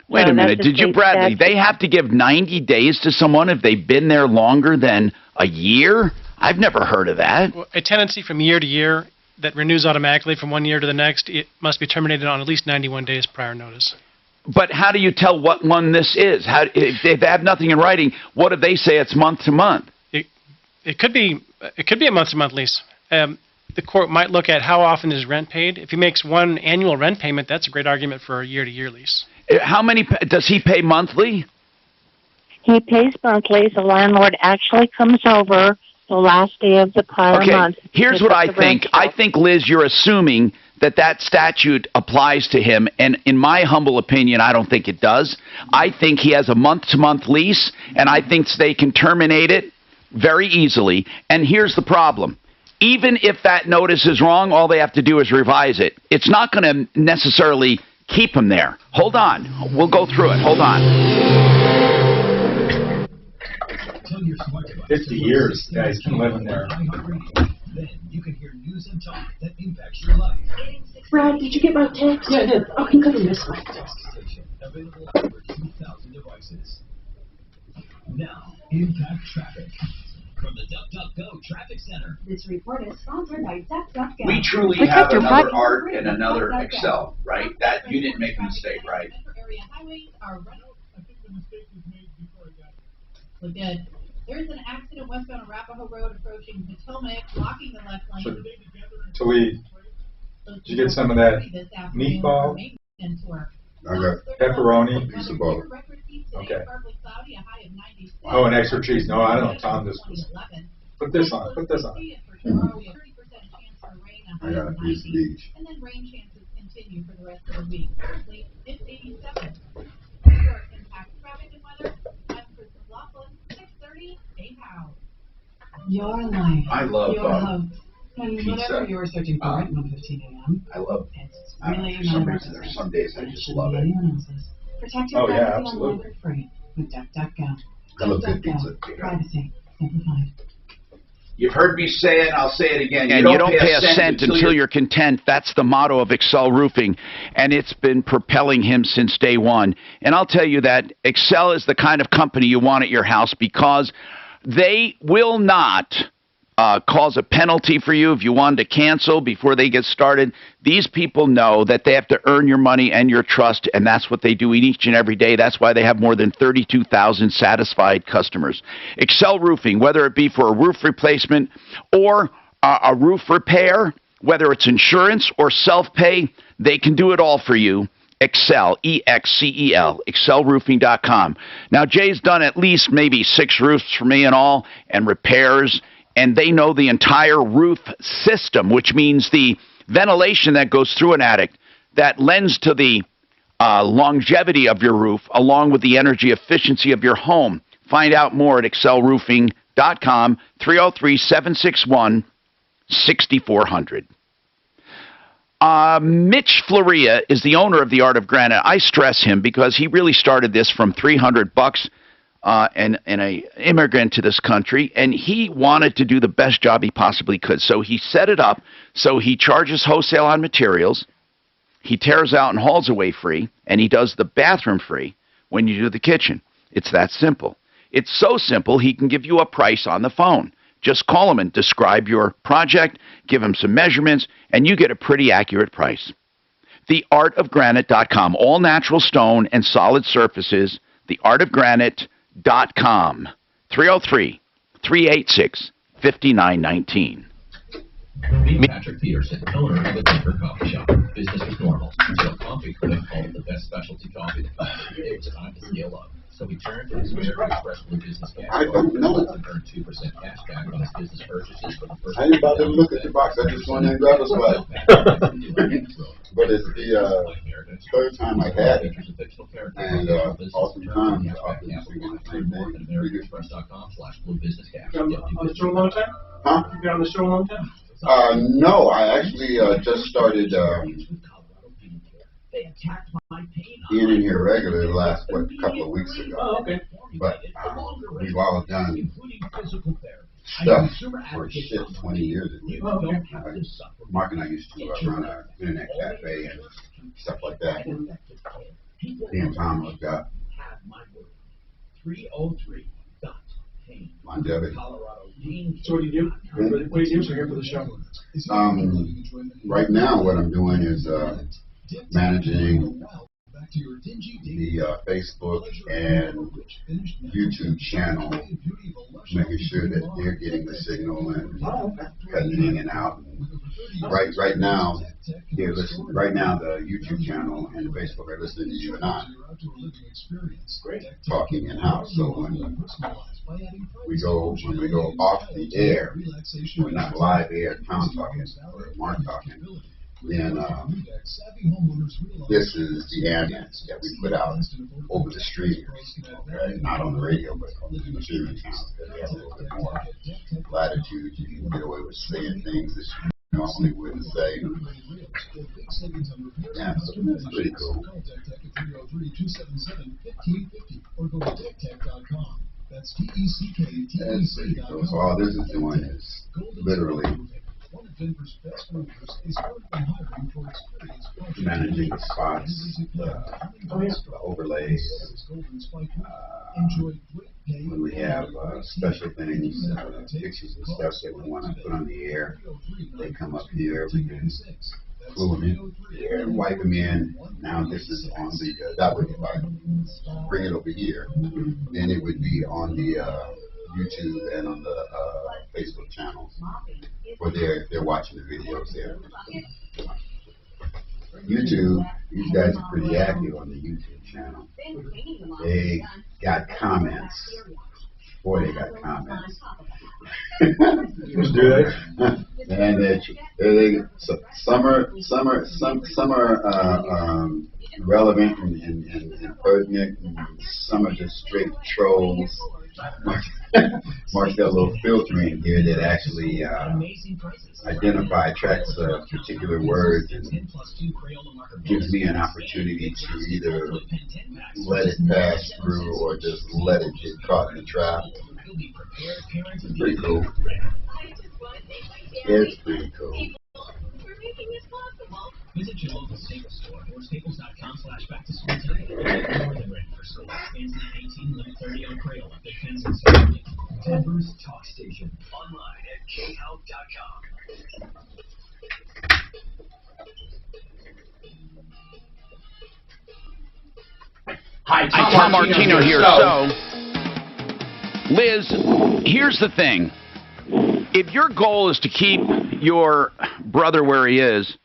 Wait a minute. Did you, Bradley, they have to give 90 days to someone if they've been there longer than a year? I've never heard of that. Well, a tenancy from year to year that renews automatically from 1 year to the next, it must be terminated on at least 91 days prior notice. But how do you tell what one this is? If they have nothing in writing, what if they say it's month to month? It could be a month-to-month lease. The court might look at how often is rent paid. If he makes one annual rent payment, that's a great argument for a year-to-year lease. How many does he pay monthly? He pays monthly. The landlord actually comes over the last day of the prior month. Here's what I think. I think, Liz, you're assuming that statute applies to him, and in my humble opinion, I don't think it does. I think he has a month-to-month lease, and I think they can terminate it very easily. And here's the problem. Even if that notice is wrong, all they have to do is revise it. It's not going to necessarily keep him there. Hold on. We'll go through it. Hold on. 50 years, guys been living there. Then you can hear news and talk that impacts your life. Brad, did you get my text? Yeah, I did. Oh, you couldn't miss my text. Available on over 2,000 devices. Now, impact traffic. From the DuckDuckGo Traffic Center. This report is sponsored by DuckDuckGo. We truly have another Art and another Excel, right? That you didn't make a mistake, right? Look good. There's an accident westbound Arapahoe Road approaching Potomac, blocking the left lane. Did you get some of that meatball? I got Pepperoni? a piece of both. Okay. Oh, and extra cheese. No, I don't know. Tom just was. Put this on. Put this on. I got a piece of each. And then rain chances continue for the rest of the week. Currently, it's 87. Your impact traffic and weather. I'm Chris McLaughlin, 6:30 A-House. Your life. I love your hope. And pizza. whatever you were searching for at 1:15 a.m. I love It's I don't know, really for some reason, there's some days I just love it. anyone else's. Protect your Oh, yeah, privacy online absolutely. for free with DuckDuckGo. I love good pizza. Privacy simplified. You've heard me say it, I'll say it again. And you don't pay a cent until you're content. That's the motto of Excel Roofing, and it's been propelling him since day one. And I'll tell you that Excel is the kind of company you want at your house because they will not cause a penalty for you if you wanted to cancel before they get started. These people know that they have to earn your money and your trust, and that's what they do each and every day. That's why they have more than 32,000 satisfied customers. Excel Roofing, whether it be for a roof replacement or a roof repair, whether it's insurance or self-pay, they can do it all for you. Excel, E-X-C-E-L, excelroofing.com. Now, Jay's done at least maybe 6 roofs for me and all, and repairs, and they know the entire roof system, which means the ventilation that goes through an attic that lends to the longevity of your roof, along with the energy efficiency of your home. Find out more at excelroofing.com, 303-761-6400. Mitch Floria is the owner of the Art of Granite. I stress him because he really started this from $300 and an immigrant to this country, and he wanted to do the best job he possibly could. So he set it up so he charges wholesale on materials, he tears out and hauls away free, and he does the bathroom free when you do the kitchen. It's that simple. It's so simple he can give you a price on the phone. Just call him and describe your project, give him some measurements, and you get a pretty accurate price. TheArtOfGranite.com, all natural stone and solid surfaces, TheArtOfGranite.com, 303-386-5919. Meet Patrick Peterson, owner of the Baker Coffee Shop. Business was normal until coffee couldn't call it the best specialty coffee. It was time to scale up. So he turned to his American Express Blue Business Cash. I don't know. And earned 2% cash back on his business purchases for the first. I didn't bother to look at the box. I just went in and grabbed a swag. But it's the third time I've had it, and oftentimes I've been singing the same thing. AmericanExpress.com/Blue Business Cash. On the show a long time? Huh? You've been on the show a long time? No, I actually just started being in here regularly the last couple of weeks ago. Oh, okay. But we've all done stuff for shit 20 years ago. Oh, okay. Mark and I used to run an internet cafe and stuff like that. Me and Tom hooked up. Longevity. So what do you do? What do you do here for the show? Right now what I'm doing is managing the Facebook and YouTube channel, making sure that they're getting the signal and cutting in and out. Right now, the YouTube channel and the Facebook are listening to you and I talking in house. So when we go off the air, we're not live air, Tom talking or Mark talking, then this is the ambience that we put out over the stream, okay? Not on the radio, but on the streaming channels, because they have a little bit more latitude. You can get away with saying things that you normally wouldn't say. Yeah, so that's pretty cool. That's pretty cool. So all this is doing is literally managing the spots, the overlays, when we have special things, pictures and stuff that we want to put on the air, they come up here, we can glue them in here and wipe them in. Now this is on the, that would, if I bring it over here, then it would be on the YouTube and on the Facebook channels where they're watching the videos there. YouTube, these guys are pretty active on the YouTube channel. They got comments. Boy, they got comments. Do they? And some are relevant and pertinent, and some are just straight trolls. Mark's got a little filter in here that actually tracks particular words and gives me an opportunity to either let it pass through or just let it get caught in the trap. You'll be prepared parents It's pretty cool. It's pretty cool. We're making this possible. Visit your local Staples store or staples.com/back-to-school today. More than ready for school. Ends 9/18, limit 30 on Crayola. Defense and security. Denver's Talk Station. Online at khelp.com. Hi, Tom Martino here. So, Liz, here's the thing. If your goal is to keep your brother where he is,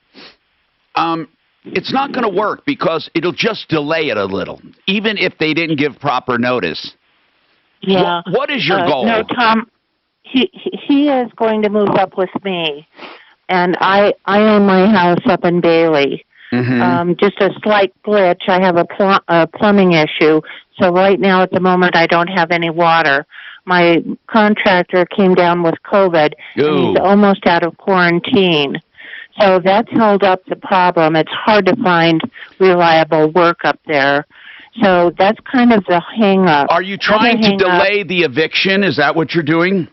it's not going to work because it'll just delay it a little, even if they didn't give proper notice. Yeah. What is your goal? No, Tom, he is going to move up with me, and I own my house up in Bailey. Just a slight glitch. I have a plumbing issue, so right now at the moment I don't have any water. My contractor came down with COVID, and he's almost out of quarantine. So that's held up the problem. It's hard to find reliable work up there. So that's kind of the hang-up. Are you trying to delay the eviction? Is that what you're doing?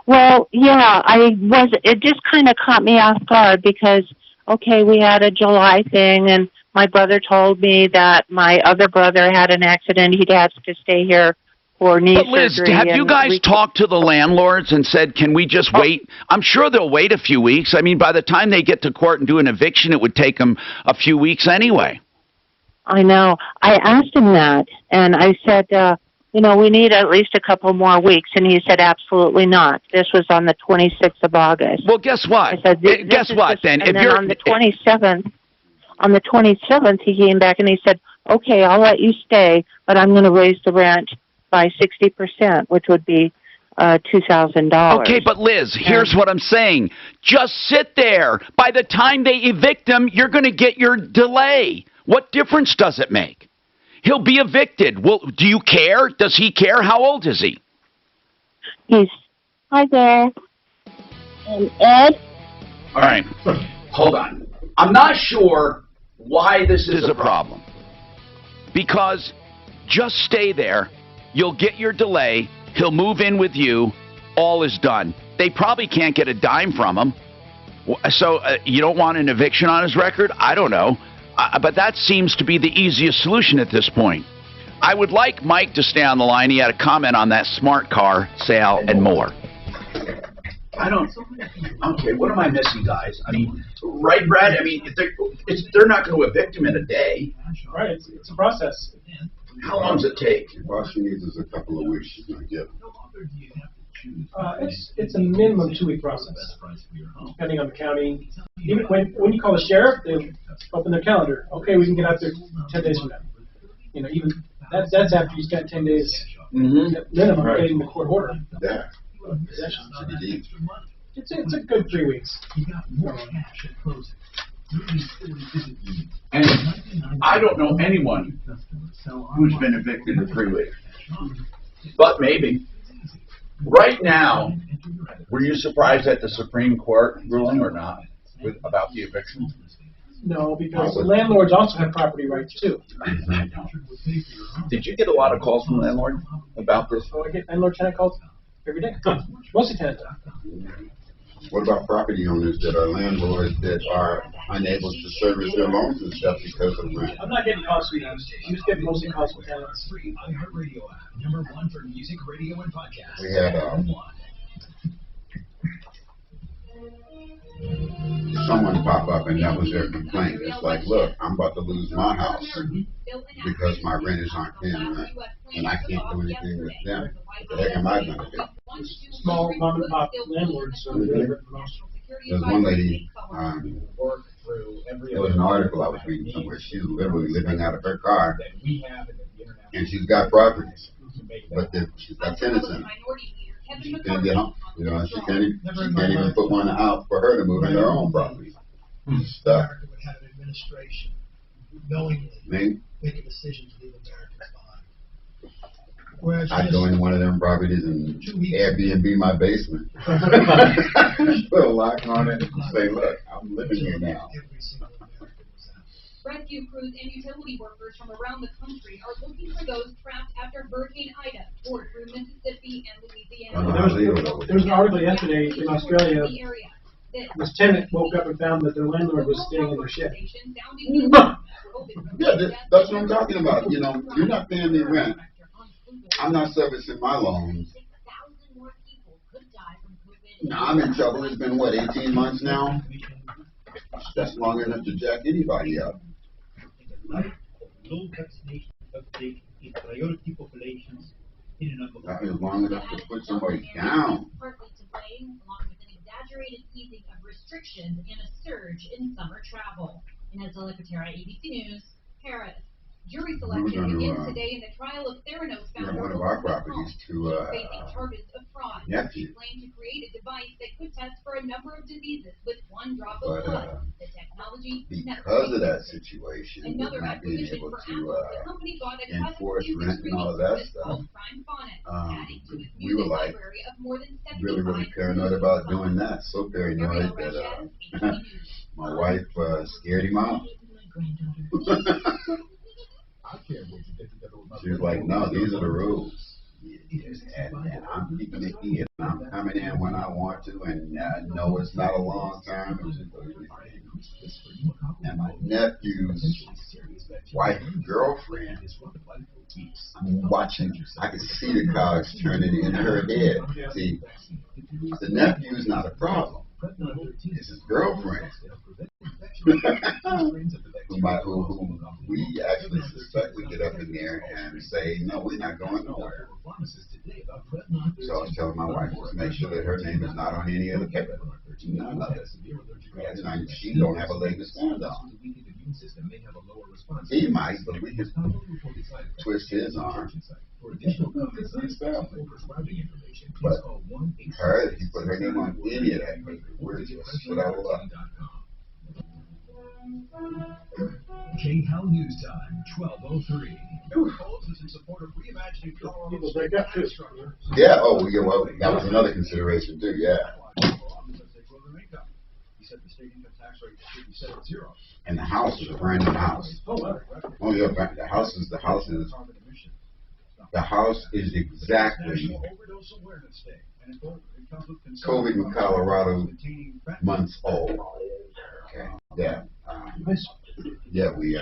Well, yeah, it just kind of caught me off guard because, okay, we had a July thing, and my brother told me that my other brother had an accident. He'd have to stay here for knee But Liz, surgery. have you guys talked to the landlords and said, can we just wait? I'm sure they'll wait a few weeks. I mean, by the time they get to court and do an eviction, it would take them a few weeks anyway. I know. I asked him that, and I said, we need at least a couple more weeks, and he said, absolutely not. This was on the 26th of August. Well, guess what? I said, guess what, then? And then on the 27th, he came back and he said, okay, I'll let you stay, but I'm going to raise the rent by 60%, which would be $2,000. Okay, but Liz, here's what I'm saying. Just sit there. By the time they evict him, you're going to get your delay. What difference does it make? He'll be evicted. Well, do you care? Does he care? How old is he? Hi there. Ed? All right. Hold on. I'm not sure why this is a problem. Because just stay there. You'll get your delay. He'll move in with you. All is done. They probably can't get a dime from him. So you don't want an eviction on his record? I don't know. But that seems to be the easiest solution at this point. I would like Mike to stay on the line. He had a comment on that smart car sale and more. Okay, what am I missing, guys? I mean, right, Brad? I mean, they're not going to evict him in a day. Right, it's a process. How long does it take? All she needs is a couple of weeks. She's going to get It's a minimum 2-week process, depending on the county. Even when you call the sheriff, they open their calendar. Okay, we can get out there 10 days from now. Even that's after you spent 10 days minimum getting the court order. Yeah. It's a good 3 weeks. And I don't know anyone who's been evicted in 3 weeks. But maybe. Right now, were you surprised at the Supreme Court ruling or not about the eviction? No, because landlords also have property rights too. Did you get a lot of calls from landlords about this? Oh, I get landlord-tenant calls every day. Mostly tenants. What about property owners that are landlords that are unable to service their loans and stuff because of rent? I'm not getting calls from them. I'm just getting mostly calls from tenants. iHeartRadio app, #1 for music, radio, and podcasts. We had someone pop up and that was their complaint. It's like, look, I'm about to lose my house because my renters aren't paying rent and I can't do anything with them. What the heck am I going to do? Small mom and pop landlords are really hurt the most. There's one lady, there was an article I was reading somewhere. She's literally living out of her car and she's got properties, but she's got tenants in it. She can't get home. She can't even put one out for her to move in her own property. Stuck. Me? I'd go in one of them properties and Airbnb my basement. Put a lock on it and say, look, I'm living here now. Rescue crews and utility workers from around the country are looking for those trapped after Hurricane Ida tore through Mississippi and Louisiana. There was an article yesterday in Australia. This tenant woke up and found that their landlord was staying in their shed. Yeah, that's what I'm talking about. You know, you're not paying me rent. I'm not servicing my loans. Now I'm in trouble. It's been, what, 18 months now? That's long enough to jack anybody up. Low vaccination uptake in priority populations in a number of That is long enough to put somebody down. Partly to blame, along with an exaggerated easing of restrictions and a surge in summer travel. Inez Secretary, ABC News, Paris. Jury selection begins today in the trial of Theranos founder One of our properties to facing charges of fraud. nephew. She claimed to create a device that could test for a number of diseases with one drop of blood. The technology Because of that situation, with not being able to enforce rent and all of that stuff, we were like really, really paranoid about doing that. So paranoid that my wife scared him out. She was like, no, these are the rules. And I'm keeping the key, and I'm coming in when I want to, and I know it's not a long term. And my nephew's wife and girlfriend, I'm watching, I can see the cogs turning in her head. See, the nephew's not a problem. It's his girlfriend. who we actually suspect we get up in there and say, no, we're not going nowhere. So I was telling my wife, just make sure that her name is not on any of the paper. None of it. And she don't have a leg to stand on. He might, but we can twist his arm. But her, if you put her name on any of that paper, we're just without a luck. K-Hal News Time, 12:03. Proposes in support of reimagining Colorado State tax structure. Yeah, oh, yeah, well, that was another consideration too, yeah. He said the state income tax rate should be set at 0. And the house is a brand new house. Oh yeah, the house is exactly COVID in Colorado months old. Okay, yeah. Yeah, we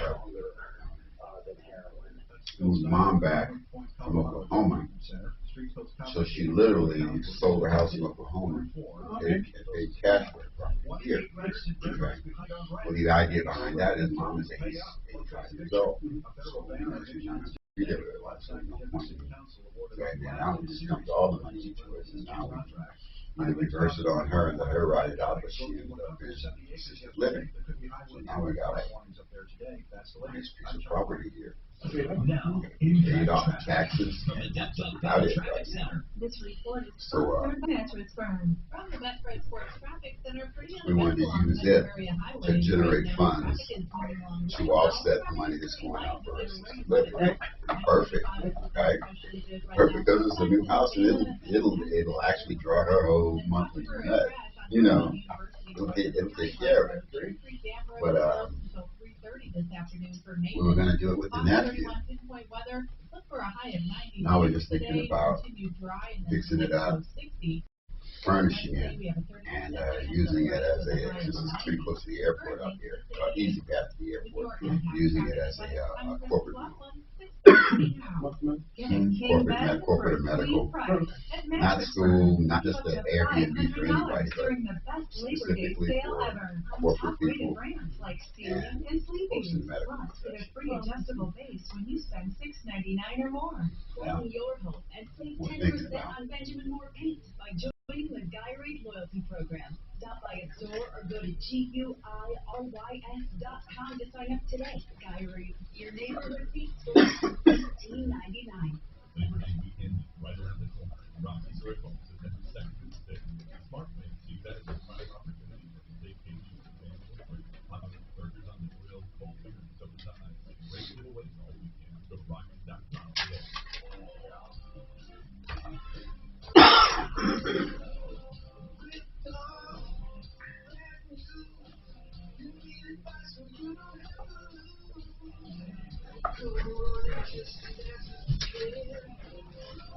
moved mom back from Oklahoma. So she literally sold her house in Oklahoma. Paid cash for it here. Okay. Well, the idea behind that is mom is 85 years old. So she's not going to be there very much. So no point in right now. We just dumped all the money into it, and now we reverse it on her and let her ride it out, but she ended up in assisted living. So now we got a nice piece of property here. Paid off taxes, about it right now. So we wanted to use it to generate funds to offset the money that's going out for assisted living. Perfect, okay? Perfect because it's a new house and it'll actually draw her whole monthly net. You know, it'll take care of it. But we were going to do it with the nephew. Now we're just thinking about fixing it up, furnishing it, and using it as a, this is pretty close to the airport up here, easy path to the airport, using it as a corporate corporate medical, not school, not just an Airbnb for anybody, but specifically for corporate people and folks in the medical profession. $6.99 or more. Yeah. Your home and save 10% on Benjamin Moore paint by joining the Guy Rate loyalty program. Stop by a store or go to GUIRYS.com to sign up today. Guy Rate, your neighborhood paint store, $18.99. Labor Day weekend is right around the corner. Rockies are at home September 2nd and 6th. Smart Plan sees that as a prime opportunity for vacation and family and friends. Hot burgers on the grill, cold beer and soda sides. Great giveaways all weekend. Go to Rockies.com today.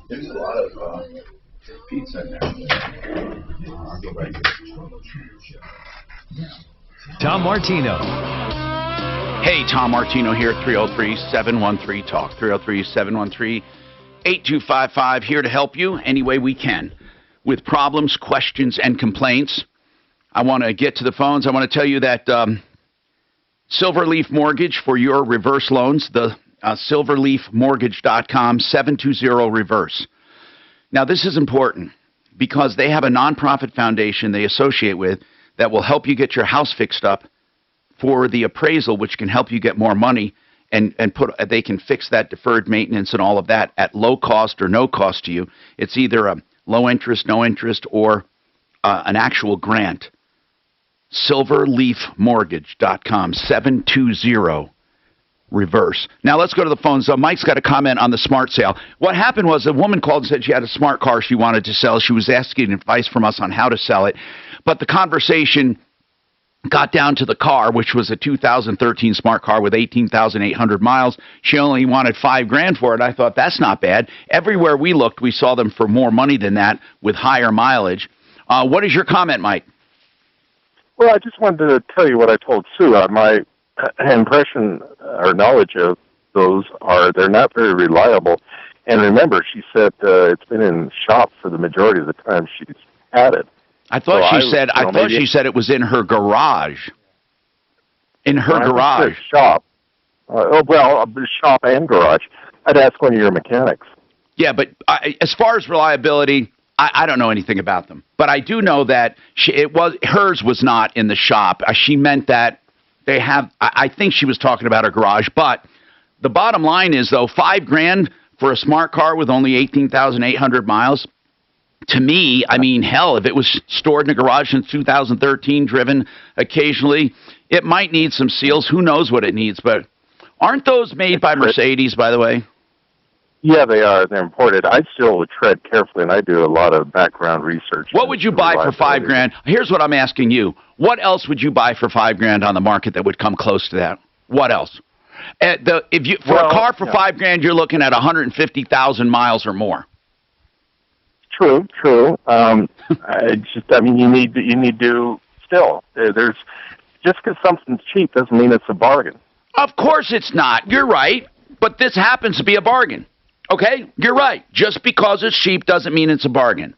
There's a lot of pizza in there. I'll go back. Tom Martino. Hey, Tom Martino here, 303-713-TALK, 303-713-8255, here to help you any way we can with problems, questions, and complaints. I want to get to the phones. I want to tell you that Silverleaf Mortgage for your reverse loans, the silverleafmortgage.com, 720-REVERSE. Now, this is important because they have a nonprofit foundation they associate with that will help you get your house fixed up for the appraisal, which can help you get more money, and they can fix that deferred maintenance and all of that at low cost or no cost to you. It's either a low interest, no interest, or an actual grant. Silverleafmortgage.com, 720-REVERSE. Now let's go to the phones. Mike's got a comment on the smart sale. What happened was a woman called and said she had a smart car she wanted to sell. She was asking advice from us on how to sell it. But the conversation got down to the car, which was a 2013 smart car with 18,800 miles. She only wanted $5,000 for it. I thought, that's not bad. Everywhere we looked, we saw them for more money than that with higher mileage. What is your comment, Mike? Well, I just wanted to tell you what I told Sue. My impression or knowledge of those are they're not very reliable. And remember, she said it's been in shop for the majority of the time she's had it. I thought she said it was in her garage. In her garage. Shop. Shop and garage. I'd ask one of your mechanics. Yeah, but as far as reliability, I don't know anything about them. But I do know that hers was not in the shop. She meant that they have. I think she was talking about her garage. But the bottom line is, though, $5,000 for a smart car with only 18,800 miles. To me, I mean, hell, if it was stored in a garage since 2013, driven occasionally, it might need some seals. Who knows what it needs? But aren't those made by Mercedes, by the way? Yeah, they are. They're imported. I still would tread carefully, and I do a lot of background research. What would you buy for $5,000? Here's what I'm asking you. What else would you buy for $5,000 on the market that would come close to that? What else? A car for $5,000, you're looking at 150,000 miles or more. True. You need to still. There's just because something's cheap doesn't mean it's a bargain. Of course it's not. You're right. But this happens to be a bargain. Okay? You're right. Just because it's cheap doesn't mean it's a bargain.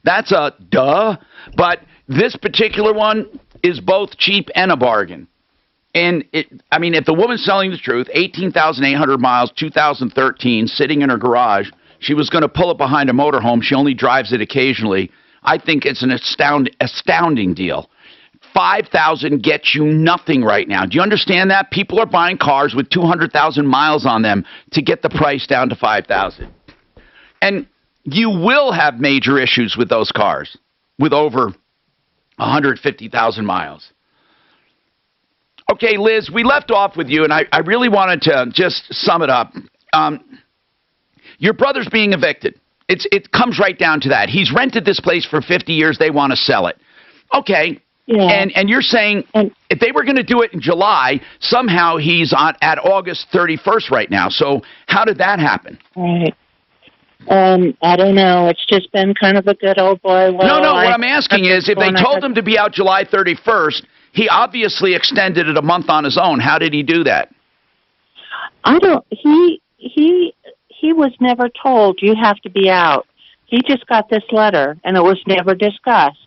That's a duh. But this particular one is both cheap and a bargain. And if the woman's selling the truth, 18,800 miles, 2013, sitting in her garage, she was going to pull it behind a motorhome. She only drives it occasionally. I think it's an astounding deal. $5,000 gets you nothing right now. Do you understand that? People are buying cars with 200,000 miles on them to get the price down to $5,000. And you will have major issues with those cars with over 150,000 miles. Okay, Liz, we left off with you, and I really wanted to just sum it up. Your brother's being evicted. It comes right down to that. He's rented this place for 50 years. They want to sell it. Okay. Yeah. And you're saying if they were going to do it in July, somehow he's at August 31st right now. So how did that happen? Right. I don't know. It's just been kind of a good old boy. Well, no, what I'm asking is if they told him to be out July 31st, he obviously extended it a month on his own. How did he do that? He was never told you have to be out. He just got this letter, and it was never discussed.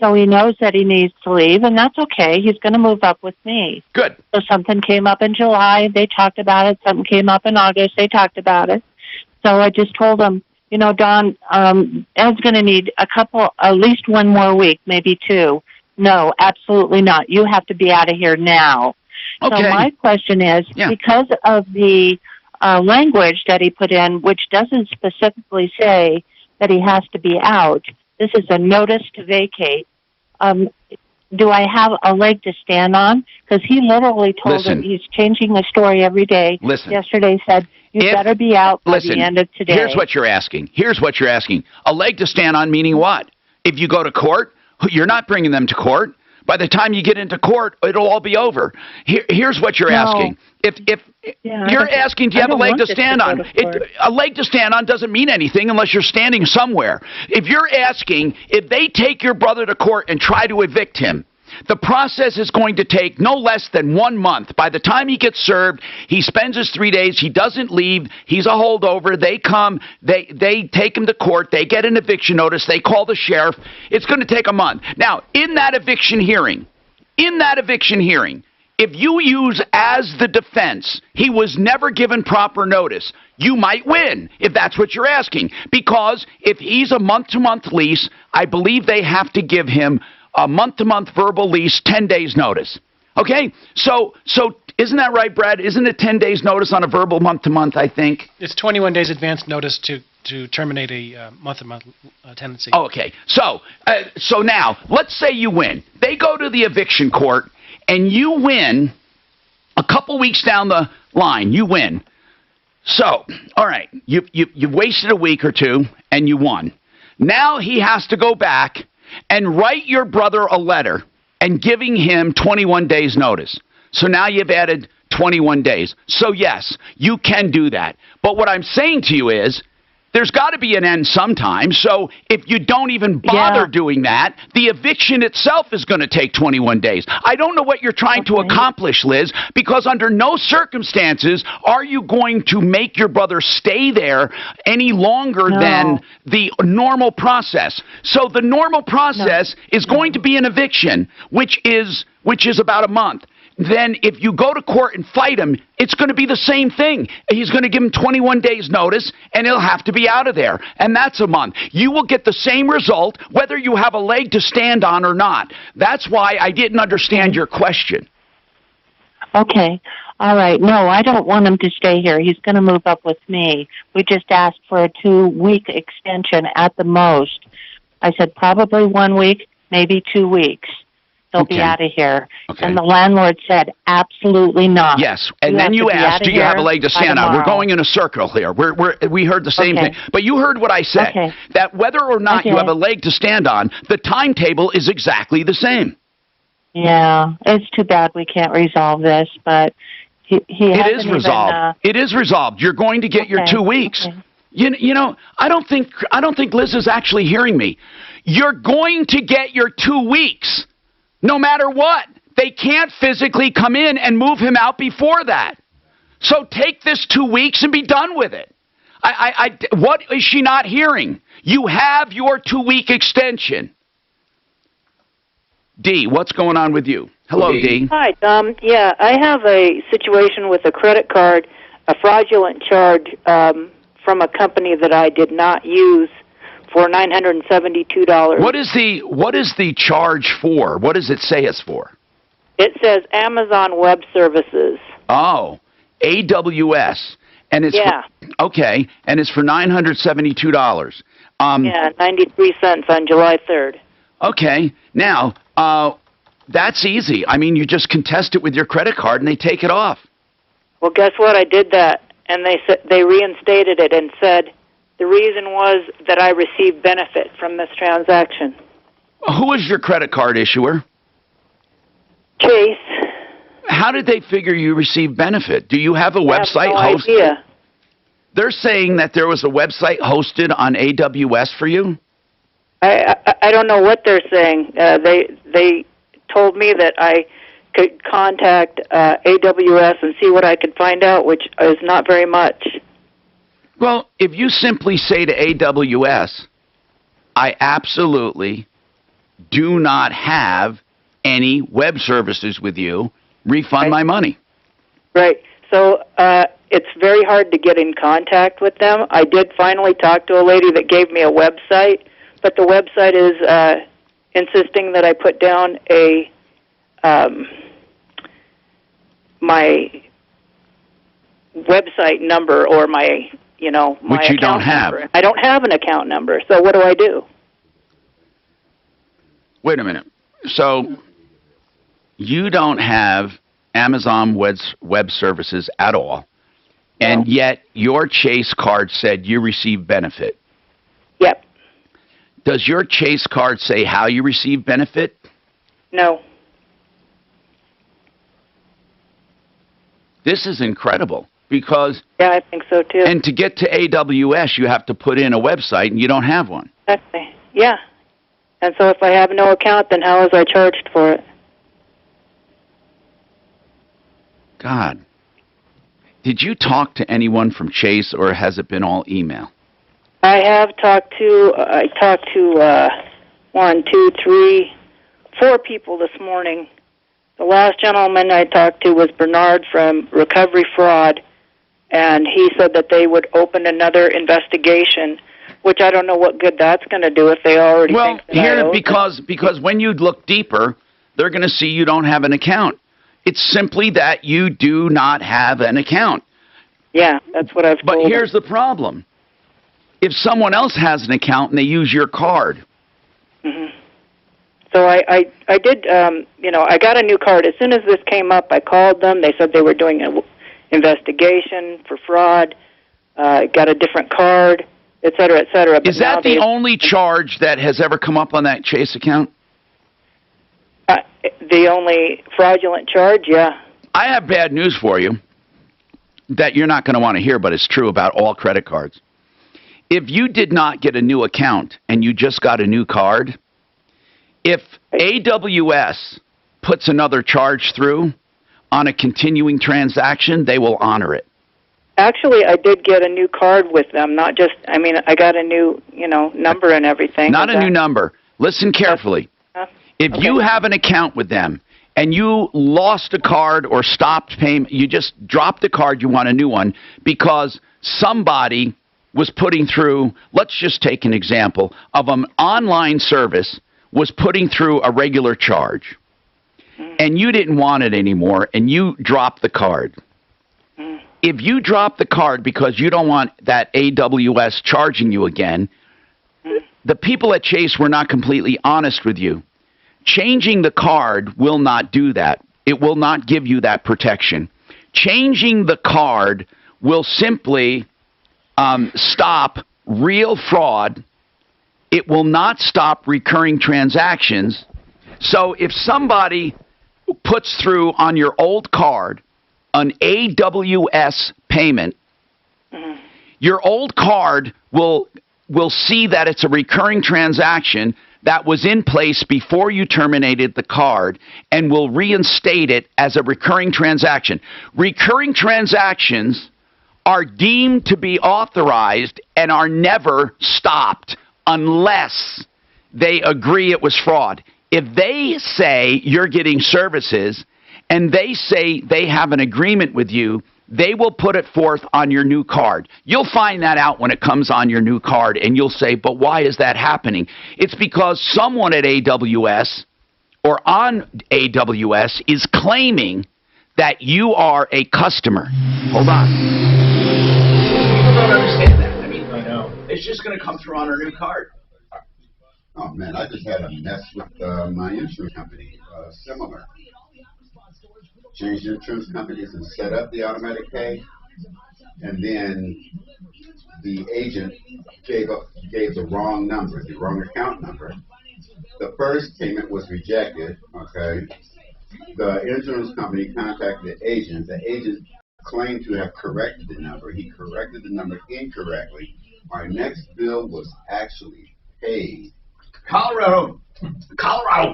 So he knows that he needs to leave, and that's okay. He's going to move up with me. Good. So something came up in July. They talked about it. Something came up in August. They talked about it. So I just told him, Don, Ed's going to need at least one more week, maybe two. No, absolutely not. You have to be out of here now. Okay. So my question is, because of the language that he put in, which doesn't specifically say that he has to be out, this is a notice to vacate. Do I have a leg to stand on? Because he literally told him he's changing the story every day. Yesterday said, you better be out by the end of today. Here's what you're asking. A leg to stand on meaning what? If you go to court, you're not bringing them to court. By the time you get into court, it'll all be over. Here's what you're asking. If you're asking, do you have a leg to stand on? A leg to stand on doesn't mean anything unless you're standing somewhere. If you're asking, if they take your brother to court and try to evict him, the process is going to take no less than 1 month. By the time he gets served, he spends his 3 days. He doesn't leave. He's a holdover. They come. They take him to court. They get an eviction notice. They call the sheriff. It's going to take a month. Now, in that eviction hearing, if you use as the defense, he was never given proper notice, you might win, if that's what you're asking. Because if he's a month-to-month lease, I believe they have to give him a month-to-month verbal lease, 10 days notice. Okay? So isn't that right, Brad? Isn't it 10 days notice on a verbal month-to-month, I think? It's 21 days advance notice to terminate a month-to-month tenancy. Oh, okay. So now, let's say you win. They go to the eviction court, and you win a couple weeks down the line. You win. So, all right, you've wasted a week or two, and you won. Now he has to go back and write your brother a letter and giving him 21 days notice. So now you've added 21 days. So yes, you can do that. But what I'm saying to you is, there's got to be an end sometime. So if you don't even bother doing that, the eviction itself is going to take 21 days. I don't know what you're trying to accomplish, Liz, because under no circumstances are you going to make your brother stay there any longer than the normal process. So the normal process is going to be an eviction, which is about a month. Then if you go to court and fight him, it's going to be the same thing. He's going to give him 21 days notice, and he'll have to be out of there. And that's a month. You will get the same result whether you have a leg to stand on or not. That's why I didn't understand your question. Okay. All right. No, I don't want him to stay here. He's going to move up with me. We just asked for a 2-week extension at the most. I said probably 1 week, maybe 2 weeks. He'll be out of here. Okay. And the landlord said, absolutely not. Yes. And then you asked, do you have a leg to stand on? We're going in a circle here. We heard the same thing. But you heard what I said, that whether or not you have a leg to stand on, the timetable is exactly the same. Yeah. It's too bad we can't resolve this, but he it is resolved. It is resolved. You're going to get your 2 weeks. Okay. You know, I don't think Liz is actually hearing me. You're going to get your 2 weeks. No matter what, they can't physically come in and move him out before that. So take this 2 weeks and be done with it. What is she not hearing? You have your 2-week extension. Dee, what's going on with you? Hello, Dee. Hi, Tom. Yeah, I have a situation with a credit card, a fraudulent charge from a company that I did not use, for $972. What is the charge for? What does it say it's for? It says Amazon Web Services. Oh, AWS, and it's okay, and it's for $972. Yeah, 93 cents on July 3rd. Okay, now that's easy. I mean, you just contest it with your credit card, and they take it off. Well, guess what? I did that, and they reinstated it and said, the reason was that I received benefit from this transaction. Who is your credit card issuer? Chase. How did they figure you received benefit? Do you have a website hosted? Idea. They're saying that there was a website hosted on AWS for you? I don't know what they're saying. They told me that I could contact AWS and see what I could find out, which is not very much. Well, if you simply say to AWS, I absolutely do not have any web services with you, refund my money. Right. So it's very hard to get in contact with them. I did finally talk to a lady that gave me a website, but the website is insisting that I put down my website number or my which you don't have. Number. I don't have an account number, so what do I do? Wait a minute. So you don't have Amazon Web Services at all, and yet your Chase card said you received benefit. Yep. Does your Chase card say how you received benefit? No. This is incredible because... Yeah, I think so too. And to get to AWS, you have to put in a website, and you don't have one. Exactly. Yeah. And so if I have no account, then how was I charged for it? God. Did you talk to anyone from Chase, or has it been all email? I talked to 1, 2, 3, 4 people this morning. The last gentleman I talked to was Bernard from Recovery Fraud, and he said that they would open another investigation, which I don't know what good that's going to do if they already think that I owe them. Because when you look deeper, they're going to see you don't have an account. It's simply that you do not have an account. Yeah, that's what I've told But here's them. the problem. If someone else has an account and they use your card. Mm-hmm. So I did, I got a new card. As soon as this came up, I called them. They said they were doing an investigation for fraud, got a different card, et cetera, et cetera. But Is that the only charge that has ever come up on that Chase account? The only fraudulent charge, yeah. I have bad news for you that you're not going to want to hear, but it's true about all credit cards. If you did not get a new account and you just got a new card, if AWS puts another charge through on a continuing transaction, they will honor it. Actually, I did get a new card with them, I got a new, number and everything. Not a new number. Listen carefully. If you have an account with them and you lost a card or stopped payment, you just dropped the card, you want a new one, because somebody was putting through, let's just take an example of an online service, was putting through a regular charge, and you didn't want it anymore, and you dropped the card. If you drop the card because you don't want that AWS charging you again, the people at Chase were not completely honest with you. Changing the card will not do that. It will not give you that protection. Changing the card will simply stop real fraud. It will not stop recurring transactions. So if somebody puts through on your old card an AWS payment, your old card will see that it's a recurring transaction that was in place before you terminated the card and will reinstate it as a recurring transaction. Recurring transactions are deemed to be authorized and are never stopped unless they agree it was fraud. If they say you're getting services and they say they have an agreement with you, they will put it forth on your new card. You'll find that out when it comes on your new card, and you'll say, but why is that happening? It's because someone at AWS or on AWS is claiming that you are a customer. Hold on. People don't understand that. I know. It's just going to come through on our new card. Oh, man, I just had a mess with my insurance company, similar. Changed insurance companies and set up the automatic pay, and then the agent gave the wrong number, the wrong account number. The first payment was rejected, okay? The insurance company contacted the agent. The agent claimed to have corrected the number. He corrected the number incorrectly. Our next bill was actually paid. Colorado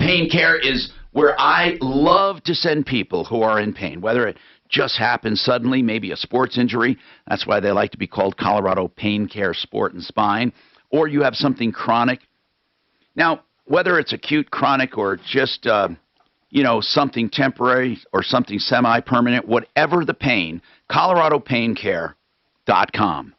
Pain Care is where I love to send people who are in pain, whether it just happens suddenly, maybe a sports injury. That's why they like to be called Colorado Pain Care Sport and Spine, or you have something chronic. Now, whether it's acute, chronic, or just, something temporary or something semi-permanent, whatever the pain, ColoradoPainCare.com,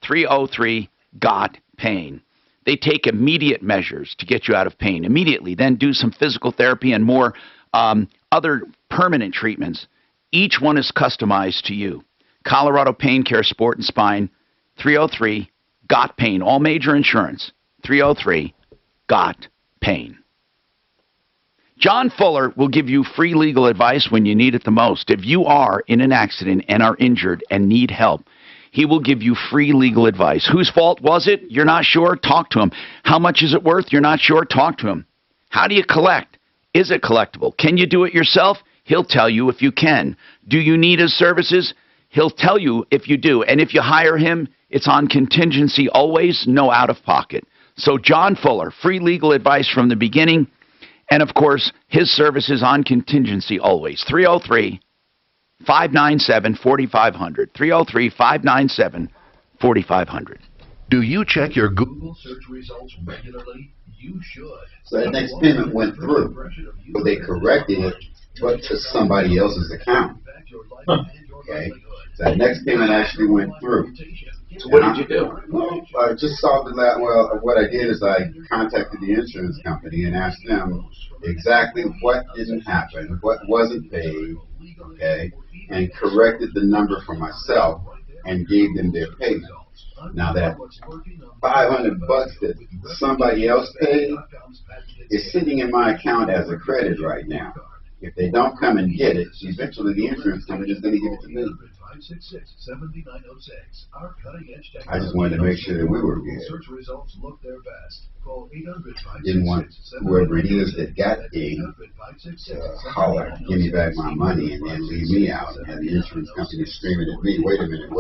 303-GOT-PAIN. They take immediate measures to get you out of pain immediately, then do some physical therapy and more other permanent treatments. Each one is customized to you. Colorado Pain Care Sport and Spine, 303-GOT-PAIN. All major insurance, 303-GOT-PAIN. John Fuller will give you free legal advice when you need it the most. If you are in an accident and are injured and need help, he will give you free legal advice. Whose fault was it? You're not sure? Talk to him. How much is it worth? You're not sure? Talk to him. How do you collect? Is it collectible? Can you do it yourself? He'll tell you if you can. Do you need his services? He'll tell you if you do. And if you hire him, it's on contingency always, no out of pocket. So John Fuller, free legal advice from the beginning. And of course, his service is on contingency always. 303-597-4500. 303-597-4500. Do you check your Google search results regularly? You should. So that next payment went through. So they corrected it, but to somebody else's account. Okay? So that next payment actually went through. So what did you do? Well, I just solved that. Well, what I did is I contacted the insurance company and asked them exactly what didn't happen, what wasn't paid, okay, and corrected the number for myself and gave them their payment. Now that $500 that somebody else paid is sitting in my account as a credit right now. If they don't come and get it, eventually the insurance company is going to give it to me. I just wanted to make sure that we were good. Didn't want whoever it is that got paid to holler, give me back my money, and then leave me out, and have the insurance company screaming at me, wait a minute,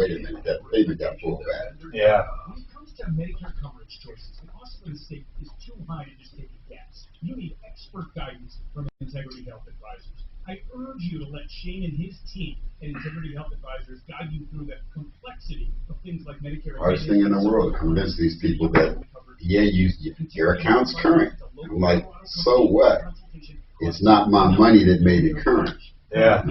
that payment got pulled back. Yeah. When it comes to Medicare coverage choices, the cost of a mistake is too high to just take a guess. You need expert guidance from Integrity Health Advisors. I urge you to let Shane and his team at Integrity Health Advisors guide you through the complexity of things like Medicare. Hardest thing in the world to convince these people that, yeah, your account's current. I'm like, so what? It's not my money that made it current. Yeah.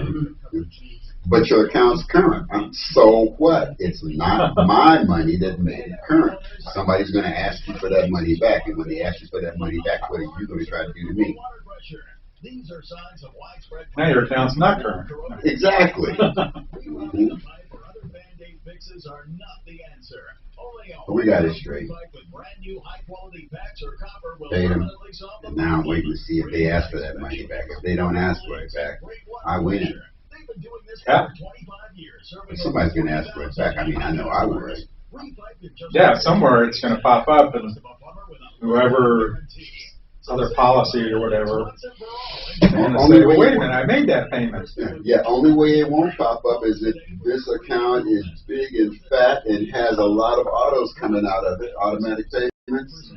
But your account's current. So what? It's not my money that made it current. Somebody's going to ask you for that money back, and when they ask you for that money back, what are you going to try to do to me? These are signs of widespread. Now your account's not current. Exactly. Fixes are not the answer. We got it straight. Paid them, and now I'm waiting to see if they ask for that money back. If they don't ask for it back, I win. Yeah. But somebody's going to ask for it back. I mean, I know I would. Yeah, somewhere it's going to pop up, and whoever other policy or whatever, and say, well, wait a minute, I made that payment. Yeah, only way it won't pop up is if this account is big and fat and has a lot of autos coming out of it, automatic payments.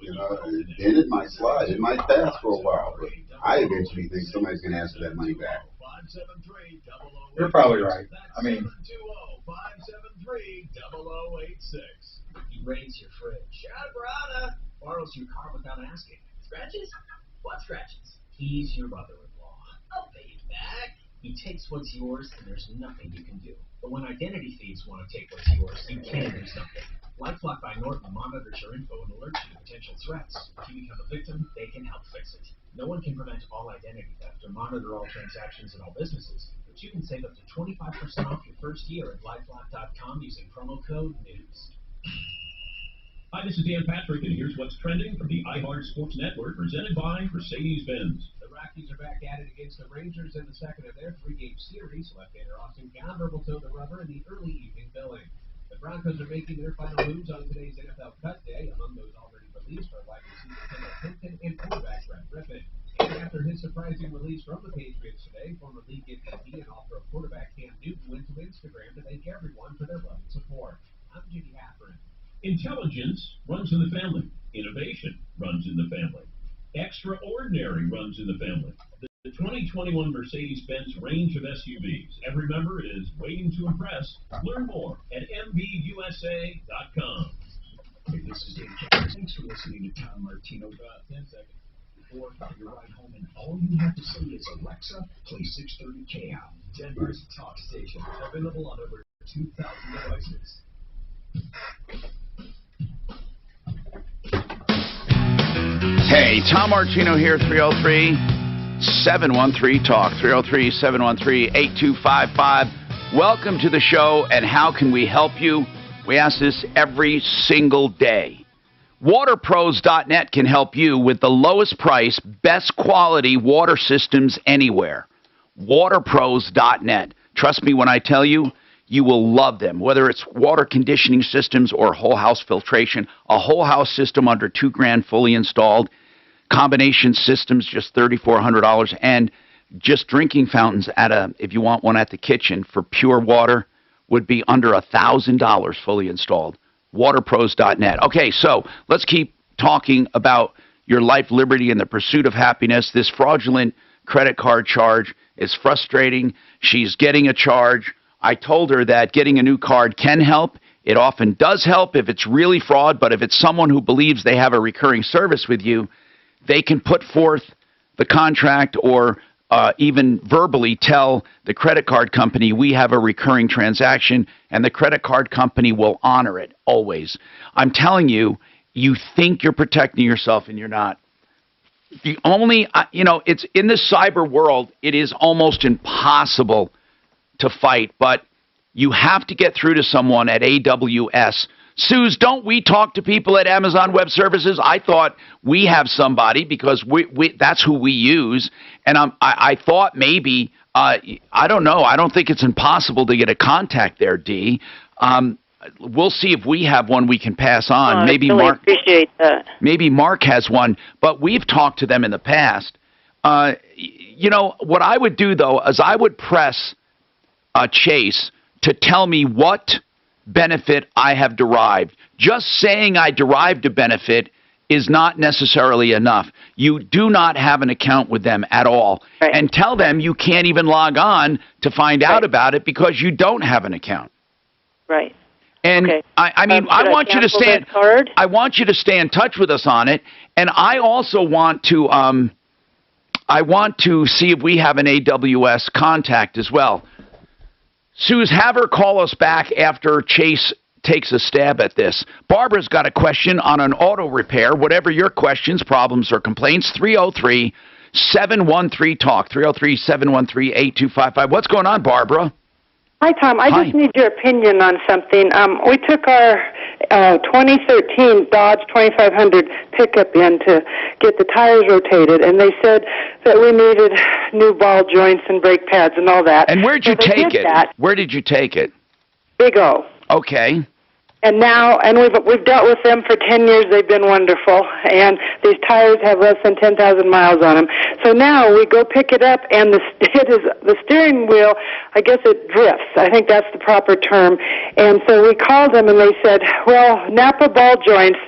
You know, then it might slide. It might pass for a while, but I eventually think somebody's going to ask for that money back. You're probably right. I mean, He raids your fridge. Borrows your car without asking. Scratches? What scratches? He's your mother-in-law. I'll pay you back. He takes what's yours, and there's nothing you can do. But when identity thieves want to take what's yours, you can do something. LifeLock by Norton monitors your info and alerts you to potential threats. If you become a victim, they can help fix it. No one can prevent all identity theft or monitor all transactions in all businesses, but you can save up to 25% off your first year at LifeLock.com using promo code NEWS. Hi, this is Dan Patrick, and here's what's trending from the iHeart Sports Network, presented by Mercedes-Benz. The Rockies are back at it against the Rangers in the second of their three-game series. Left-hander Austin Gomber will toe the rubber in the early evening billing. The Broncos are making their final moves on today's NFL Cut Day. Among those already released are wide receiver Kendall Hinton and quarterback Brett Griffin. And after his surprising release from the Patriots today, former league MVP and all-pro quarterback Cam Newton went to Instagram to thank everyone for their love and support. I'm Jimmy Hafford. Intelligence runs in the family. Innovation runs in the family. Extraordinary runs in the family. The 2021 Mercedes-Benz range of SUVs. Every member is waiting to impress. Learn more at MBUSA.com. Hey, this is Dave Jones. Thanks for listening to Tom Martino. 10 seconds before your ride home, and all you have to say is, Alexa, play 630 KM, Denver's talk station. Available on over 2,000 devices. Hey, Tom Martino here, 303-713-TALK, 303-713-8255. Welcome to the show, and how can we help you? We ask this every single day. WaterPros.net can help you with the lowest price, best quality water systems anywhere. WaterPros.net. Trust me when I tell you, you will love them. Whether it's water conditioning systems or whole house filtration, a whole house system under $2,000 fully installed, combination systems just $3,400, and just drinking fountains if you want one at the kitchen for pure water, would be under $1,000 fully installed. Waterpros.net. Okay, so let's keep talking about your life, liberty, and the pursuit of happiness. This fraudulent credit card charge is frustrating. She's getting a charge. I told her that getting a new card can help. It often does help if it's really fraud, but if it's someone who believes they have a recurring service with you, they can put forth the contract or even verbally tell the credit card company, we have a recurring transaction, and the credit card company will honor it always. I'm telling you, you think you're protecting yourself and you're not. The only, it's in the cyber world, it is almost impossible to fight, but you have to get through to someone at AWS. Suze, don't we talk to people at Amazon Web Services? I thought we have somebody because that's who we use. And I thought maybe, I don't know. I don't think it's impossible to get a contact there, Dee. We'll see if we have one we can pass on. Maybe really Mark appreciate that. Maybe Mark has one, but we've talked to them in the past. What I would do, though, is I would press Chase to tell me what benefit I have derived. Just saying I derived a benefit is not necessarily enough. You do not have an account with them at all. Right. And tell them you can't even log on to find out about it because you don't have an account. Right. And okay. I want you to stay in touch with us on it. And I also want to see if we have an AWS contact as well. Suze, have her call us back after Chase takes a stab at this. Barbara's got a question on an auto repair. Whatever your questions, problems, or complaints, 303-713-TALK, 303-713-8255. What's going on, Barbara? Hi, Tom. I just need your opinion on something. We took our 2013 Dodge 2500 pickup in to get the tires rotated, and they said that we needed new ball joints and brake pads and all that. And where'd you take it? Where did you take it? Big O. Okay. And now, we've dealt with them for 10 years. They've been wonderful, and these tires have less than 10,000 miles on them. So now we go pick it up, and the steering wheel, I guess it drifts. I think that's the proper term. And so we called them, and they said, well, Napa ball joints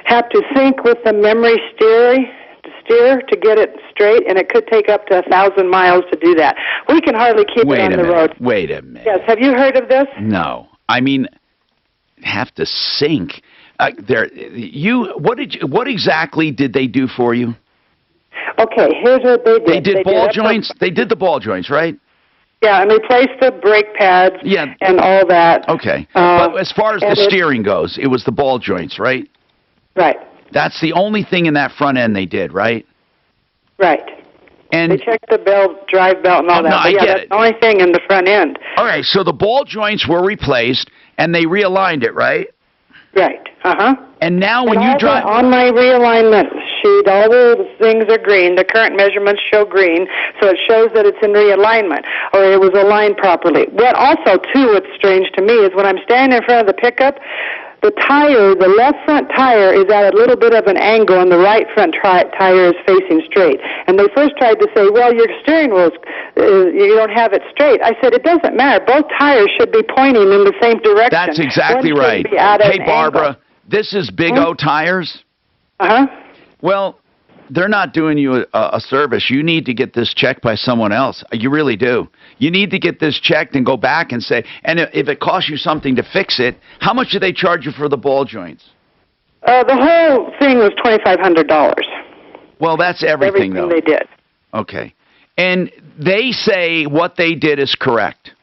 have to sync with the memory steer to get it straight, and it could take up to 1,000 miles to do that. We can hardly keep it on the road. Wait a minute. Yes. Have you heard of this? No. I mean, have to sync. What exactly did they do for you? Okay, here's what they did. They did ball joints. They did the ball joints, right? Yeah, and replaced the brake pads. Yeah. And all that. Okay. But as far as the steering goes, it was the ball joints, right? Right. That's the only thing in that front end they did, right? Right. And they checked the belt, drive belt, and all that. No, I get that's it. The only thing in the front end. All right, so the ball joints were replaced, and they realigned it, right? Right. Uh-huh. And now when you drive... On my realignment sheet, all the things are green. The current measurements show green, so it shows that it's in realignment, or it was aligned properly. What also, too, what's strange to me is when I'm standing in front of the pickup, the left front tire is at a little bit of an angle, and the right front tire is facing straight. And they first tried to say, well, your steering wheel, you don't have it straight. I said, it doesn't matter. Both tires should be pointing in the same direction. That's exactly right. Hey, Barbara, this is Big O Tires? Uh-huh. Well, they're not doing you a service. You need to get this checked by someone else. You really do. You need to get this checked and go back and say, and if it costs you something to fix it, how much do they charge you for the ball joints? The whole thing was $2,500. Well, that's everything though. They did. Okay. And they say what they did is correct.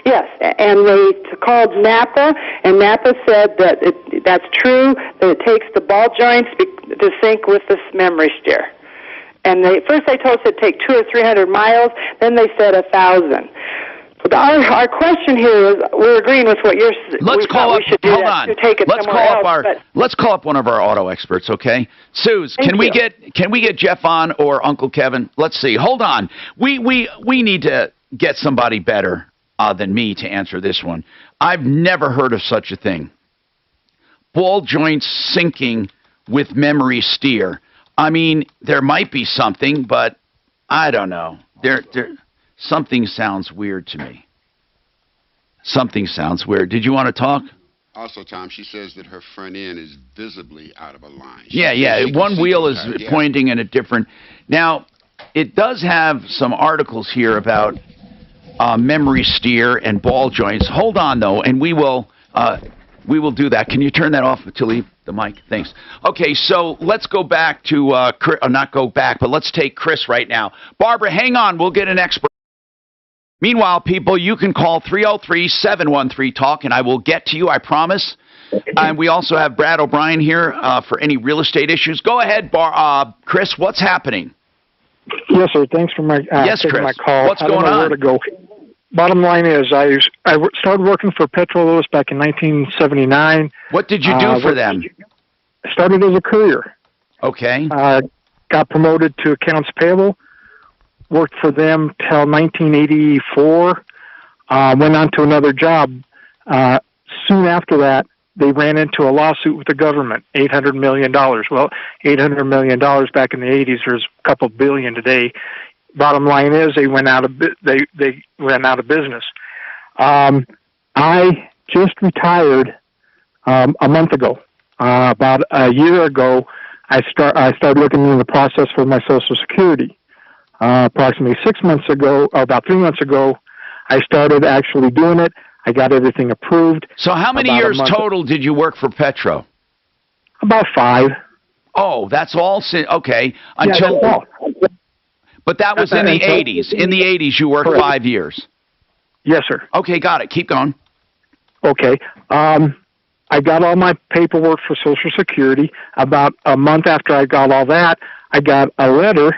Yes, and they called Napa, and Napa said that that's true, that it takes the ball joints to sync with this memory steer. And first they told us it'd take 200 or 300 miles, then they said 1,000. But our question here is, we're agreeing with what you're saying. Let's call up. Hold on. Let's call up one of our auto experts, okay? Suze, can we get Jeff on or Uncle Kevin? Let's see. Hold on. We need to get somebody better than me to answer this one. I've never heard of such a thing. Ball joints syncing with memory steer. I mean, there might be something, but I don't know. Something sounds weird to me. Something sounds weird. Did you want to talk? Also, Tom, she says that her front end is visibly out of alignment. Yeah. One wheel is pointing in a different... Now, it does have some articles here about memory steer and ball joints. Hold on, though, and we will do that. Can you turn that off to leave the mic? Thanks. Okay, so let's go back to... not go back, but let's take Chris right now. Barbara, hang on. We'll get an expert. Meanwhile, people, you can call 303-713-TALK, and I will get to you, I promise. And we also have Brad O'Brien here for any real estate issues. Go ahead, Chris, what's happening? Yes, sir. Thanks for my, taking my call. What's going on? Where to go. Bottom line is, I started working for Petro Lewis back in 1979. What did you do for them? I started as a courier. Okay. Got promoted to accounts payable. Worked for them till 1984. Went on to another job. Soon after that, they ran into a lawsuit with the government, $800 million. Well, $800 million back in the 80s, there's a couple billion today. Bottom line is, they went out of they went out of business. I just retired a month ago. About a year ago, I started looking into the process for my Social Security. Approximately 6 months ago, or about 3 months ago, I started actually doing it. I got everything approved. So how many years total did you work for Petro? About 5. Oh, that's all. Okay. Until. Yeah, that's all. But that was in the 80s. In the 80s, you worked 5 years. Yes, sir. Okay, got it. Keep going. Okay. I got all my paperwork for Social Security. About a month after I got all that, I got a letter.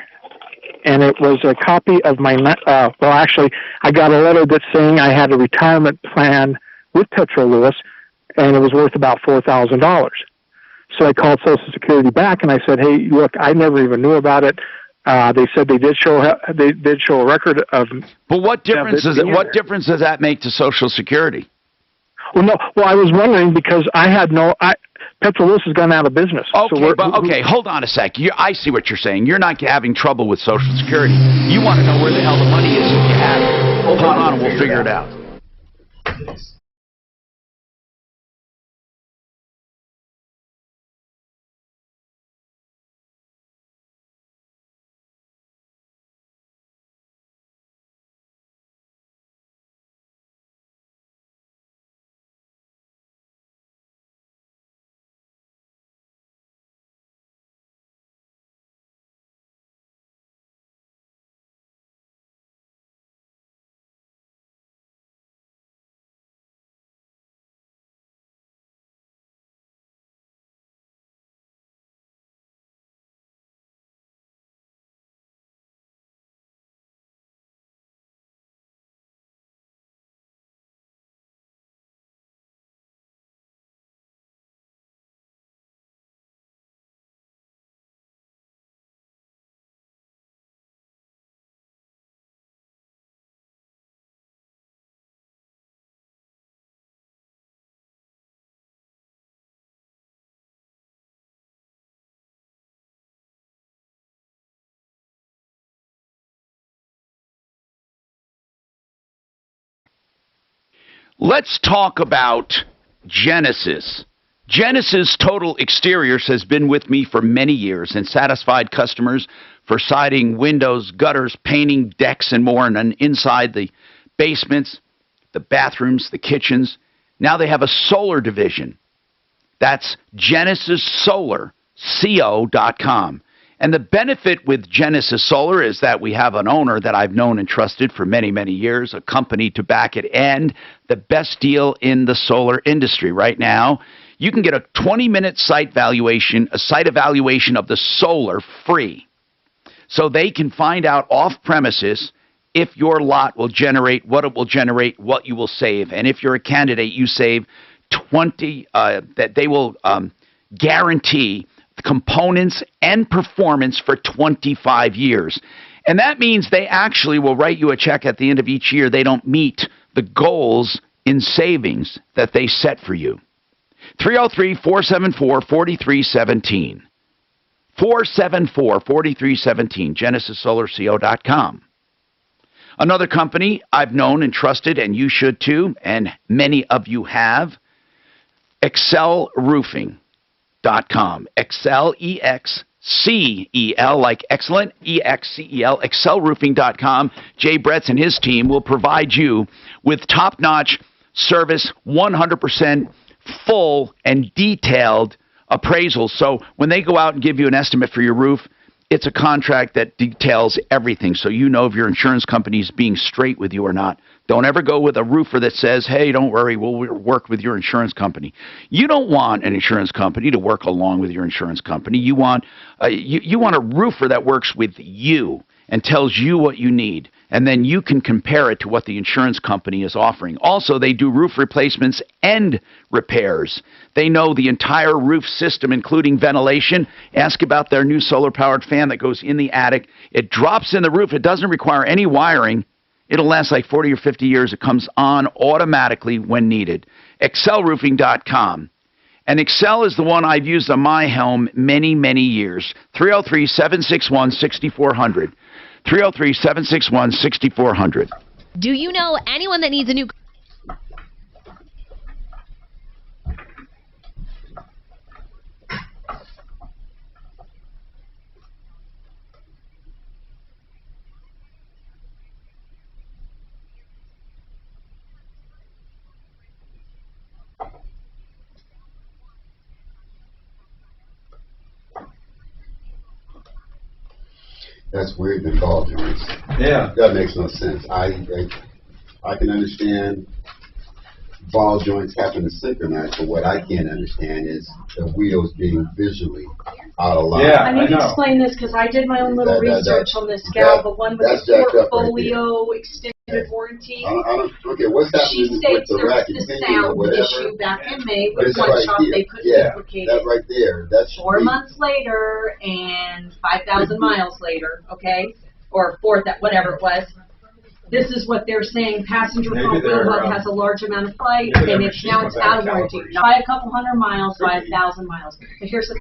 And it was a copy of my, actually, I got a letter that's saying I had a retirement plan with Petro Lewis, and it was worth about $4,000. So I called Social Security back, and I said, hey, look, I never even knew about it. They said they did show a record of... But what difference does that make to Social Security? Well, no. Well, I was wondering because I had Petro Lewis has gone out of business. Okay, so hold on a sec. I see what you're saying. You're not having trouble with Social Security. You want to know where the hell the money is if you have it. Hold on, we'll figure it out. Let's talk about Genesis. Genesis Total Exteriors has been with me for many years and satisfied customers for siding, windows, gutters, painting, decks, and more, and then inside the basements, the bathrooms, the kitchens. Now they have a solar division. That's GenesisSolarCO.com. And the benefit with Genesis Solar is that we have an owner that I've known and trusted for many, many years, a company to back it, and the best deal in the solar industry right now. You can get a 20-minute site evaluation of the solar free. So they can find out off-premises if your lot will generate, what it will generate, what you will save. And if you're a candidate, you save 20, that they will guarantee components and performance for 25 years. And that means they actually will write you a check at the end of each year. They don't meet the goals in savings that they set for you. 303-474-4317. 474-4317, GenesisSolarCO.com. Another company I've known and trusted, and you should too, and many of you have, excelroofing.com. Excel, E-X-C-E-L, like excellent, E-X-C-E-L, excelroofing.com. Jay Bretz and his team will provide you with top-notch service, 100% full and detailed appraisals. So when they go out and give you an estimate for your roof, it's a contract that details everything, so you know if your insurance company is being straight with you or not. Don't ever go with a roofer that says, hey, don't worry, we'll work with your insurance company. You don't want an insurance company to work along with your insurance company. You want you want a roofer that works with you and tells you what you need, and then you can compare it to what the insurance company is offering. Also, they do roof replacements and repairs. They know the entire roof system, including ventilation. Ask about their new solar-powered fan that goes in the attic. It drops in the roof. It doesn't require any wiring. It'll last like 40 or 50 years. It comes on automatically when needed. excelroofing.com. And Excel is the one I've used on my home many, many years. 303-761-6400. 303-761-6400. Do you know anyone that needs a new... That's weird than ball joints. Yeah. That makes no sense. I can understand ball joints having to synchronize, but what I can't understand is the wheels being visually out of line. I need to explain this because I did my own little research on this gal, the one with the portfolio extended warranty. I don't okay, what's She happening states with the there was rack and the thinking or sound whatever? issue back in May But with it's one right shop here. they couldn't duplicate That it. right there. That's 4 months later and 5,000 miles later, okay, or whatever it was. This is what they're saying. Passenger Maybe front wheel they're, hub has a large amount of flight, maybe their and it's machine now was it's out out of of warranty. calibration. By a couple hundred miles, 5,000 miles. But here's the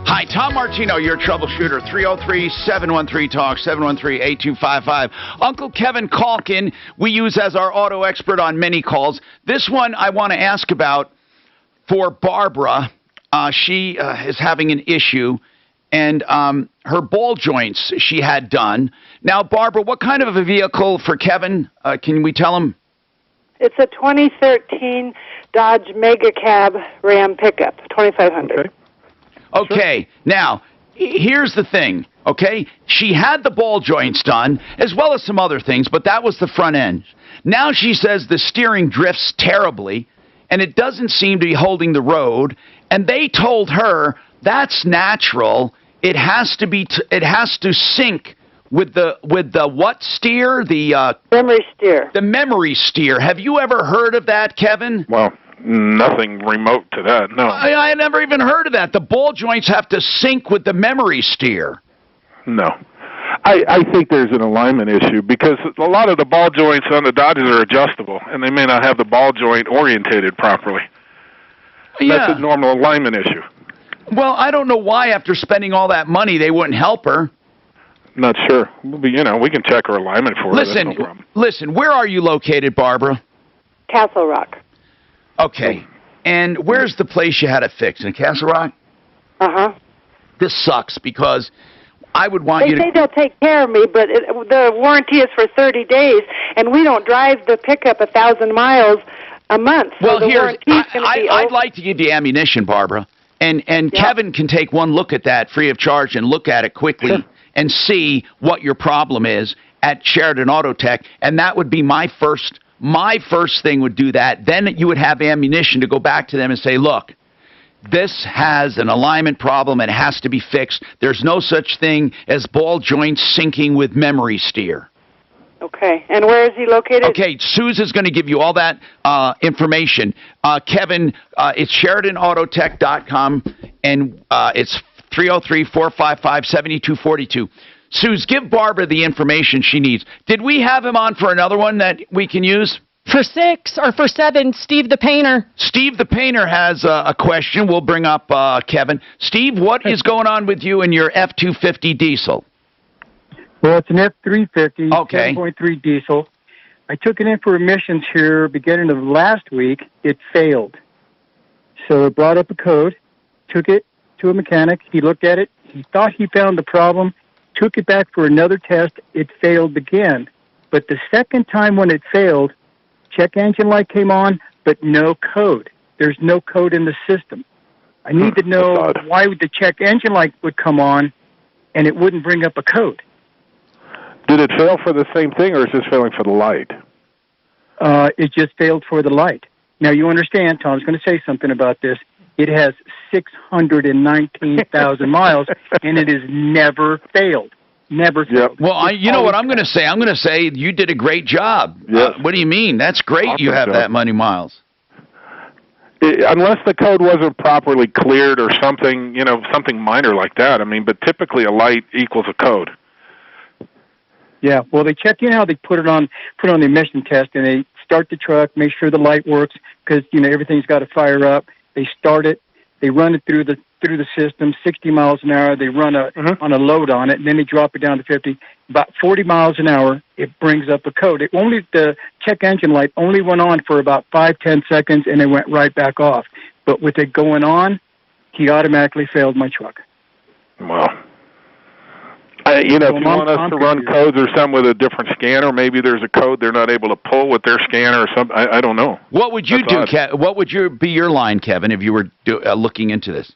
Hi, Tom Martino, your troubleshooter, 303-713-TALK, 713-8255. Uncle Kevin Calkin, we use as our auto expert on many calls. This one I want to ask about for Barbara. She is having an issue, and her ball joints she had done. Now, Barbara, what kind of a vehicle for Kevin? Can we tell him? It's a 2013 Dodge Mega Cab Ram pickup, 2500. Okay, now, here's the thing, okay? She had the ball joints done, as well as some other things, but that was the front end. Now she says the steering drifts terribly, and it doesn't seem to be holding the road, and they told her that's natural. It has to be, it has to sync with the what steer? The memory steer. The memory steer. Have you ever heard of that, Kevin? Well, nothing remote to that, no. I never even heard of that. The ball joints have to sync with the memory steer. No. I think there's an alignment issue because a lot of the ball joints on the Dodges are adjustable, and they may not have the ball joint orientated properly. Yeah. That's a normal alignment issue. Well, I don't know why after spending all that money they wouldn't help her. Not sure. But, you know, we can check her alignment for her. That's no problem. Listen, where are you located, Barbara? Castle Rock. Okay. And where's the place you had it fixed? In Castle Rock? Uh-huh. This sucks because I would want They you to... say they'll take care of me, but the warranty is for 30 days, and we don't drive the pickup 1,000 miles a month. So Well, the here's... warranty's gonna be I'd over. like to give you ammunition, Barbara. And Kevin can take one look at that free of charge and look at it quickly and see what your problem is at Sheridan Auto Tech, and that would be my first thing would do that. Then you would have ammunition to go back to them and say, look, this has an alignment problem and it has to be fixed. There's no such thing as ball joints syncing with memory steer. Okay. And where is he located? Okay, Susan's going to give you all that information. Kevin, it's SheridanAutotech.com, and it's 303-455-7242. Suze, give Barbara the information she needs. Did we have him on for another one that we can use? For 6 or for 7, Steve the Painter. Steve the Painter has a question we'll bring up, Kevin. Steve, what is going on with you and your F-250 diesel? Well, it's an F-350, okay. 7.3 diesel. I took it in for emissions here beginning of last week. It failed. So I brought up a code, took it to a mechanic. He looked at it. He thought he found the problem, took it back for another test. It failed again. But the second time when it failed, check engine light came on, but no code. There's no code in the system. I need to know why the check engine light would come on and it wouldn't bring up a code. Did it fail for the same thing, or is this failing for the light? It just failed for the light. Now, you understand, Tom's going to say something about this. It has 619,000 miles, and it has never failed. Never failed. Well, you know what I'm going to say? I'm going to say you did a great job. Yes. What do you mean? That's great Awesome you have job. that many miles. Unless the code wasn't properly cleared or something, you know, something minor like that. I mean, but typically a light equals a code. Yeah, well, they check in how they put on the emission test, and they start the truck, make sure the light works, because, you know, everything's got to fire up. They start it, they run it through the system, 60 miles an hour. They run on a load on it, and then they drop it down to 50. About 40 miles an hour, it brings up a code. The check engine light only went on for about 5-10 seconds, and it went right back off. But with it going on, he automatically failed my truck. Wow. You know, if you want us to run codes or something with a different scanner, maybe there's a code they're not able to pull with their scanner or something. I don't know. What would you do, what would be your line, Kevin, if you were looking into this?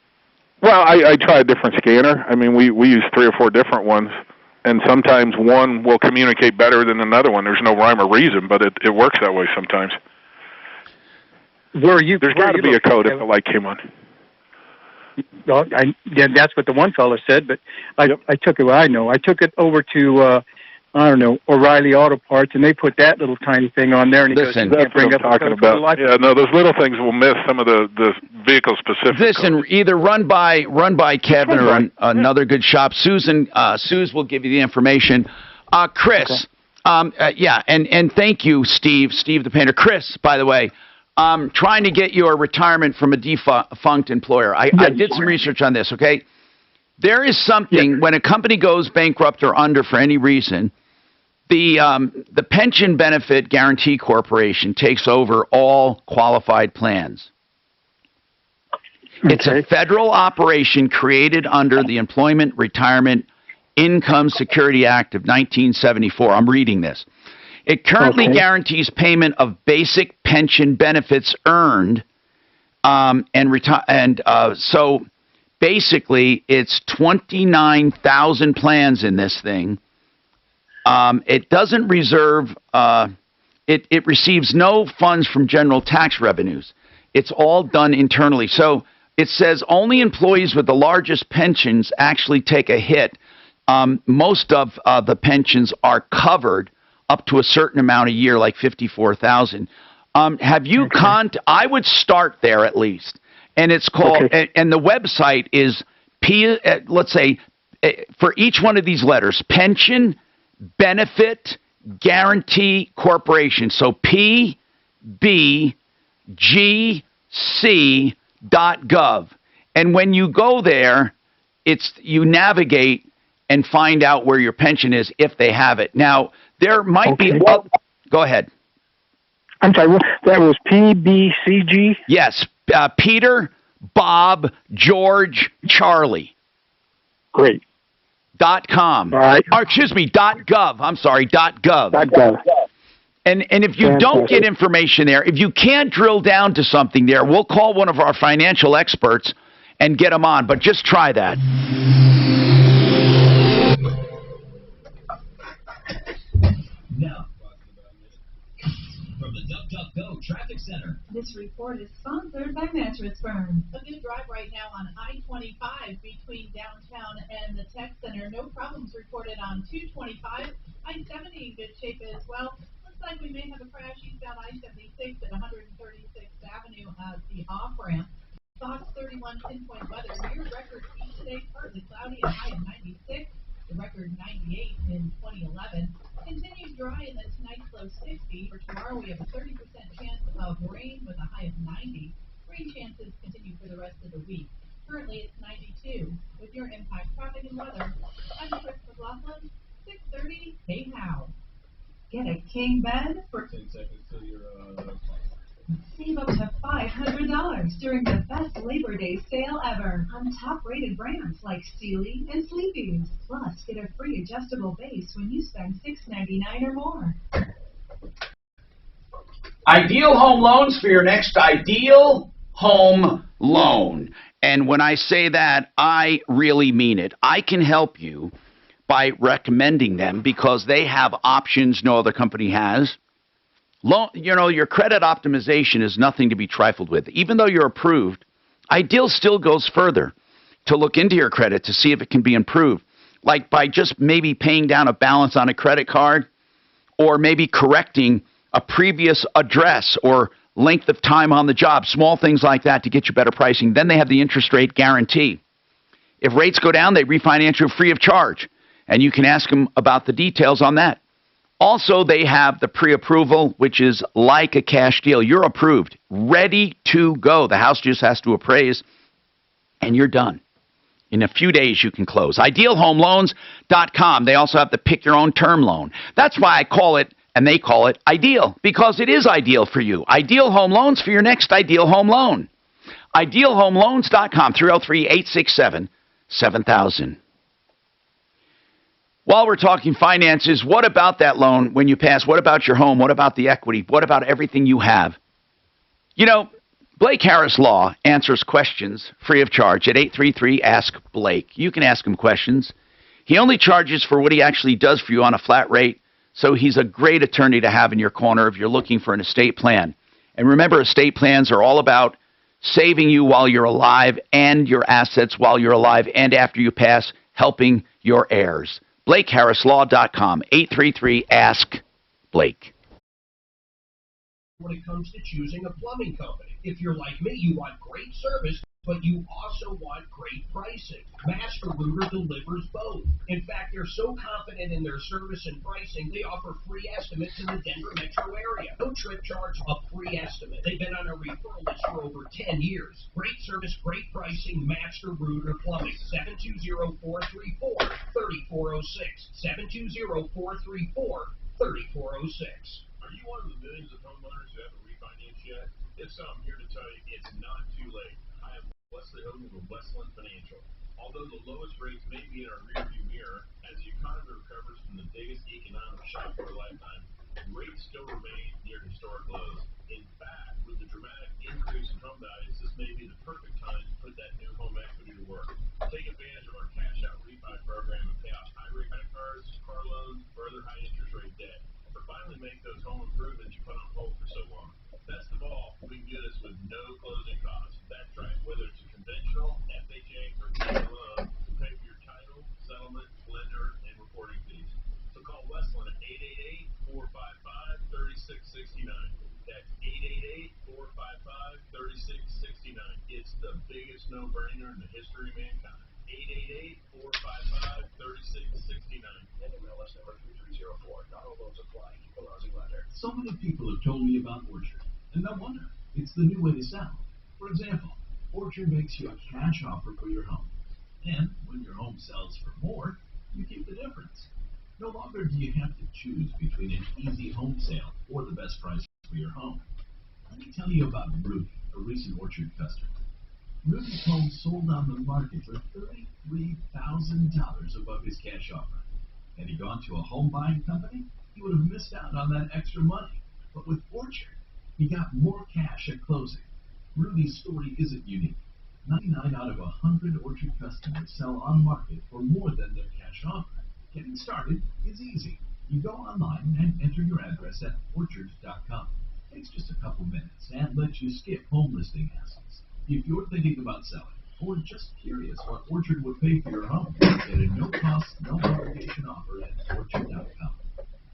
Well, I try a different scanner. I mean, we use 3 or 4 different ones, and sometimes one will communicate better than another one. There's no rhyme or reason, but it works that way sometimes. Where are you? There's got to be a code if the light came on. Well, that's what the one fellow said, but I took it. Well, I know. I took it over to I don't know, O'Reilly Auto Parts, and they put that little tiny thing on there. And he Listen, goes, that's what I'm talking about. Yeah, no, those little things will miss some of the vehicle specific. Listen, either run by Kevin or another good shop. Suze will give you the information. Chris, yeah, and thank you, Steve the Painter. Chris, by the way, trying to get your retirement from a defunct employer. I did some research on this. Okay, There is something, when a company goes bankrupt or under for any reason, the Pension Benefit Guarantee Corporation takes over all qualified plans. It's a federal operation created under the Employment Retirement Income Security Act of 1974. I'm reading this. It currently guarantees payment of basic pension benefits earned, so basically it's 29,000 plans in this thing. It doesn't reserve. It receives no funds from general tax revenues. It's all done internally. So it says only employees with the largest pensions actually take a hit. Most of the pensions are covered up to a certain amount a year, like 54,000. Have you I would start there at least, and it's called. And the website is let's say for each one of these letters, Pension Benefit Guarantee Corporation. So pbgc.gov, and when you go there, you navigate and find out where your pension is if they have it. Now, there might be... go ahead. I'm sorry, that was PBCG? Yes, Peter, Bob, George, Charlie. Great. .com. All right. Or, excuse me, .gov. I'm sorry, .gov. .gov. And if you don't get information there, if you can't drill down to something there, we'll call one of our financial experts and get them on. But just try that. Now, from the DuckDuckGo Traffic Center. This report is sponsored by Mattress Firm. A good drive right now on I-25 between downtown and the Tech Center. No problems reported on 225. I-70 in good shape as well. Looks like we may have a crash eastbound I-76 at 136th Avenue at the off-ramp. Fox 31 Pinpoint Weather. Near record heat today, partly cloudy, a high of 96. The record 98 in 2011. Continued dry and then tonight's low 60. For tomorrow we have a 30% chance of rain with a high of 90. Rain chances continue for the rest of the week. Currently it's 92. With your impact traffic and weather, I'm Chris McLaughlin, 6:30. Hey How. Get a king bed for 10 seconds till you're save up to $500 during the best Labor Day sale ever on top-rated brands like Sealy and Sleepy's. Plus, get a free adjustable base when you spend $6.99 or more. Ideal Home Loans for your next ideal home loan. And when I say that, I really mean it. I can help you by recommending them because they have options no other company has. Your credit optimization is nothing to be trifled with. Even though you're approved, Ideal still goes further to look into your credit to see if it can be improved, like by just maybe paying down a balance on a credit card or maybe correcting a previous address or length of time on the job, small things like that to get you better pricing. Then they have the interest rate guarantee. If rates go down, they refinance you free of charge, and you can ask them about the details on that. Also, they have the pre-approval, which is like a cash deal. You're approved, ready to go. The house just has to appraise, and you're done. In a few days, you can close. IdealHomeLoans.com. They also have the pick-your-own-term loan. That's why I call it, and they call it, Ideal, because it is ideal for you. Ideal Home Loans for your next ideal home loan. IdealHomeLoans.com, 303-867-7000. While we're talking finances, what about that loan when you pass? What about your home? What about the equity? What about everything you have? You know, Blake Harris Law answers questions free of charge at 833-ASK-BLAKE. You can ask him questions. He only charges for what he actually does for you on a flat rate, so he's a great attorney to have in your corner if you're looking for an estate plan. And remember, estate plans are all about saving you while you're alive and your assets while you're alive and after you pass, helping your heirs. BlakeHarrisLaw.com, 833-ASK-BLAKE. when it comes to choosing a plumbing company. If you're like me, you want great service, but you also want great pricing. Master Rooter delivers both. In fact, they're so confident in their service and pricing, they offer free estimates in the Denver metro area. No trip charge, a free estimate. They've been on a referral list for over 10 years. Great service, great pricing, Master Rooter Plumbing. 720-434-3406. 720-434-3406. Are you one of the millions of homeowners who haven't refinanced yet? If so, I'm here to tell you it's not too late. I am Wesley Hogan with Westland Financial. Although the lowest rates may be in our rearview mirror, as the economy recovers from the biggest economic shock of our lifetime, rates still remain near historic lows. In fact, with the dramatic increase in home values, this may be the perfect time to put that new home equity to work. Take advantage of our cash out refi program and pay off high rate credit cards, car loans, or other high interest rate debt. Or finally make those home improvements you put on hold for so long. Best of all, we can do this with no closing costs. That's right, whether it's a conventional, FHA, or PA loan, to pay for your title, settlement, lender, and reporting fees. So call Westland at 888-455-3669. That's 888-455-3669. It's the biggest no-brainer in the history of mankind. 888-455-3669. NMLS number 3304. Not all loans apply. Equal housing lender. So many people have told me about Orchard, and no wonder. It's the new way to sell. For example, Orchard makes you a cash offer for your home. And when your home sells for more, you keep the difference. No longer do you have to choose between an easy home sale or the best price for your home. Let me tell you about Rudy, a recent Orchard customer. Rudy's home sold on the market for $33,000 above his cash offer. Had he gone to a home buying company, he would have missed out on that extra money. But with Orchard, he got more cash at closing. Rudy's story isn't unique. 99 out of 100 Orchard customers sell on market for more than their cash offer. Getting started is easy. You go online and enter your address at orchard.com. Takes just a couple minutes and lets you skip home listing hassles. If you're thinking about selling or just curious what Orchard would pay for your home, get a no-cost, no-obligation offer at orchard.com.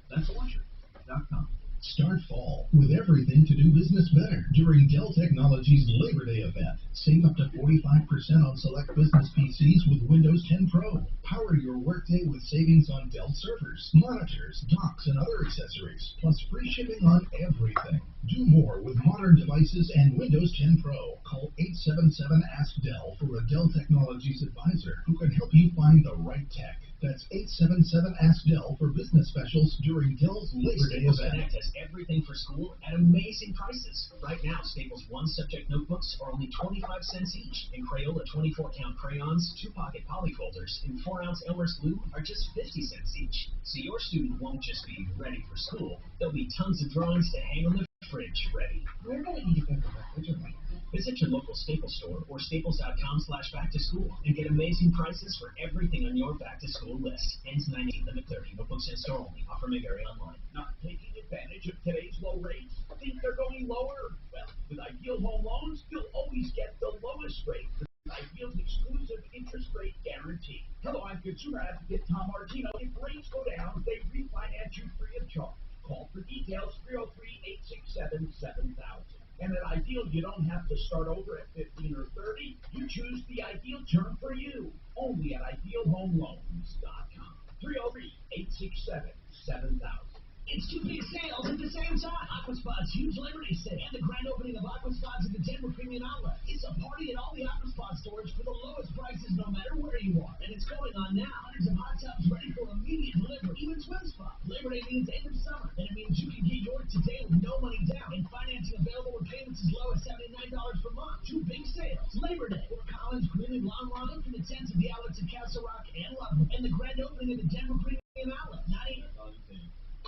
That's orchard.com. Start fall with everything to do business better during Dell Technologies Labor Day event. Save up to 45% on select business PCs with Windows 10 Pro. Power your workday with savings on Dell servers, monitors, docks, and other accessories, plus free shipping on everything. Do more with modern devices and Windows 10 Pro. Call 877-ASK-DELL for a Dell Technologies advisor who can help you find the right tech. That's 877-ASK-DELL for business specials during Dell's Labor Day event. Connect has everything for school at amazing prices. Right now, Staples one-subject notebooks are only 25 cents each, and Crayola 24-count crayons, 2-pocket poly folders, and 4-ounce Elmer's glue are just 50 cents each. So your student won't just be ready for school, there'll be tons of drawings to hang on the fridge ready. We're going to eat a good refrigerator. Visit your local Staples store or staples.com/back-to-school and get amazing prices for everything on your back-to-school list. Ends 19, limit 30. Notebooks in store only. Offer may vary online. Not taking advantage of today's low rates? Think they're going lower? Well, with Ideal Home Loans, you'll always get the lowest rate. Ideal's exclusive interest rate guarantee. Hello, I'm consumer advocate Tom Martino. If rates go down, they refinance you free of charge. Call for details, 303-867-7000. And at Ideal, you don't have to start over at 15 or 30. You choose the ideal term for you. Only at IdealHomeLoans.com. 303-867-7000. It's two big sales at the same time. Aquaspot's huge Labor Day sale and the grand opening of Aquaspots at the Denver Premium Outlet. It's a party at all the Aquaspot stores for the lowest prices no matter where you are. And it's going on now. Hundreds of hot tubs ready for immediate delivery. Even swim spots. Labor Day means end of summer. And it means you can get yours today with no money down. And financing available with payments as low as $79 per month. Two big sales. Labor Day. Fort Collins, Queen, and Long Run. Look for the tents of the outlets in Castle Rock and Loveland. And the grand opening of the Denver Premium Outlet. Not even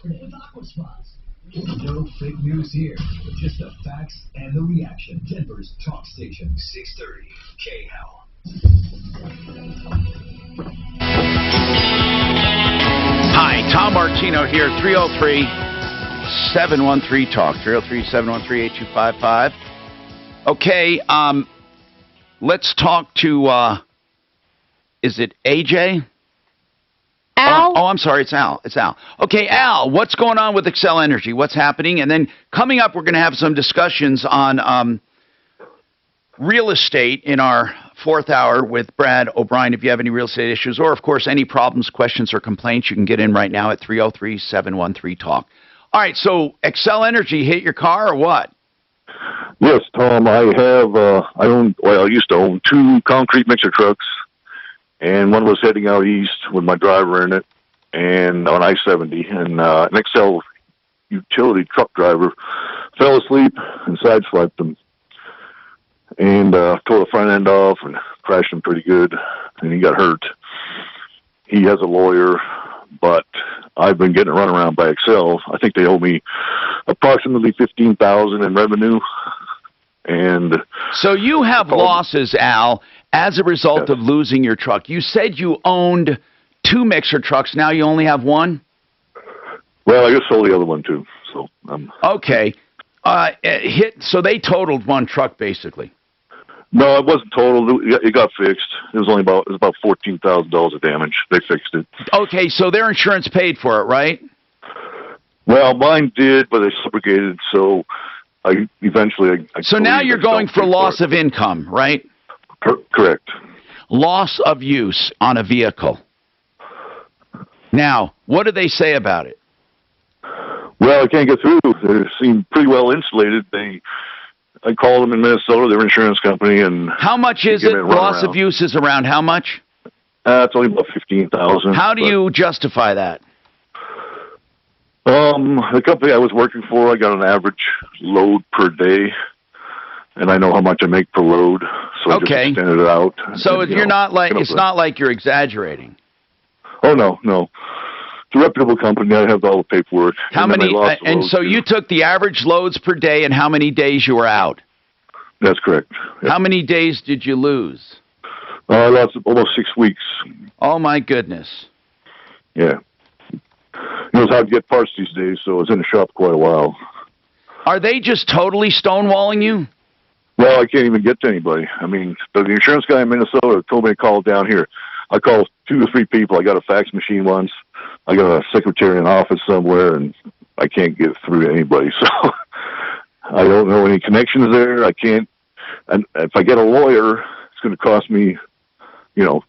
with Aquaspots. No fake news here, but just the facts and the reaction. Denver's talk station. 630 KHAL. Hi, Tom Martino here, 303-713-TALK, 303-713-8255. Okay, let's talk to, is it AJ? Al? Oh, I'm sorry. It's Al. It's Al. Okay, Al, what's going on with Excel Energy? What's happening? And then coming up, we're going to have some discussions on real estate in our fourth hour with Brad O'Brien. If you have any real estate issues or, of course, any problems, questions, or complaints, you can get in right now at 303-713-TALK. All right, so Excel Energy hit your car or what? Yes, Tom, I used to own 2 concrete mixer trucks, and one was heading out east with my driver in it, and on I-70, and an Excel utility truck driver fell asleep and sideswiped him, and tore the front end off and crashed him pretty good, and he got hurt. He has a lawyer, but I've been getting run around by Excel. I think they owe me approximately $15,000 in revenue. And so you have losses, Al, as a result of losing your truck. You said you owned 2 mixer trucks. Now you only have 1? Well, I just sold the other one too. So okay. So they totaled 1 truck basically. No, it wasn't totaled. It got fixed. It was about $14,000 of damage. They fixed it. Okay, so their insurance paid for it, right? Well, mine did, but they subrogated. So I eventually. So now you're going for loss of income, right? Correct. Loss of use on a vehicle. Now, what do they say about it? Well, I can't get through. They seem pretty well insulated. I called them in Minnesota, their insurance company, and how much is it? Loss of use is around how much? It's only about $15,000. How do you justify that? The company I was working for, I got an average load per day, and I know how much I make per load, so I just extended it out. So you're not like it's not like you're exaggerating. Oh no. It's a reputable company. I have all the paperwork. How many? And so you took the average loads per day, and how many days you were out? That's correct. Yep. How many days did you lose? I lost almost 6 weeks. Oh my goodness. Yeah. It was hard to get parts these days, so I was in the shop quite a while. Are they just totally stonewalling you? Well, I can't even get to anybody. I mean, the insurance guy in Minnesota told me to call down here. I called 2 or 3 people. I got a fax machine once. I got a secretary in office somewhere, and I can't get through to anybody. So I don't know any connections there. I can't. And if I get a lawyer, it's going to cost me, a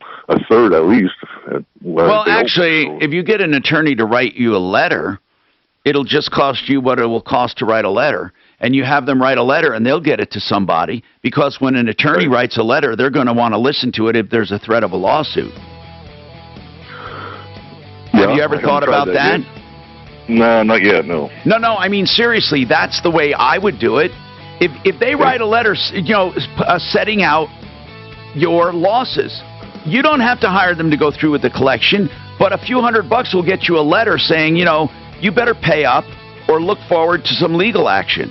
third at least. Well, actually, if you get an attorney to write you a letter, it'll just cost you what it will cost to write a letter. And you have them write a letter, and they'll get it to somebody. Because when an attorney writes a letter, they're going to want to listen to it if there's a threat of a lawsuit. Yeah, have you ever thought about that? No, not yet, no. No, I mean, seriously, that's the way I would do it. If they write a letter, setting out your losses, you don't have to hire them to go through with the collection, but a few $100 will get you a letter saying, you better pay up or look forward to some legal action.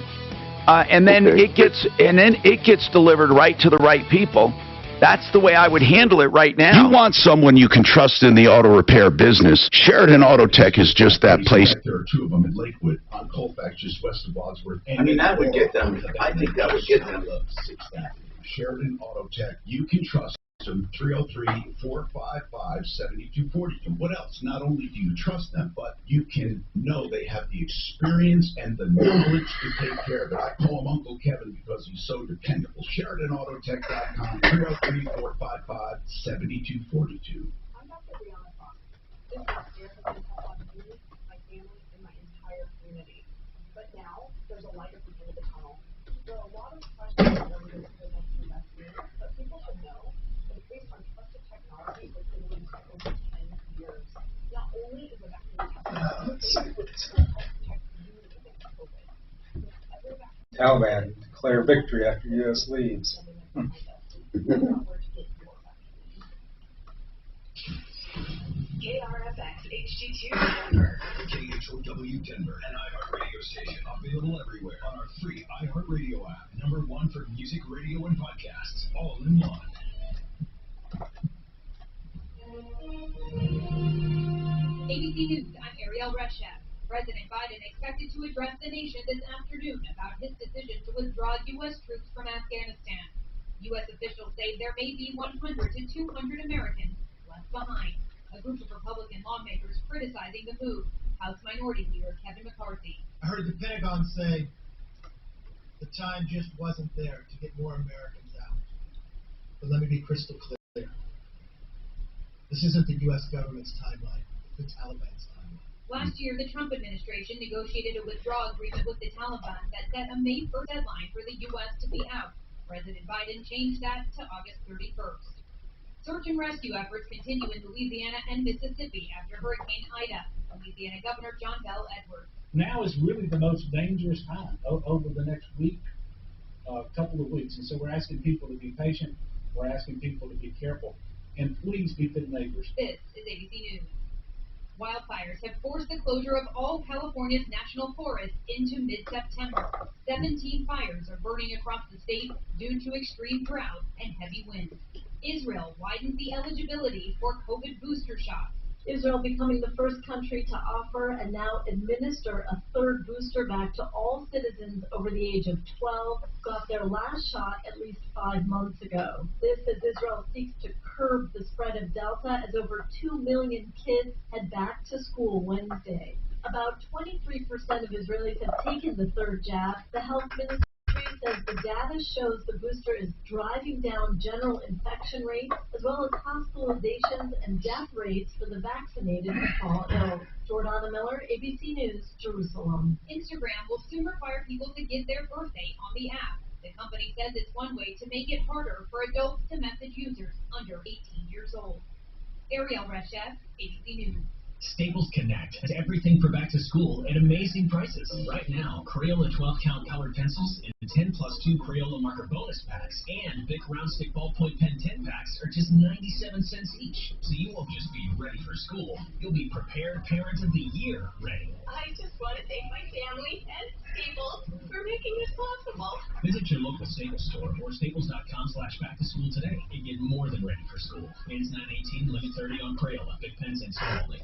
And then it gets delivered right to the right people. That's the way I would handle it right now. You want someone you can trust in the auto repair business. Sheridan Auto Tech is just that place. There are 2 of them in Lakewood, on Colfax, just west of Wadsworth. I mean, that would get them. I think that would get them. Sheridan Auto Tech, you can trust them. 303-455-7240. And what else? Not only do you trust them, but you can know they have the experience and the knowledge to take care of it. I call him Uncle Kevin because he's so dependable. SheridanAutoTech.com, 303-455-7242. There's a light at the end of the tunnel. There are a lot of questions that are going to but people should know that it's based on trusted technology that's been used for over 10 years. Not only is the vaccine Taliban declare victory after U.S. leaves. KRFX HD2 Denver, KHOW Denver, an iHeartRadio station available everywhere on our free iHeartRadio app. #1 for music, radio, and podcasts, all in one. ABC News, I'm Ariel Reshev. President Biden expected to address the nation this afternoon about his decision to withdraw U.S. troops from Afghanistan. U.S. officials say there may be 100 to 200 Americans left behind. A group of Republican lawmakers criticizing the move. House Minority Leader Kevin McCarthy. I heard the Pentagon say the time just wasn't there to get more Americans out. But let me be crystal clear. This isn't the U.S. government's timeline, the Taliban's timeline. Last year, the Trump administration negotiated a withdrawal agreement with the Taliban that set a May 1st deadline for the U.S. to be out. President Biden changed that to August 31st. Search and rescue efforts continue in Louisiana and Mississippi after Hurricane Ida. Louisiana Governor John Bell Edwards. Now is really the most dangerous time over the next week, couple of weeks. And so we're asking people to be patient. We're asking people to be careful. And please be good neighbors. This is ABC News. Wildfires have forced the closure of all California's national forests into mid-September. 17 fires are burning across the state due to extreme drought and heavy winds. Israel widens the eligibility for COVID booster shots. Israel becoming the first country to offer and now administer a third booster vac to all citizens over the age of 12 got their last shot at least 5 months ago. This as Israel seeks to curb the spread of Delta as over 2 million kids head back to school Wednesday. About 23% of Israelis have taken the third jab. The health ministry says the data shows the booster is driving down general infection rates as well as hospitalizations and death rates for the vaccinated who fall ill. Jordana Miller, ABC News, Jerusalem. Instagram will soon require people to give their birthday on the app. The company says it's one way to make it harder for adults to message users under 18 years old. Ariel Reshev, ABC News. Staples Connect has everything for back to school at amazing prices. Right now, Crayola 12-count colored pencils and 10 plus 2 Crayola marker bonus packs and Bic round stick ballpoint pen 10 packs are just 97 cents each. So you won't just be ready for school, you'll be prepared parent of the year ready. I just want to thank my family and Staples for making this possible. Visit your local Staples store or staples.com/back-to-school today and get more than ready for school. Ends 9/18, limit 30 on Crayola, Bic pens and store only.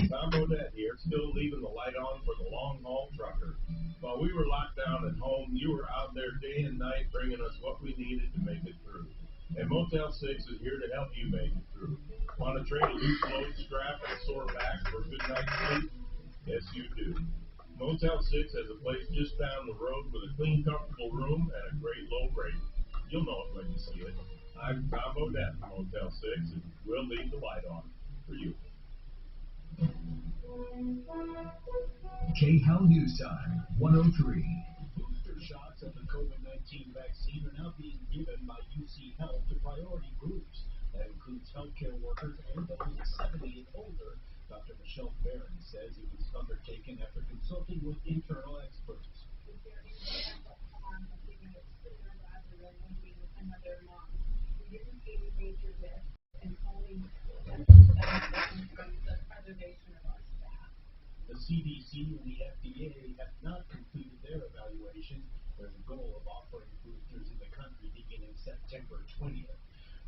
Tom Bodette here, still leaving the light on for the long-haul trucker. While we were locked down at home, you were out there day and night bringing us what we needed to make it through. And Motel 6 is here to help you make it through. Want to trade a loose load strap and a sore back for a good night's sleep? Yes, you do. Motel 6 has a place just down the road with a clean, comfortable room and a great low rate. You'll know it when you see it. I'm Tom Bodette from Motel 6, and we'll leave the light on for you. K-How News Time, 103. Booster shots of the COVID-19 vaccine are now being given by UC Health to priority groups. That includes healthcare workers and those 70 and older. Dr. Michelle Barron says it was undertaken after consulting with internal experts. The CDC and the FDA have not completed their evaluation. There's a goal of offering boosters in the country beginning September 20th.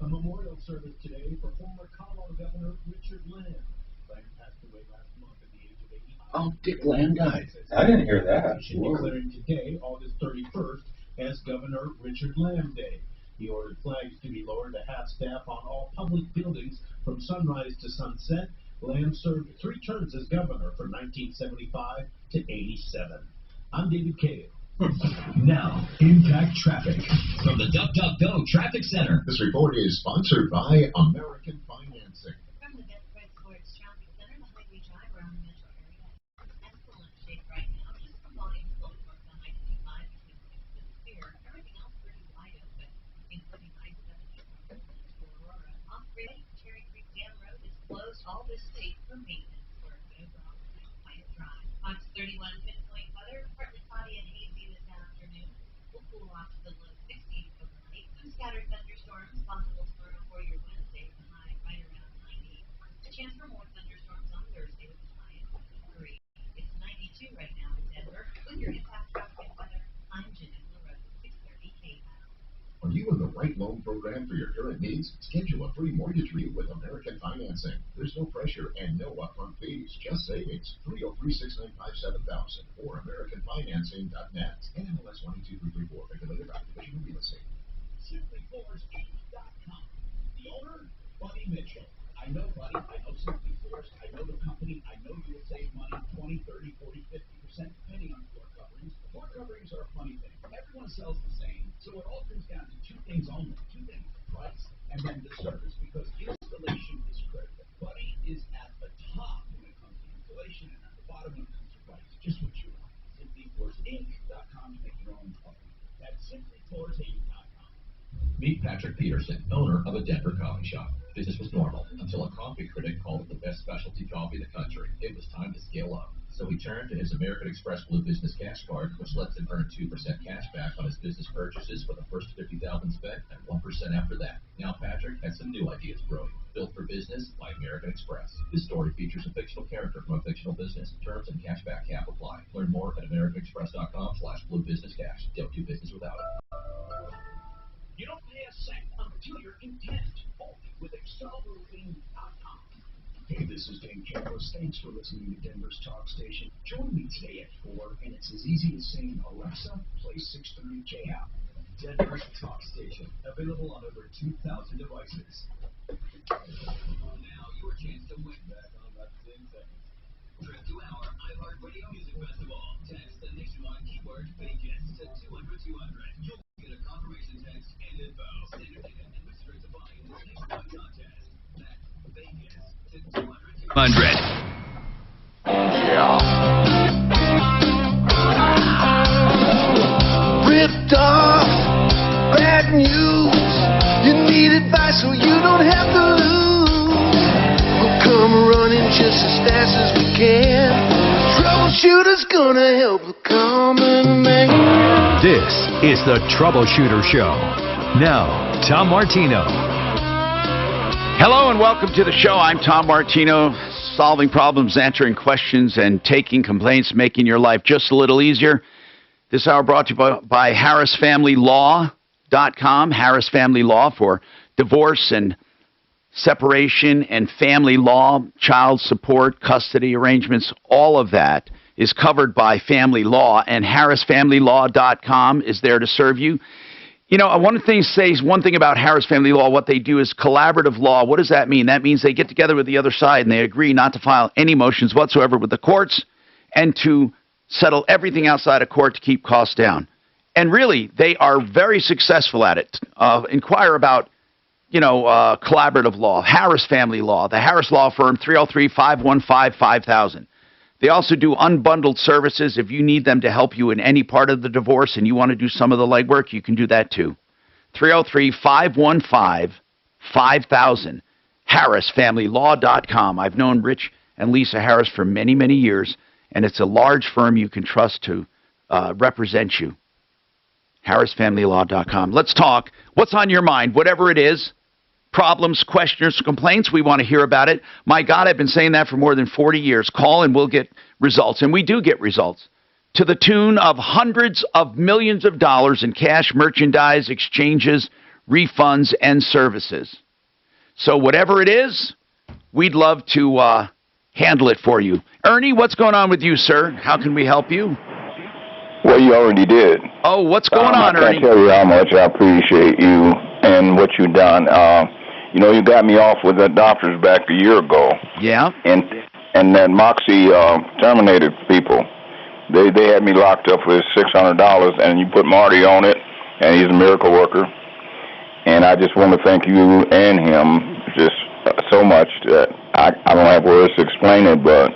A memorial service today for former Colorado Governor Richard Lamb. Lamb passed away last month at the age of 85. Oh, Dick Lamb died. I didn't hear that. Declaring today, August 31st, as Governor Richard Lamb Day. He ordered flags to be lowered to half staff on all public buildings from sunrise to sunset. Lamb served 3 terms as governor from 1975 to 87. I'm David Cave. Now, Impact Traffic. From the DuckDuckGo Traffic Center. This report is sponsored by American Financing. From the Best Price Sports Traffic Center, the Highway Drive around the metro area is in excellent shape right now. Just from volume flow north on I-25 between 6th and Spear. Everything else pretty wide open, including I-70 from Brooklyn to Aurora. Off-Grid, Cherry Creek Dam Road is closed all this state for maintenance work. Overall, quiet drive. Fox 31 Pinpoint Weather, partly cloudy and hazy this afternoon. We'll cool off to the low 60s overnight. Some scattered thunderstorms possible tomorrow for your Wednesday with a high right around 90. A chance for more thunderstorms on Thursday with a high of 93. It's 92 right now in Denver. With your Impact Traffic and Weather, I'm Jeanette LaRose, 630 KHOW. Are you in the right loan program for your current needs? Schedule a free mortgage review with American Financing. There's no pressure and no upfront fees, just savings. 303-695-7000 or AmericanFinancing.net. NMLS 122334. Regulated by Division of Real Estate. SimplyForce.com. The owner, Buddy Mitchell. I know, buddy. I know Simply Floors. I know the company. I know you will save money 20, 30, 40, 50%, depending on floor coverings. Floor coverings are a funny thing. Everyone sells the same. So it all comes down to two things only. Two things, price and then the service, because installation is critical. Buddy is at the top when it comes to installation and at the bottom when it comes to price. Just what you want. SimplyFloorsInc.com to make your own coffee. That's SimplyFloorsInc.com. Meet Patrick Peterson, owner of a Denver coffee shop. Business was normal until a coffee critic called it the best specialty coffee in the country. It was time to scale up. So he turned to his American Express Blue Business Cash Card, which lets him earn 2% cash back on his business purchases for the first $50,000 spent and 1% after that. Now Patrick has some new ideas brewing. Built for business by American Express. This story features a fictional character from a fictional business. Terms and cashback cap apply. Learn more at AmericanExpress.com/bluebusinesscash. Don't do business without it. You don't pay a cent until you're in debt. Only with ExcelRoofing.com. Hey, this is Dave Campos. Thanks for listening to Denver's Talk Station. Join me today at 4, and it's as easy as saying, Alexa, play 630 KL. Denver's Talk Station. Available on over 2,000 devices. Now, your chance to win. Back on that same second. Trip to our iHeartRadio Music Festival. Text the nationwide keyword Vegas to 200-200. You'll get a confirmation text and info. Standard data and restricted to buy in this nationwide contest. That's Vegas to 200-200. Yeah. Ripped off, bad news. You need advice so you don't have to lose. We'll come running just as fast as we can. Troubleshooter's gonna help the common man. This is the Troubleshooter Show. Now, Tom Martino. Hello and welcome to the show. I'm Tom Martino, solving problems, answering questions, and taking complaints, making your life just a little easier. This hour brought to you by HarrisFamilyLaw.com. Harris Family Law for divorce and separation and family law, child support, custody arrangements. All of that is covered by family law, and HarrisFamilyLaw.com is there to serve you. You know, I want to say one thing about Harris Family Law. What they do is collaborative law. What does that mean? That means they get together with the other side and they agree not to file any motions whatsoever with the courts and to settle everything outside of court to keep costs down. And really, they are very successful at it. Inquire about, collaborative law, Harris Family Law, the Harris Law Firm, 303-515-5000. They also do unbundled services. If you need them to help you in any part of the divorce and you want to do some of the legwork, you can do that too. 303-515-5000. HarrisFamilyLaw.com. I've known Rich and Lisa Harris for many, many years, and it's a large firm you can trust to represent you. HarrisFamilyLaw.com. Let's talk. What's on your mind? Whatever it is. Problems, questions, complaints, we want to hear about it. My God, I've been saying that for more than 40 years. Call and we'll get results. And we do get results. To the tune of hundreds of millions of dollars in cash, merchandise, exchanges, refunds, and services. So whatever it is, we'd love to handle it for you. Ernie, what's going on with you, sir? How can we help you? Well, you already did. Oh, what's going on, I Ernie? can't tell you how much I appreciate you and what you've done. You got me off with the doctors back a year ago. Yeah. And that Moxie terminated people. They had me locked up for $600, and you put Marty on it, and he's a miracle worker. And I just want to thank you and him just so much that I don't have words to explain it, but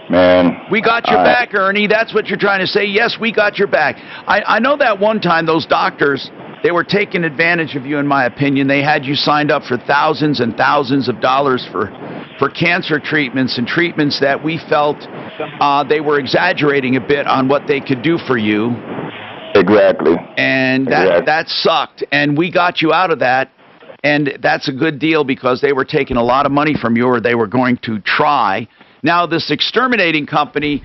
man. We got your back, Ernie. That's what you're trying to say. Yes, we got your back. I know that one time those doctors, they were taking advantage of you, in my opinion. They had you signed up for thousands and thousands of dollars for cancer treatments and treatments that we felt they were exaggerating a bit on what they could do for you. Exactly. And that sucked. And we got you out of that. And that's a good deal because they were taking a lot of money from you, or they were going to try. Now, this exterminating company,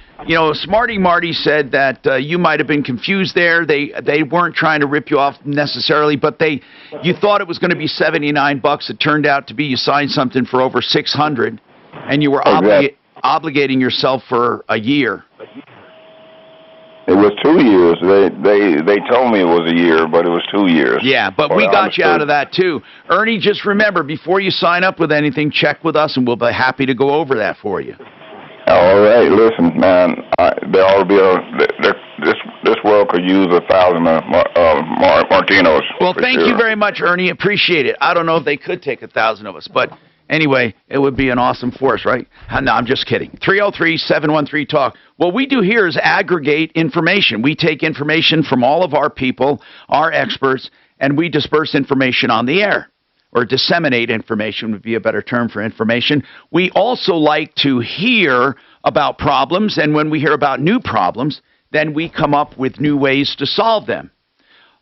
Smarty Marty said that you might have been confused there. They weren't trying to rip you off necessarily, but you thought it was going to be $79. It turned out to be you signed something for over $600, and you were obligating yourself for a year. It was 2 years. They told me it was a year, but it was 2 years. Yeah, but we got you out of that too. Ernie, just remember, before you sign up with anything, check with us, and we'll be happy to go over that for you. All right, listen, man. There ought to be this world could use 1,000 Martinos. Well, thank you very much, Ernie. Appreciate it. I don't know if they could take 1,000 of us, but anyway, it would be an awesome force, right? No, I'm just kidding. 303-713-TALK. What we do here is aggregate information. We take information from all of our people, our experts, and we disperse information on the air. Or disseminate information would be a better term for information. We also like to hear about problems, and when we hear about new problems, then we come up with new ways to solve them.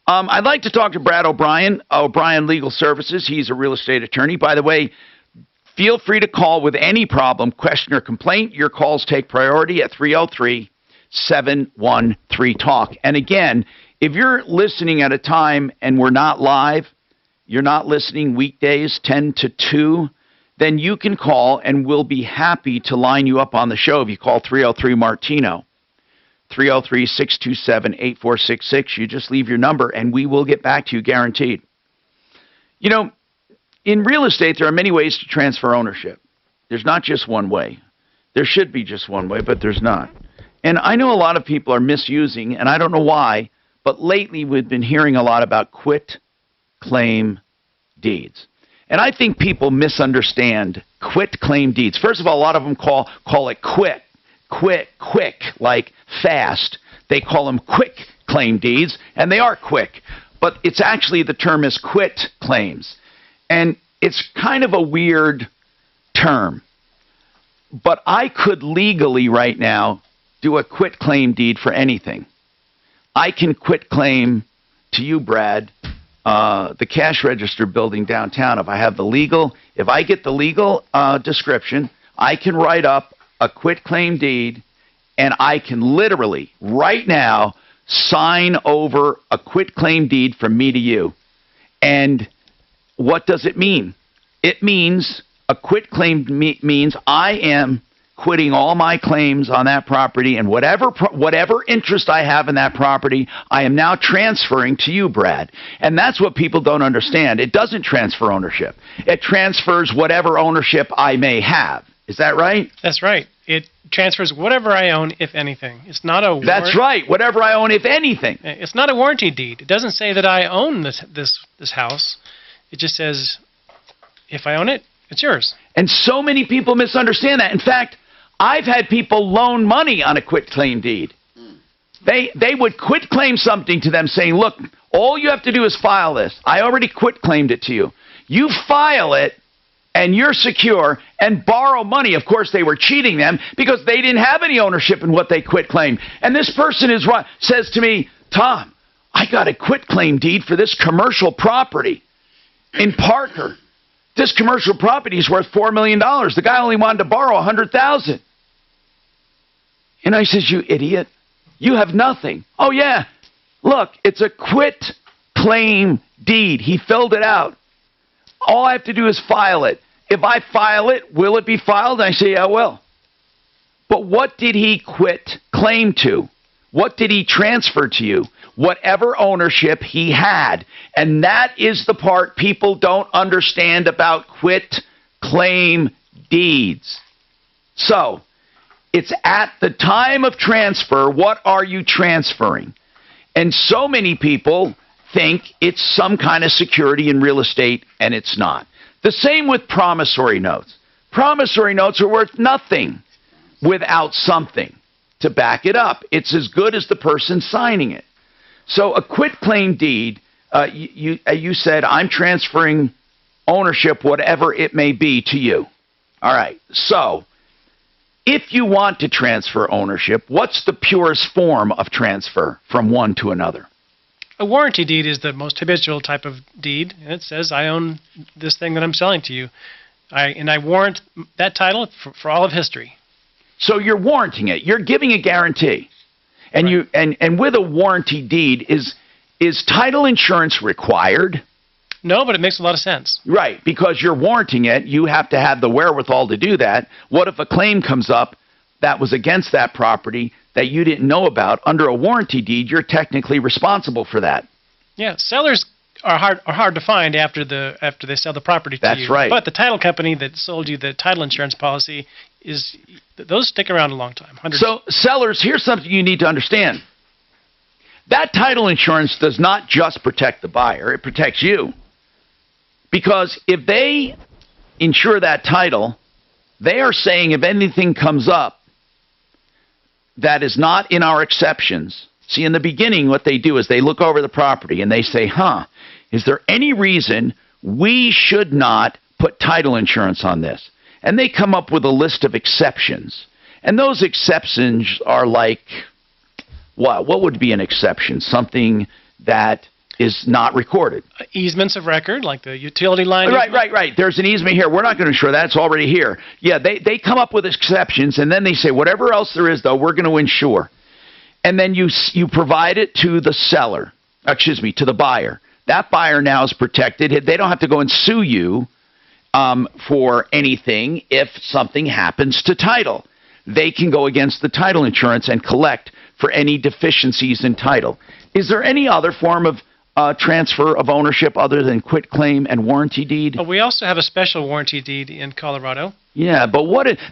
I'd like to talk to Brad O'Brien, O'Brien Legal Services. He's a real estate attorney. By the way, feel free to call with any problem, question, or complaint. Your calls take priority at 303-713-TALK. And again, if you're listening at a time and we're not live, you're not listening weekdays 10 to 2, then you can call and we'll be happy to line you up on the show if you call 303-MARTINO, 303-627-8466. You just leave your number and we will get back to you, guaranteed. You know, in real estate, there are many ways to transfer ownership. There's not just one way. There should be just one way, but there's not. And I know a lot of people are misusing, and I don't know why, but lately we've been hearing a lot about quit-claim deeds. And I think people misunderstand quit-claim deeds. First of all, a lot of them call it quick, like fast. They call them quick-claim deeds, and they are quick. But it's actually, the term is quit claims. And it's kind of a weird term. But I could legally right now do a quit-claim deed for anything. I can quit-claim to you, Brad, the cash register building downtown. If I get the legal description, I can write up a quit-claim deed, and I can literally, right now, sign over a quit-claim deed from me to you. And what does it mean? It means a quit-claim means I am quitting all my claims on that property, and whatever interest I have in that property, I am now transferring to you, Brad. And that's what people don't understand. It doesn't transfer ownership. It transfers whatever ownership I may have. Is that right? That's right. It transfers whatever I own, if anything. It's not a That's right. Whatever I own, if anything. It's not a warranty deed. It doesn't say that I own this house. It just says, if I own it, it's yours. And so many people misunderstand that. In fact, I've had people loan money on a quit-claim deed. They would quit-claim something to them saying, look, all you have to do is file this. I already quit-claimed it to you. You file it, and you're secure, and borrow money. Of course, they were cheating them because they didn't have any ownership in what they quit-claimed. And this person says to me, Tom, I got a quit-claim deed for this commercial property in Parker. This commercial property is worth $4 million. The guy only wanted to borrow $100,000. And I says, you idiot, you have nothing. Oh, yeah, look, it's a quit-claim deed. He filled it out. All I have to do is file it. If I file it, will it be filed? And I say, yeah, it will. But what did he quit-claim to? What did he transfer to you? Whatever ownership he had. And that is the part people don't understand about quit-claim deeds. So, it's at the time of transfer, what are you transferring? And so many people think it's some kind of security in real estate, and it's not. The same with promissory notes. Promissory notes are worth nothing without something to back it up. It's as good as the person signing it. So a quit-claim deed, you said, I'm transferring ownership, whatever it may be, to you. All right. So if you want to transfer ownership, what's the purest form of transfer from one to another? A warranty deed is the most habitual type of deed, and it says I own this thing that I'm selling to you. I warrant that title for all of history. So you're warranting it. You're giving a guarantee. And right. and with a warranty deed, is title insurance required? No, but it makes a lot of sense. Right, because you're warranting it, you have to have the wherewithal to do that. What if a claim comes up that was against that property? that you didn't know about, under a warranty deed, you're technically responsible for that. Yeah, sellers are hard to find after they sell the property to you. That's right. But the title company that sold you the title insurance policy those stick around a long time. So sellers, here's something you need to understand. That title insurance does not just protect the buyer, it protects you. Because if they insure that title, they are saying if anything comes up that is not in our exceptions. See, in the beginning, what they do is they look over the property and they say, is there any reason we should not put title insurance on this? And they come up with a list of exceptions. And those exceptions are like, what? What would be an exception? Something that is not recorded. Easements of record, like the utility line. Right. There's an easement here. We're not going to insure that. It's already here. Yeah, they come up with exceptions, and then they say, whatever else there is, though, we're going to insure. And then you provide it to the seller, to the buyer. That buyer now is protected. They don't have to go and sue you for anything if something happens to title. They can go against the title insurance and collect for any deficiencies in title. Is there any other form of transfer of ownership other than quitclaim and warranty deed? We also have a special warranty deed in Colorado. Yeah, but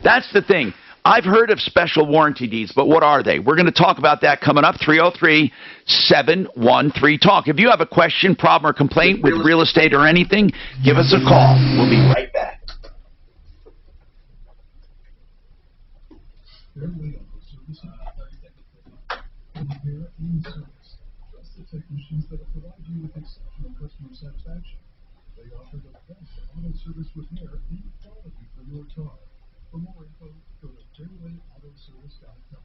that's the thing. I've heard of special warranty deeds, but what are they? We're going to talk about that coming up, 303-713-TALK. If you have a question, problem, or complaint with real estate or anything, give us a call. We'll be right back. Technicians that will provide you with exceptional customer satisfaction. They offer the best auto service repair and quality for your car. For more info, go to fairwayautoservice.com.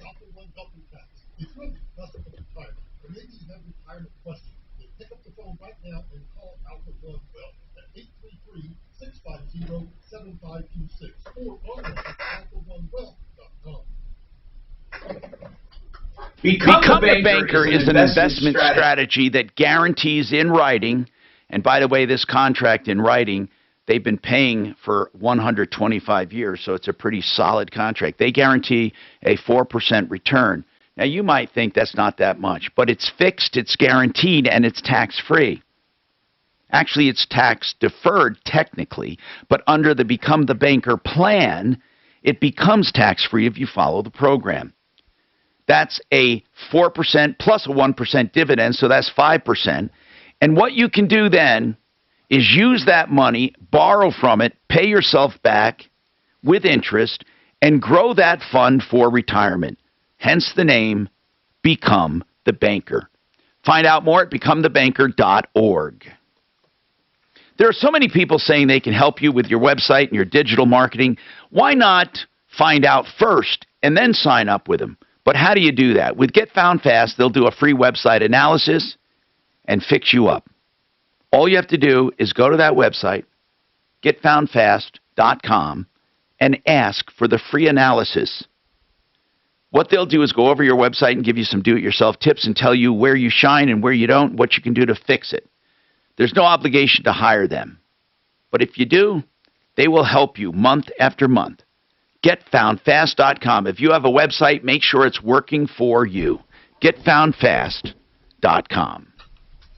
Option 1 Company Tax. It's really nothing but retirement. Or maybe you have a retirement question. Then pick up the phone right now and call Alpha One Wealth at 833-650-7526 or online at alphaonewealth.com. Become a Banker is an investment strategy that guarantees in writing, and by the way, this contract in writing, they've been paying for 125 years, so it's a pretty solid contract. They guarantee a 4% return. Now, you might think that's not that much, but it's fixed, it's guaranteed, and it's tax-free. Actually, it's tax-deferred technically, but under the Become the Banker plan, it becomes tax-free if you follow the program. That's a 4% plus a 1% dividend, so that's 5%. And what you can do then is use that money, borrow from it, pay yourself back with interest, and grow that fund for retirement. Hence the name, Become the Banker. Find out more at becomethebanker.org. There are so many people saying they can help you with your website and your digital marketing. Why not find out first and then sign up with them? But how do you do that? With Get Found Fast, they'll do a free website analysis and fix you up. All you have to do is go to that website, getfoundfast.com, and ask for the free analysis. What they'll do is go over your website and give you some do-it-yourself tips and tell you where you shine and where you don't, what you can do to fix it. There's no obligation to hire them. But if you do, they will help you month after month. GetFoundFast.com. If you have a website, make sure it's working for you. GetFoundFast.com.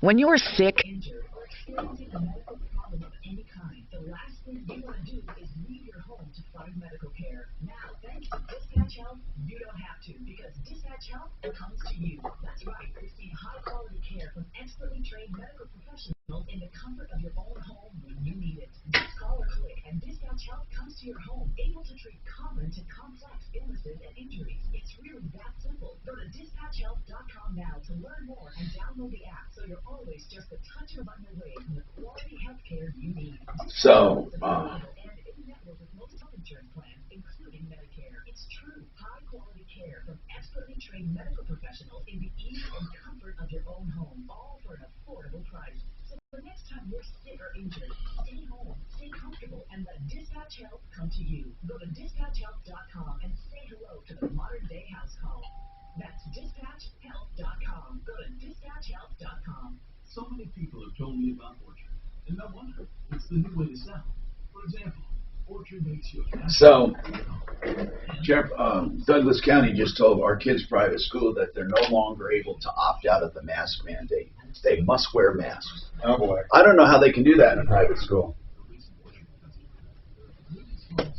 When you're sick, injured, or experiencing a medical problem of any kind, the last thing you want to do is leave your home to find medical care. Now, thanks to Dispatch Health, you don't have to, because Dispatch Health comes to you. That's right, receive high-quality care from expertly trained medical professionals in the comfort of your own home when you need it. Just call or click, and Dispatch Health comes to your home, able to treat common to complex illnesses and injuries. It's really that simple. Go to dispatchhealth.com now to learn more and download the app so you're always just a touch of a button away from the quality health care you need. So, and in-network with most health insurance plans, including Medicare. It's true high-quality care from expertly trained medical professionals in the ease and comfort of your own home, all for an affordable price. So the next time you're sick or injured, stay home, stay comfortable, and let Dispatch Health come to you. Go to dispatchhealth.com and say hello to the modern-day house call. That's dispatchhealth.com. Go to dispatchhealth.com. So many people have told me about Orchard, and no wonder. It's the new way to sell. For example, So, Douglas County just told our kids' private school that they're no longer able to opt out of the mask mandate. They must wear masks. Oh boy. I don't know how they can do that in a private school. Had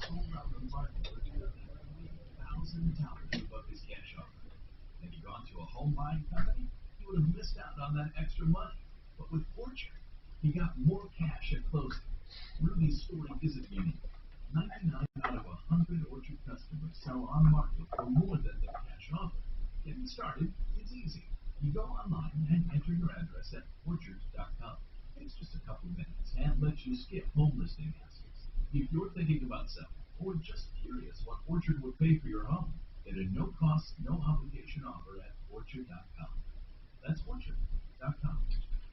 you gone to a home buying company, you would have missed out on that extra money. But with Orchard, you got more cash at closing. Ruby's story isn't unique. 99 out of 100 Orchard customers sell on market for more than their cash offer. Getting started is easy. You go online and enter your address at orchard.com. Takes just a couple minutes and lets you skip home listing hassles. If you're thinking about selling or just curious what Orchard would pay for your home, get a no-cost, no-obligation offer at orchard.com. That's orchard.com.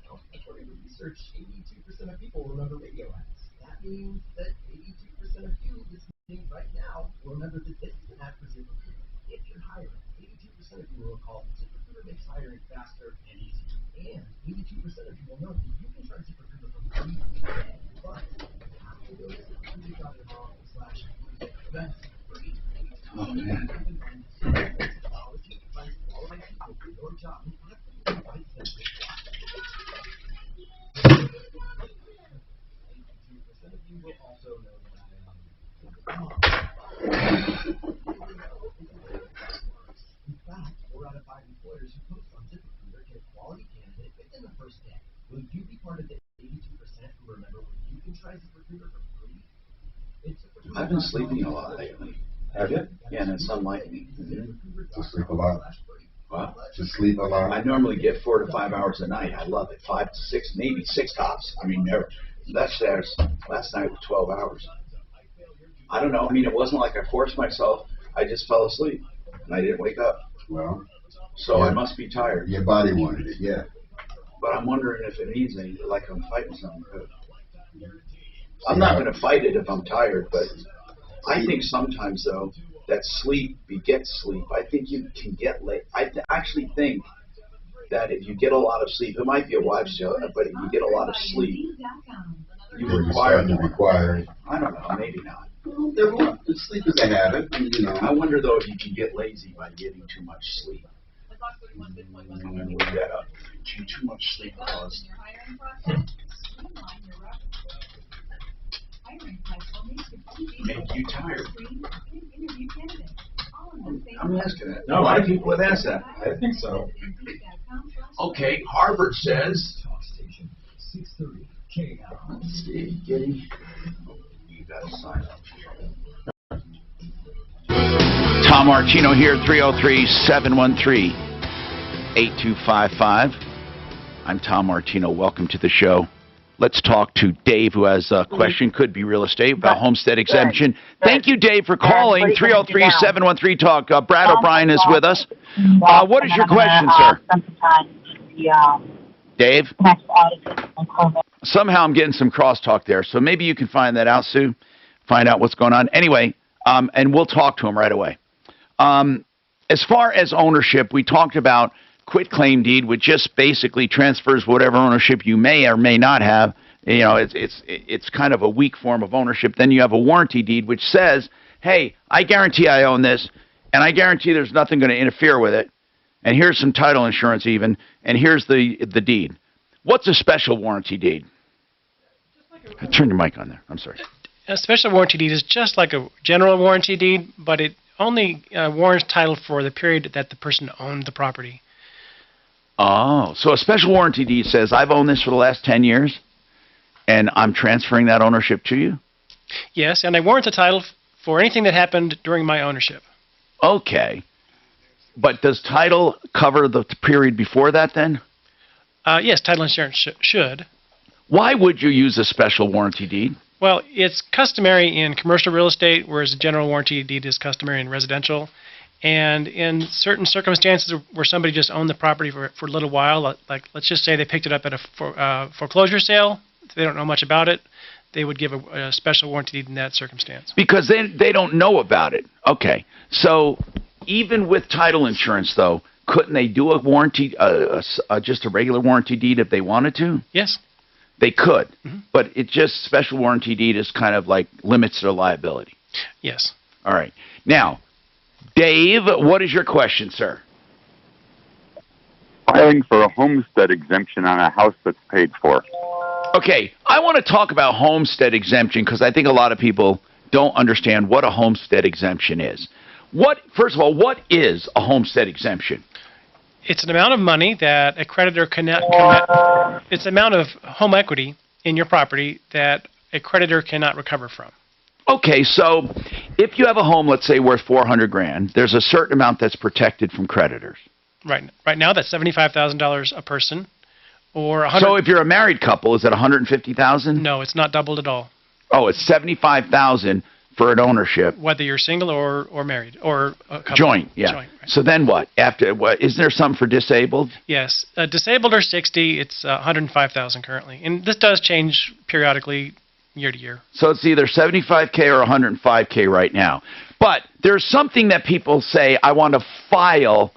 According to research, 82% of people remember radio ads. That means that 82% of you listening right now will remember that this is an ad for ZipRecruiter. If you're hiring, 82% of you will recall that ZipRecruiter makes hiring faster and easier. And 82% of you will know that you can try ZipRecruiter for free today. But you have to go to ZipRecruiter.com/free. That's free. Oh, man. In fact, 4 out of 5 employers who post on ZipRecruiter get a quality candidate within the first day. Will you be part of the 82% who remember when you can try ZipRecruiter for free? I've been sleeping a lot lately. Have you? Yeah, and it's unlike me. To sleep a lot. What? To sleep a lot. I normally get 4 to 5 hours a night. I love it. 5 to 6, maybe 6 tops. I mean, never. Last night was 12 hours. I don't know. I mean, it wasn't like I forced myself. I just fell asleep, and I didn't wake up. Well, So I must be tired. your body wanted it, yeah. But I'm wondering if it means anything, like I'm fighting something good. I'm not going to fight it if I'm tired, but I think sometimes, though, that sleep begets sleep. I think you can get late. I actually think that if you get a lot of sleep, it might be a wives' tale, but if you get a lot of sleep, you require more. I don't know, maybe not. Sleep is a habit, you know. I wonder, though, if you can get lazy by getting too much sleep. And we get up. Too much sleep causes. Make you tired. I'm asking that. No, a lot of people have asked that. I think so. Okay, Harvard says. Let's see, Giddy. You got to sign up. Tom Martino here, 303-713-8255. I'm Tom Martino. Welcome to the show. Let's talk to Dave, who has a question, could be real estate, about homestead exemption. Thank you, Dave, for calling. 303-713-TALK. Brad O'Brien is with us. What is your question, sir? Dave? Somehow I'm getting some crosstalk there, so maybe you can find that out, Sue. Find out what's going on. Anyway, and we'll talk to him right away. As far as ownership, we talked about quitclaim deed, which just basically transfers whatever ownership you may or may not have. You know, it's kind of a weak form of ownership. Then you have a warranty deed, which says, hey, I guarantee I own this, and I guarantee there's nothing going to interfere with it. And here's some title insurance even, and here's the deed. What's a special warranty deed? Turn your mic on there. I'm sorry. A special warranty deed is just like a general warranty deed, but it only warrants title for the period that the person owned the property. Oh, so a special warranty deed says, I've owned this for the last 10 years, and I'm transferring that ownership to you? Yes, and I warrant the title for anything that happened during my ownership. Okay. But does title cover the period before that then? Yes, title insurance should. Why would you use a special warranty deed? Well, it's customary in commercial real estate, whereas a general warranty deed is customary in residential. And in certain circumstances where somebody just owned the property for a little while, like let's just say they picked it up at a foreclosure sale, they don't know much about it, they would give a special warranty deed in that circumstance. Because they don't know about it. Okay. So even with title insurance, though, couldn't they do a warranty, just a regular warranty deed if they wanted to? Yes. they could. But it just, special warranty deed is kind of like limits their liability. Yes. All right. Now, Dave, what is your question, sir? Filing for a homestead exemption on a house that's paid for. Okay, I want to talk about homestead exemption because I think a lot of people don't understand what a homestead exemption is. First of all, what is a homestead exemption? It's an amount of money that a creditor it's the amount of home equity in your property that a creditor cannot recover from. Okay, so if you have a home, let's say worth $400,000, there's a certain amount that's protected from creditors. Right now, that's $75,000 a person, or 100. So if you're a married couple, is it $150,000? No, it's not doubled at all. Oh, it's $75,000 for an ownership. Whether you're single or married or a couple. Joint, yeah. Joint, right. So then what? Is there something for disabled? Yes, disabled or 60, it's $105,000 currently, and this does change periodically, year to year. So it's either $75K or $105K right now. But there's something that people say, I want to file.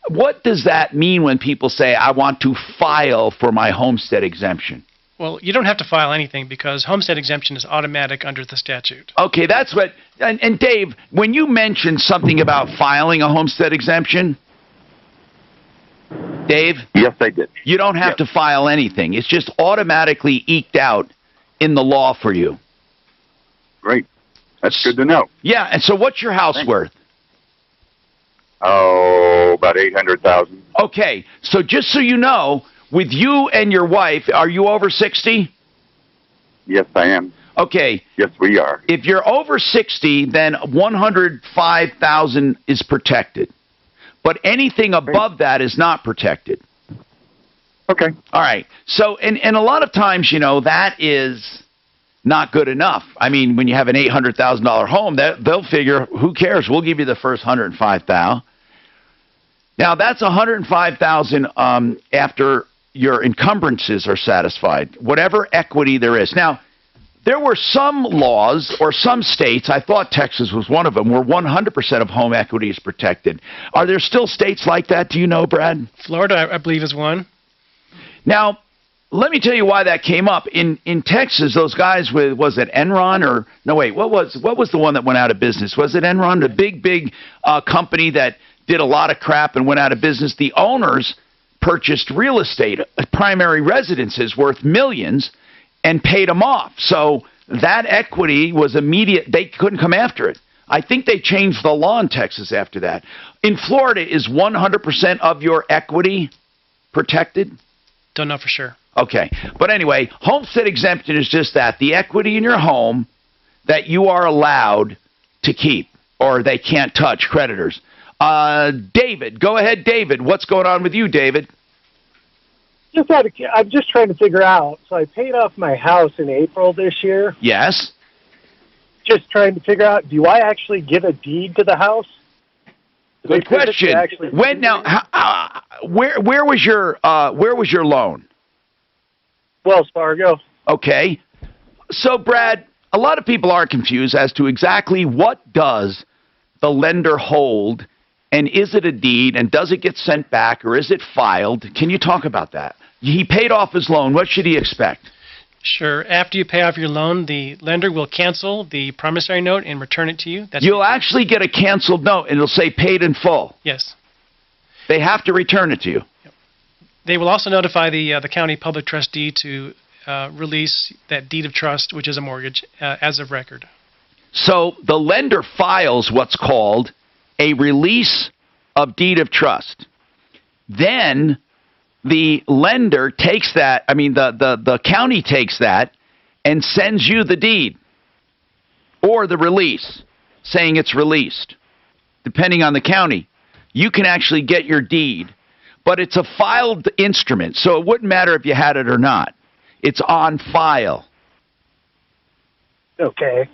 What does that mean when people say, I want to file for my homestead exemption? Well, you don't have to file anything because homestead exemption is automatic under the statute. Okay, that's what, and Dave, when you mentioned something about filing a homestead exemption, Dave? Yes, I did. You don't have to file anything. It's just automatically eked out in the law for you. Great. That's good to know. Yeah, and so what's your house worth? Oh, about $800,000. Okay, so just so you know, with you and your wife, are you over 60? Yes, I am. Okay. Yes, we are. If you're over 60, then $105,000 is protected. But anything above that is not protected. Okay. All right. So, and a lot of times, you know, that is not good enough. I mean, when you have an $800,000 home, they'll figure, who cares? We'll give you the first $105,000. Now, that's $105,000 after your encumbrances are satisfied, whatever equity there is. Now, there were some laws or some states, I thought Texas was one of them, where 100% of home equity is protected. Are there still states like that? Do you know, Brad? Florida, I believe, is one. Now, let me tell you why that came up. In Texas, those guys with, was it Enron or, no, wait, what was the one that went out of business? Was it Enron, the big company that did a lot of crap and went out of business? The owners purchased real estate, primary residences worth millions, and paid them off. So that equity was immediate. They couldn't come after it. I think they changed the law in Texas after that. In Florida, is 100% of your equity protected? Don't know for sure. Okay. But anyway, homestead exemption is just that. The equity in your home that you are allowed to keep or they can't touch, creditors. David, go ahead, David. What's going on with you, David? I'm just trying to figure out. So I paid off my house in April this year. Yes. Just trying to figure out, do I actually give a deed to the house? Good question. When now? Where was your loan? Wells Fargo. Okay. So, Brad, a lot of people are confused as to exactly what does the lender hold, and is it a deed, and does it get sent back, or is it filed? Can you talk about that? He paid off his loan. What should he expect? Sure. After you pay off your loan, the lender will cancel the promissory note and return it to you. You'll actually get a canceled note, and it'll say paid in full. Yes. They have to return it to you. They will also notify the county public trustee to release that deed of trust, which is a mortgage, as of record. So the lender files what's called a release of deed of trust. Then the lender takes that, the county takes that and sends you the deed or the release saying it's released. Depending on the county, you can actually get your deed, but it's a filed instrument, so it wouldn't matter if you had it or not. It's on file. Okay.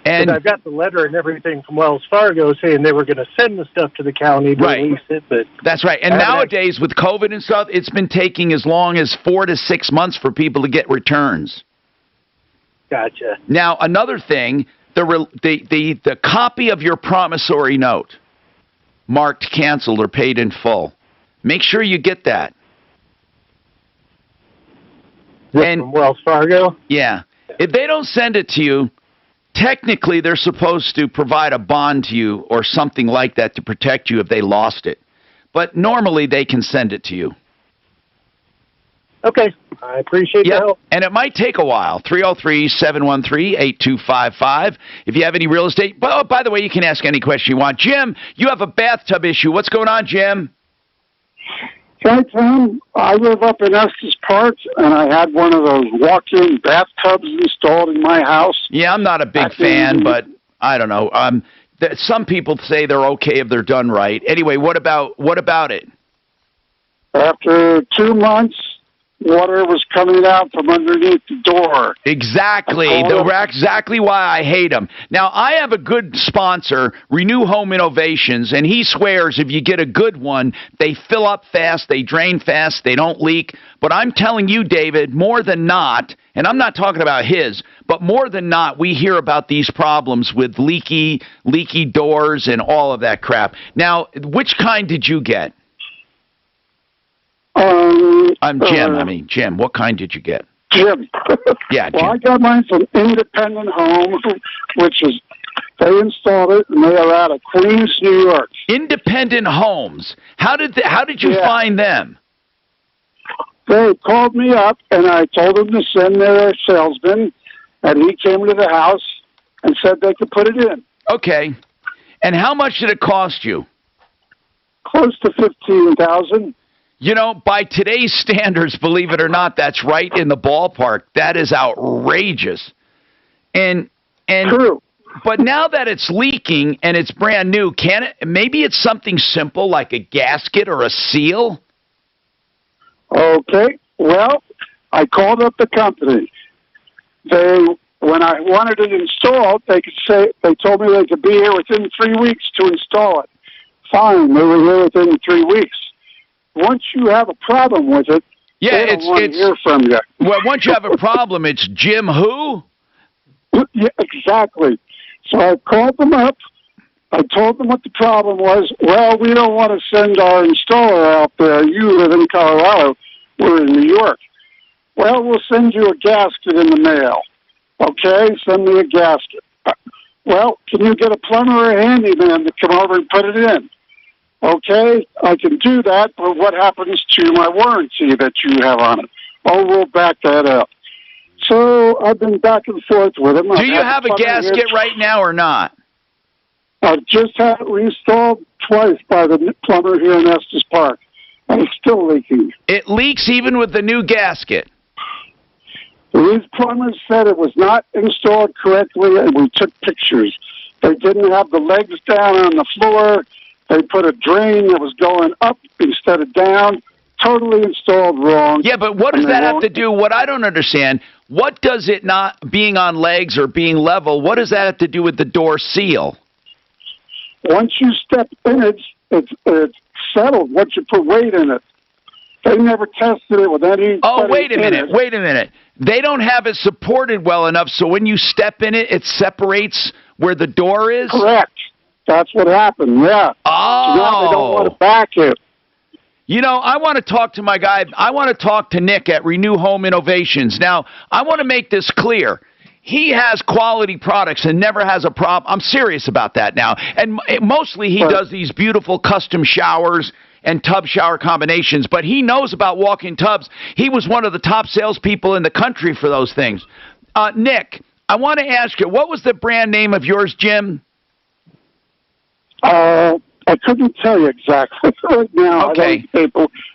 And I've got the letter and everything from Wells Fargo saying they were going to send the stuff to the county to release it, but that's right. And nowadays with COVID and stuff, it's been taking as long as 4 to 6 months for people to get returns. Gotcha. Now another thing, the copy of your promissory note marked canceled or paid in full. Make sure you get that. And from Wells Fargo? Yeah. If they don't send it to you, technically they're supposed to provide a bond to you or something like that to protect you if they lost it. But normally they can send it to you. Okay. I appreciate the help. And it might take a while. 303-713-8255. If you have any real estate. Oh, by the way, you can ask any question you want. Jim, you have a bathtub issue. What's going on, Jim? Hi, Tom. I live up in Estes Park, and I had one of those walk-in bathtubs installed in my house. Yeah, I'm not a big fan, but I don't know. Some people say they're okay if they're done right. Anyway, what about it? After 2 months, water was coming out from underneath the door. Exactly. Exactly why I hate them. Now, I have a good sponsor, Renew Home Innovations, and he swears if you get a good one, they fill up fast, they drain fast, they don't leak. But I'm telling you, David, more than not, and I'm not talking about his, but more than not, we hear about these problems with leaky doors and all of that crap. Now, which kind did you get? Jim. What kind did you get? Jim. Yeah, Jim. Well, I got mine from Independent Home, which is, they installed it, and they are out of Queens, New York. Independent Homes. How did you find them? They called me up, and I told them to send their salesman, and he came to the house and said they could put it in. Okay. And how much did it cost you? Close to $15,000. You know, by today's standards, believe it or not, that's right in the ballpark. That is outrageous. And True. But now that it's leaking and it's brand new, maybe it's something simple like a gasket or a seal? Okay. Well, I called up the company. When I wanted it installed, they told me they could be here within 3 weeks to install it. Fine, they were here within 3 weeks. Once you have a problem with it, they don't want to hear from you. Well, once you have a problem, it's Jim who? Yeah, exactly. So I called them up. I told them what the problem was. Well, we don't want to send our installer out there. You live in Colorado. We're in New York. Well, we'll send you a gasket in the mail. Okay, send me a gasket. Well, can you get a plumber or a handyman to come over and put it in? Okay, I can do that, but what happens to my warranty that you have on it? Oh, we'll back that up. So I've been back and forth with him. Do you have a gasket right now or not? I've just had it reinstalled twice by the plumber here in Estes Park, and it's still leaking. It leaks even with the new gasket? These plumbers said it was not installed correctly, and we took pictures. They didn't have the legs down on the floor. They put a drain that was going up instead of down. Totally installed wrong. Yeah, but what does that have to do? What I don't understand, what does it not being on legs or being level, what does that have to do with the door seal? Once you step in it, it's settled once you put weight in it. They never tested it with any... Oh, wait a minute. They don't have it supported well enough, so when you step in it, it separates where the door is? Correct. That's what happened, yeah. Oh. So now they don't want to back it. You know, I want to talk to my guy. I want to talk to Nick at Renew Home Innovations. Now, I want to make this clear. He has quality products and never has a problem. I'm serious about that now. And mostly he does these beautiful custom showers and tub shower combinations, but he knows about walk-in tubs. He was one of the top salespeople in the country for those things. Nick, I want to ask you, what was the brand name of yours, Jim? I couldn't tell you exactly right now. Okay.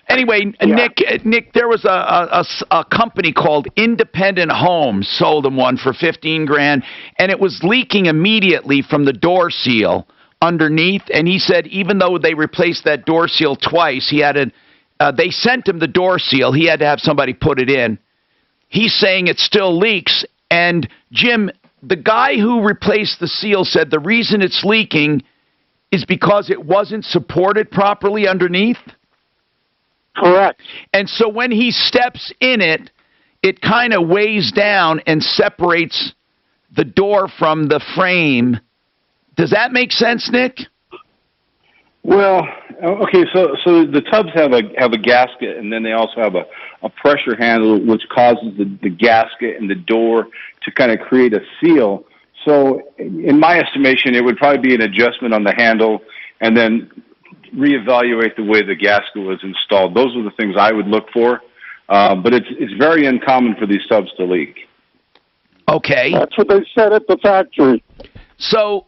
Anyway, yeah. Nick, there was a company called Independent Homes sold him one for $15,000, and it was leaking immediately from the door seal underneath. And he said even though they replaced that door seal twice, they sent him the door seal. He had to have somebody put it in. He's saying it still leaks. And Jim, the guy who replaced the seal said the reason it's leaking is because it wasn't supported properly underneath? Correct. And so when he steps in it, it kind of weighs down and separates the door from the frame. Does that make sense, Nick? Well, okay, so the tubs have a gasket, and then they also have a pressure handle, which causes the gasket and the door to kind of create a seal. So, in my estimation, it would probably be an adjustment on the handle, and then reevaluate the way the gasket was installed. Those are the things I would look for, but it's very uncommon for these tubs to leak. Okay, That's what they said at the factory. so.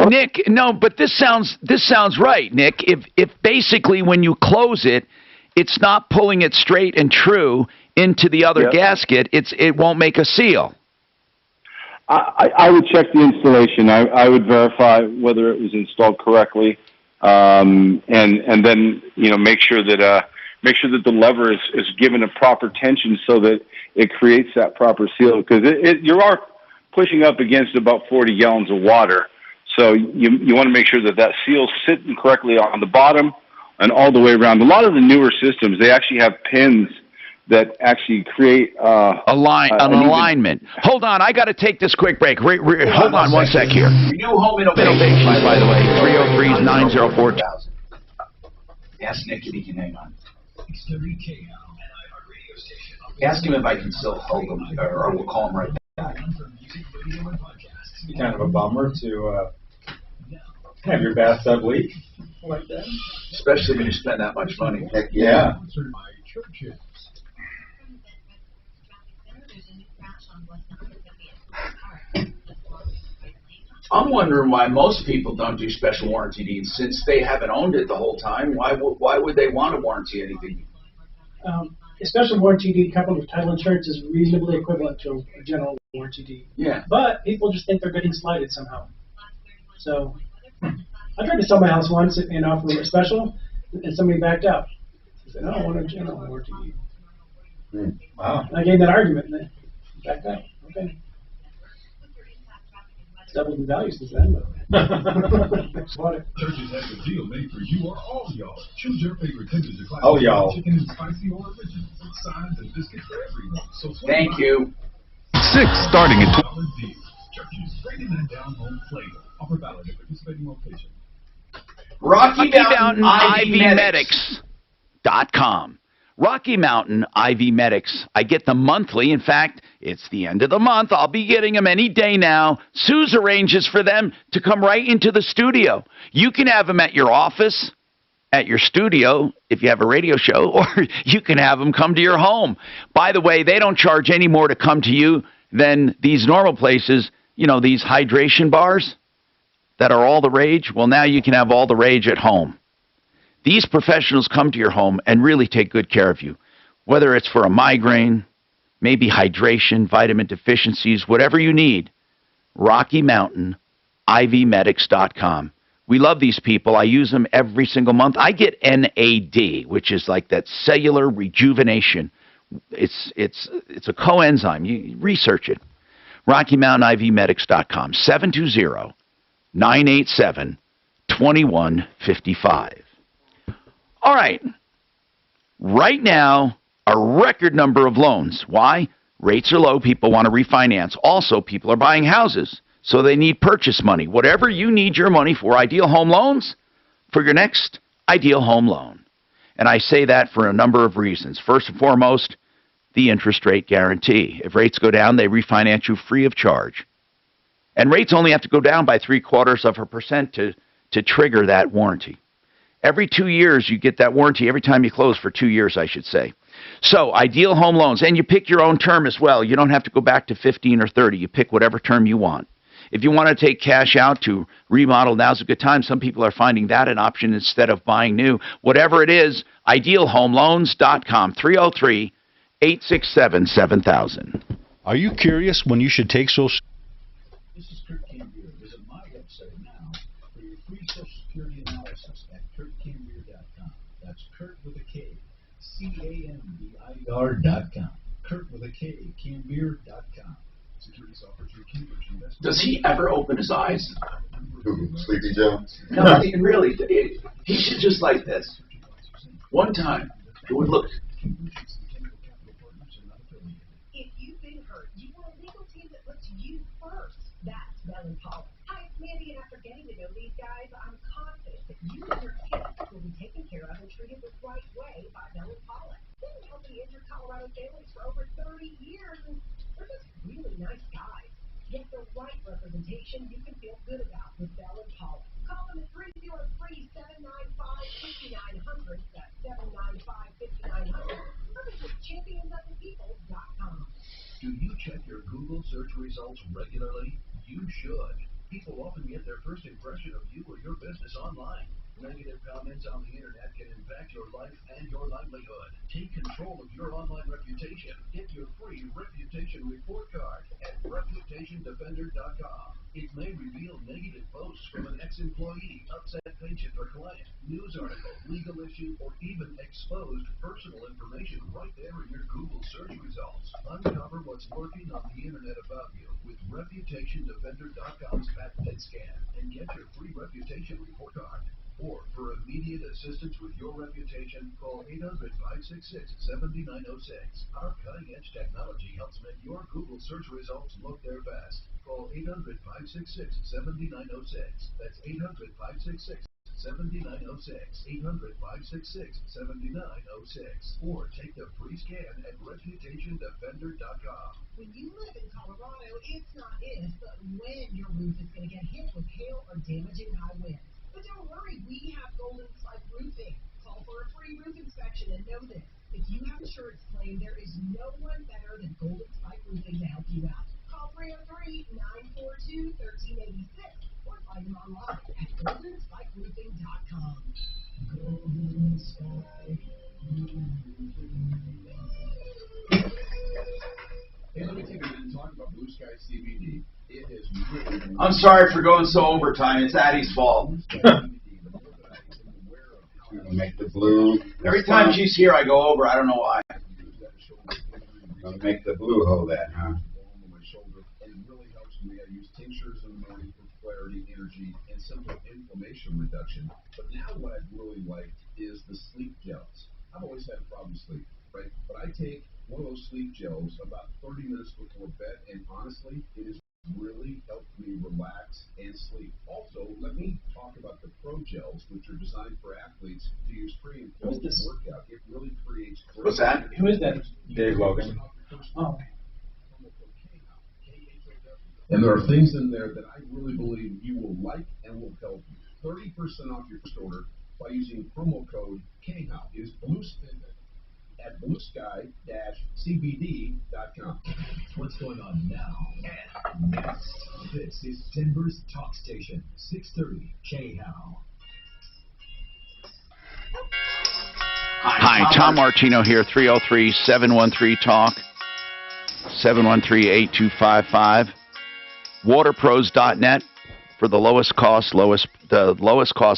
Nick, no, but this sounds right, Nick. If basically when you close it, it's not pulling it straight and true into the other gasket, it won't make a seal. I would check the installation. I would verify whether it was installed correctly, and then make sure that the lever is given a proper tension so that it creates that proper seal, because you are pushing up against about 40 gallons of water. So you want to make sure that seal's sitting correctly on the bottom and all the way around. A lot of the newer systems, they actually have pins that actually create an alignment. Hold on, I got to take this quick break. Hold on one sec here. Renew Home Innovations, by the way, 303-904. Ask Nick if he can hang on. Ask him if I can still hold him, or we'll call him right back. It's kind of a bummer to have your bathtub leak like that. Especially when you spend that much money. Heck yeah. I'm wondering why most people don't do special warranty deeds, since they haven't owned it the whole time. Why would they want to warranty anything? A special warranty deed coupled with title insurance is reasonably equivalent to a general warranty deed. Yeah. But people just think they're getting slighted somehow. So I tried to sell my house once and offer a special, and somebody backed out. I said, no, I want a general warranty deed. Wow. And I gave that argument, and they backed out. Okay. It's doubled in value since then, but bought it. Churches has a deal made for you or all y'all. Choose your favorite tenders of classic Oh, y'all. chicken and spicy or original with sides and biscuits for everyone. So Thank you. 6 starting at $12 deal. Churches breaking that down home flavor. Offer valid at participating location. Rocky Mountain IV Medics.com. Rocky Mountain IV Medics. I get them monthly. In fact, it's the end of the month. I'll be getting them any day now. Suze arranges for them to come right into the studio. You can have them at your office, at your studio, if you have a radio show, or you can have them come to your home. By the way, they don't charge any more to come to you than these normal places, these hydration bars that are all the rage. Well, now you can have all the rage at home. These professionals come to your home and really take good care of you, whether it's for a migraine, maybe hydration, vitamin deficiencies, whatever you need. Rocky Mountain IVMedics.com. We love these people. I use them every single month. I get NAD, which is like that cellular rejuvenation. It's a coenzyme. You research it. RockyMountainIVMedics.com. 720-987-2155. All right. Right now, a record number of loans. Why? Rates are low. People want to refinance. Also, people are buying houses, so they need purchase money. Whatever you need your money for, Ideal Home Loans, for your next Ideal Home Loan. And I say that for a number of reasons. First and foremost, the interest rate guarantee. If rates go down, they refinance you free of charge. And rates only have to go down by 0.75% to trigger that warranty. Every 2 years, you get that warranty. Every time you close for 2 years, I should say. So, Ideal Home Loans. And you pick your own term as well. You don't have to go back to 15 or 30. You pick whatever term you want. If you want to take cash out to remodel, now's a good time. Some people are finding that an option instead of buying new. Whatever it is, idealhomeloans.com. 303-867-7000. Are you curious when you should take Social This is Kurt Cambier. Visit my website now for your free Social Security analysis at KurtCambier.com. That's Kurt with a K. CAMBIER.com. Kurt with a K. Cambier.com. Securities offered through Cambridge Investment. Does he ever open his eyes? Sleepy Joe? No, I mean, really. He should just like this. One time, it would look. If you've been hurt, you want a legal team that puts you first. That's Bell & Pollock. Hi, it's Mandy, and after getting to know these guys, I'm confident that you and your kids treated the right way by Bell & Pollock. This company entered Colorado families for over 30 years, and they're just really nice guys. Get the right representation you can feel good about with Bell & Pollock. Call them at 303-795-5900. That's 795-5900. Or visit championsofthepeople.com. Do you check your Google search results regularly? You should. People often get their first impression of you or your business online. Negative comments on the internet can impact your life and your livelihood. Take control of your online reputation. Get your free reputation report card at reputationdefender.com. It may reveal negative posts from an ex-employee, upset patient or client, news article, legal issue, or even exposed personal information right there in your Google search results. Uncover what's lurking on the internet about you with reputationdefender.com's patented scan and get your free reputation report card. Or for immediate assistance with your reputation, call 800-566-7906. Our cutting-edge technology helps make your Google search results look their best. Call 800-566-7906. That's 800-566-7906. 800-566-7906. Or take the free scan at reputationdefender.com. When you live in Colorado, it's not if, but when your roof is going to get hit with hail or damaging high winds. But don't worry, we have Golden Spike Roofing. Call for a free roof inspection and know this. If you have insurance claim, there is no one better than Golden Spike Roofing to help you out. Call 303-942-1386 or find them online at goldenspikeroofing.com. Golden Spike Roofing. Hey, let me take a minute and talk about Blue Sky CBD. It is really... I'm sorry for going so overtime. It's Addie's fault. Make the blue. Every time she's here, I go over. I don't know why. Gonna make the blue hold that, huh? And it really helps me. I use tinctures in the morning for clarity, energy, and simple inflammation reduction. But now what I've really liked is the sleep gels. I've always had a problem with sleep, right? But I take one of those sleep gels about 30 minutes before bed, and honestly, it has really helped me relax and sleep. Also, let me talk about the Pro Gels, which are designed for athletes to use pre and post workout. It really creates. What's that? Who is that? Dave Logan. Oh. And there are things in there that I really believe you will like and will help you. 30% off your first order by using promo code KHOW. It is at bluesky-cbd.com. What's going on now and next? This is Denver's Talk Station, 630 KHOW. Hi, Tom Martino here, 303-713-TALK, 713-8255. Waterpros.net for the lowest cost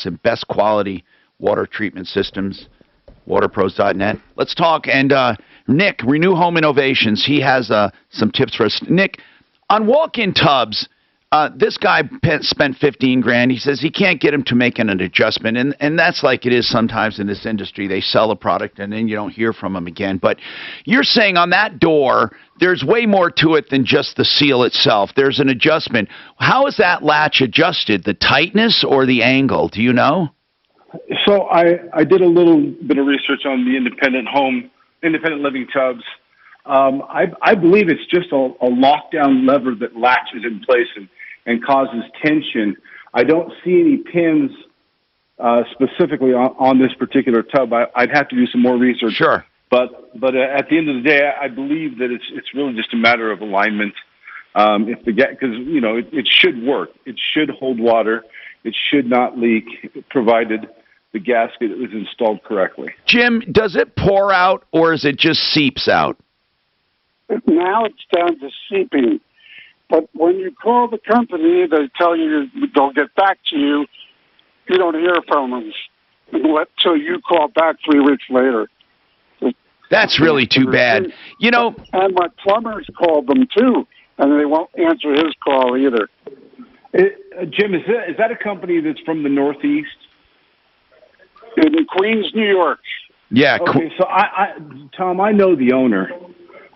and best quality water treatment systems. Waterpros.net. Let's talk. And Nick, Renew Home Innovations, he has some tips for us. Nick, on walk-in tubs, this guy spent $15,000. He says he can't get him to make an adjustment, and that's like it is sometimes in this industry. They sell a product and then you don't hear from them again. But you're saying on that door, there's way more to it than just the seal itself. There's an adjustment. How is that latch adjusted? The tightness or the angle? Do you know? So I did a little bit of research on the independent living tubs. I believe it's just a lockdown lever that latches in place and causes tension. I don't see any pins specifically on this particular tub. I'd have to do some more research. Sure. But at the end of the day, I believe that it's really just a matter of alignment. If because it should work. It should hold water. It should not leak, provided the gasket is installed correctly. Jim, does it pour out or is it just seeps out? Now it's down to seeping. But when you call the company, they tell you they'll get back to you. You don't hear from them until you call back 3 weeks later. That's really too bad. And my plumber's called them too, and they won't answer his call either. Jim, is that a company that's from the Northeast? In Queens, New York. Yeah. Okay, so Tom, I know the owner.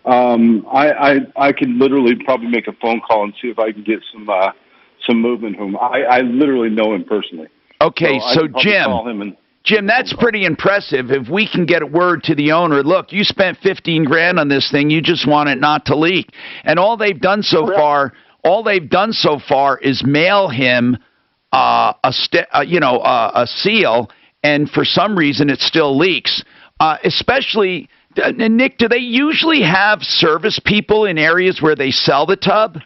I can literally probably make a phone call and see if I can get some movement from him. I literally know him personally. Okay, so Jim, Jim, that's pretty impressive. If we can get a word to the owner, look, you spent 15 grand on this thing, you just want it not to leak. And all they've done so far is mail him a seal, and for some reason it still leaks. Especially, Nick, do they usually have service people in areas where they sell the tub?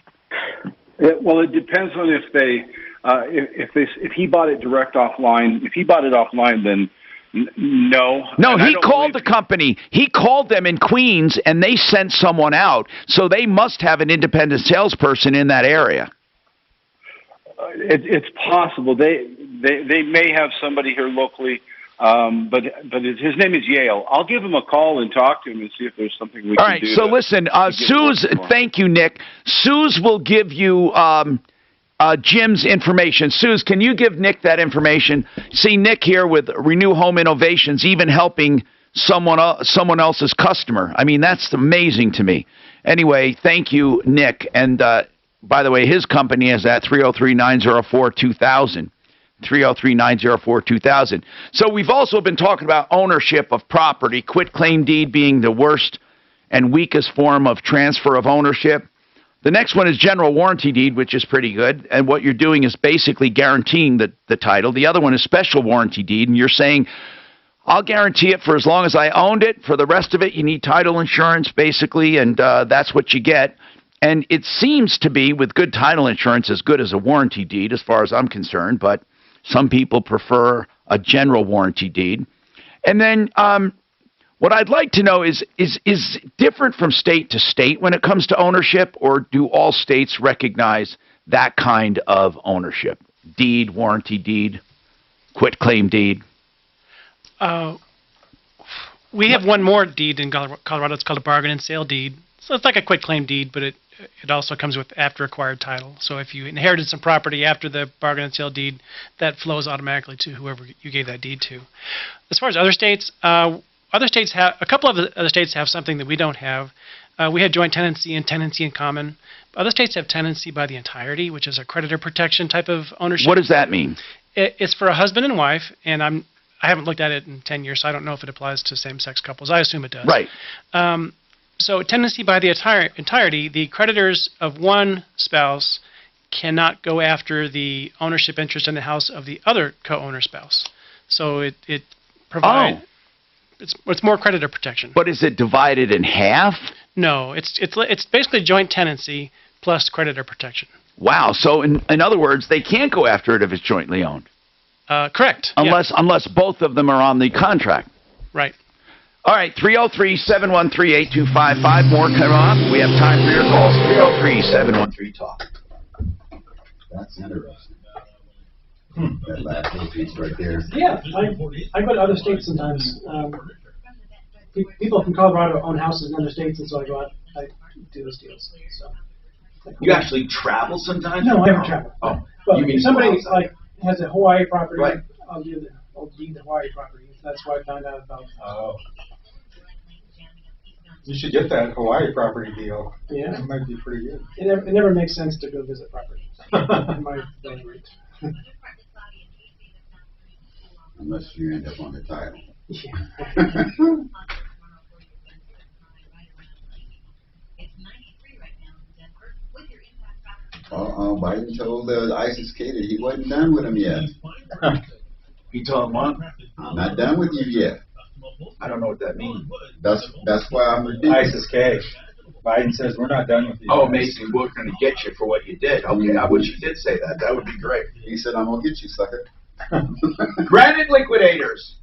Well, it depends on if they. If he bought it direct offline, if he bought it offline, then no. No, he called the company. He called them in Queens, and they sent someone out. So they must have an independent salesperson in that area. It's possible. They may have somebody here locally, but his name is Yale. I'll give him a call and talk to him and see if there's something we can do. All right, so listen, Suze, thank you, Nick. Suze will give you Jim's information. Suze, can you give Nick that information? See, Nick here with Renew Home Innovations, even helping someone else's customer. I mean, that's amazing to me. Anyway, thank you, Nick. And by the way, his company is at 303-904-2000. 303-904-2000. So we've also been talking about ownership of property, quitclaim deed being the worst and weakest form of transfer of ownership. The next one is general warranty deed, which is pretty good. And what you're doing is basically guaranteeing the title. The other one is special warranty deed. And you're saying, I'll guarantee it for as long as I owned it. For the rest of it, you need title insurance, basically. And that's what you get. And it seems to be, with good title insurance, as good as a warranty deed, as far as I'm concerned. But some people prefer a general warranty deed. And then what I'd like to know is different from state to state when it comes to ownership, or do all states recognize that kind of ownership? Deed, warranty deed, quitclaim deed? We have one more deed in Colorado. It's called a bargain and sale deed. So it's like a quitclaim deed, but it also comes with after acquired title. So if you inherited some property after the bargain and sale deed, that flows automatically to whoever you gave that deed to. As far as other states have a couple of other states have something that we don't have. We have joint tenancy and tenancy in common. Other states have tenancy by the entirety, which is a creditor protection type of ownership. What does that mean? It's for a husband and wife, and I haven't looked at it in 10 years, so I don't know if it applies to same-sex couples. I assume it does. Right. So tenancy by the entirety, the creditors of one spouse cannot go after the ownership interest in the house of the other co-owner spouse. So it provides... Oh. It's more creditor protection. But is it divided in half? No, it's basically joint tenancy plus creditor protection. Wow. So in other words, they can't go after it if it's jointly owned. Correct. Unless both of them are on the contract. Right. All right, 303-713-8255. More come on. We have time for your calls. 303-713-TALK. That's interesting. That last little piece right there. Yeah, I go to other states sometimes. People from Colorado own houses in other states, and so I go out, I do those deals. So. You actually travel sometimes? No, I never travel. Oh, but you mean if somebody has a Hawaii property, right. I'll deed the Hawaii property. That's why I found out about. Oh. You should get that Hawaii property deal. Yeah, it might be pretty good. It never makes sense to go visit property. My favorite. Unless you end up on the title. Yeah. Biden told ISIS K that he wasn't done with him yet. He told him what? I'm not done with you yet. I don't know what that means. That's why I'm ridiculous. ISIS K. Biden says we're not done with you. Oh, Mason, we're going to get you for what you did. Okay, I wish you did say that. That would be great. He said, I'm going to get you, sucker. Granite Liquidators.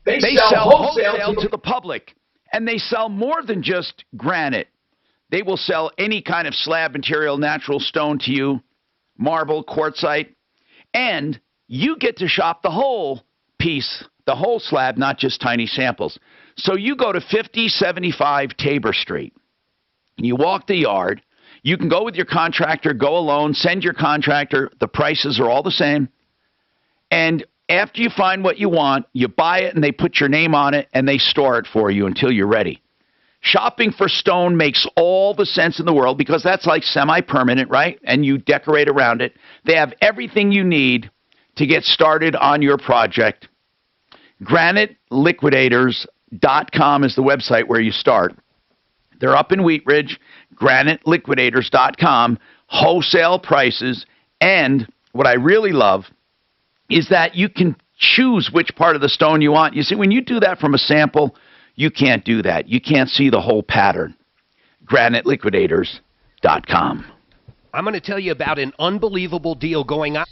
They sell wholesale to the public. And they sell more than just granite. They will sell any kind of slab material, natural stone to you, marble, quartzite. And you get to shop the whole piece, the whole slab, not just tiny samples. So you go to 5075 Tabor Street. And you walk the yard. You can go with your contractor, go alone, send your contractor. The prices are all the same. And after you find what you want, you buy it and they put your name on it and they store it for you until you're ready. Shopping for stone makes all the sense in the world because that's like semi-permanent, right? And you decorate around it. They have everything you need to get started on your project. GraniteLiquidators.com is the website where you start. They're up in Wheat Ridge. GraniteLiquidators.com, wholesale prices, and what I really love is that you can choose which part of the stone you want. You see, when you do that from a sample, you can't do that. You can't see the whole pattern. GraniteLiquidators.com. I'm going to tell you about an unbelievable deal going on.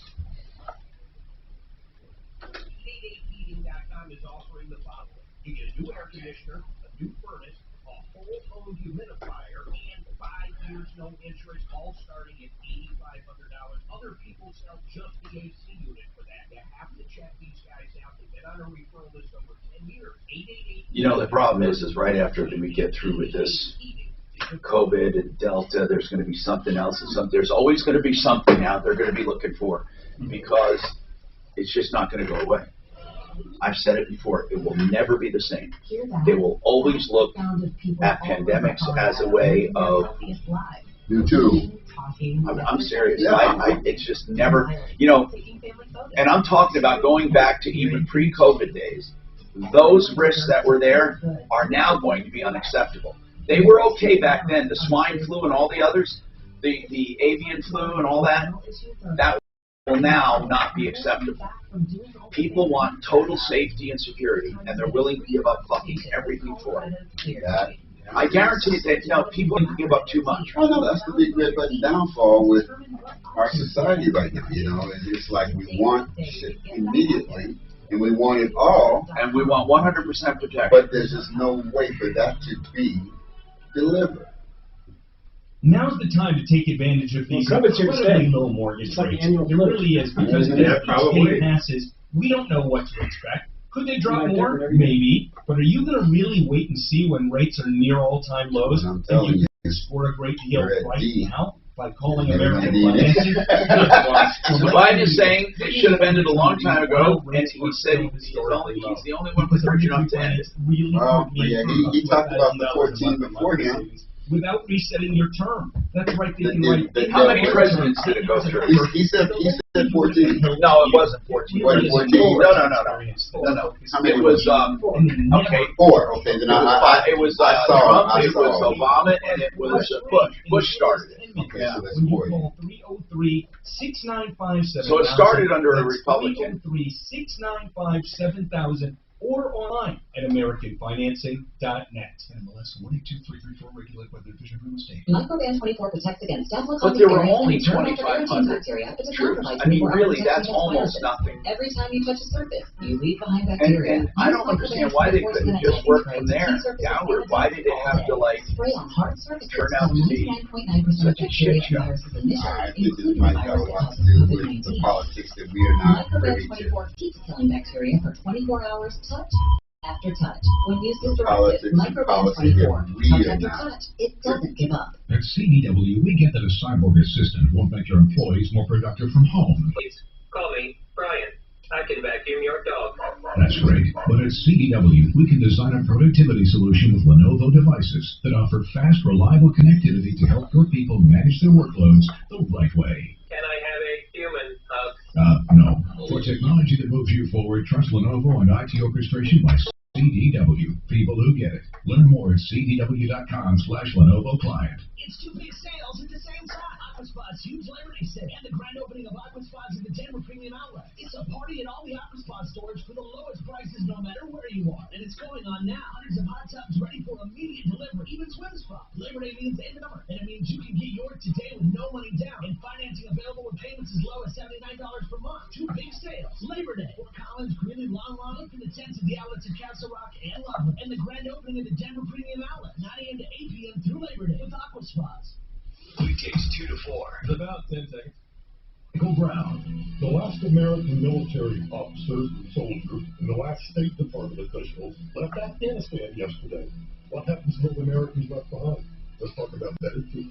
Heating.com is offering the following. You get a new air conditioner, a new furnace, a whole-home humidifier, and 5 years no interest, all starting at $8,500. Other people sell just the AC unit for that. You have to check these guys out. They've been on a referral list over 10 years. 888. You know, the problem is right after we get through with this COVID and Delta, there's going to be something else, and there's always going to be something out they're going to be looking for, because it's just not going to go away. I've said it before, it will never be the same. They will always look at pandemics as a way of... You too. I'm serious. It's just never, you know, and I'm talking about going back to even pre-COVID days. Those risks that were there are now going to be unacceptable. They were okay back then. The swine flu and all the others, the avian flu and all that, that will now not be acceptable. People want total safety and security, and they're willing to give up fucking everything for it. I guarantee that, you know, people can give up too much. Oh, no, that's the big red button downfall with our society right now, you know. It's like we want shit immediately, and we want it all. And we want 100% protection. But there's just no way for that to be delivered. Now's the time to take advantage of these incredibly low mortgage rates. It really is, because if it passes, we don't know what to expect. Could they drop more? Maybe. But are you going to really wait and see when rates are near all-time lows? I'm telling you, score a great deal right now by calling American Financing? So Biden is saying it should have ended a long time ago, and he said he's the only one with urgent on 10. Well, yeah, he talked about the 14 beforehand. Without resetting your term. That's right. How many presidents did it go through? He said 14. No, it wasn't 14. What, 14? No. It was, okay. 4. Okay, then it was Trump, it was Obama, and it was Bush. Bush started it. Okay, so that's 4. 303-695-7000. So it started under a Republican. 303-695-7000. Or online at AmericanFinancing.net. MLS 122334, regulated by the Division of Real Estate. Microban 24 protects against staphylococcus But there were aureus only and 2,500 bacteria. It's a troops. compromise I mean, 24-hour really, protection that's against almost viruses. nothing. Every time you touch a surface, you leave behind bacteria. And I don't understand why they couldn't just work from there downward. Why did it have to, like, spray on hard surfaces turn out to be 99.9% such a bacteria shit and show? viruses emissions, I think this including might the have a virus lot that to causes do with the COVID-19. politics that we are not privy Microban to. 24 keeps killing bacteria for 24 hours, touch after touch. When used as Politics directed, and Microban policy 24, that we touch are after not. touch, it doesn't give up. At CDW, we get that a cyborg assistant won't make your employees more productive from home. Please call me Brian. I can vacuum your dog. That's great. But at CDW, we can design a productivity solution with Lenovo devices that offer fast, reliable connectivity to help your people manage their workloads the right way. Can I have a human hug? No. For technology that moves you forward, trust Lenovo and IT orchestration by CDW. People who get it. Learn more at cdw.com/Lenovo Client. It's two big sales at the same time. Aquaspa's huge Labor Day sale and the grand opening of Aquaspa's at the Denver Premium Outlet. It's a party at all the Aquaspa stores for the lowest prices no matter where you are. And it's going on now. Hundreds of hot tubs ready for immediate delivery. Even swim spa. Labor Day means end of summer. And it means you can get yours today with no money down. And financing available with payments as low as $79 per month. Two big sales. Labor Day. Fort Collins, Greeley, Long Lawn. Look for the tents at the outlets of Castle Rock and Loveland. And the grand opening of the Denver Premium Outlet. 9 a.m. to 8 p.m. through Labor Day with Aquaspas. It takes 2 to 4. About 10 seconds. Michael Brown. The last American military officer and soldier and the last State Department official left Afghanistan yesterday. What happens to those Americans left behind? Let's talk about that too.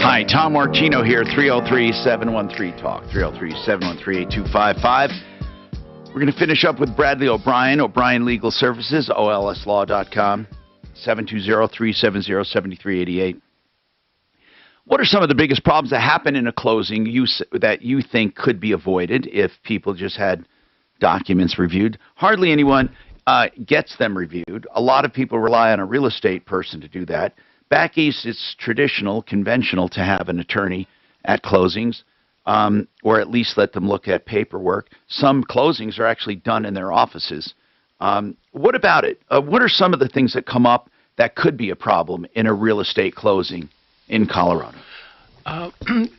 Hi, Tom Martino here, 303-713-TALK, 303-713-8255. We're going to finish up with Bradley O'Brien, O'Brien Legal Services, OLSlaw.com, 720-370-7388. What are some of the biggest problems that happen in a closing that you think could be avoided if people just had documents reviewed? Hardly anyone gets them reviewed. A lot of people rely on a real estate person to do that. Back east, it's traditional, conventional to have an attorney at closings, or at least let them look at paperwork. Some closings are actually done in their offices. What about it? What are some of the things that come up that could be a problem in a real estate closing in Colorado?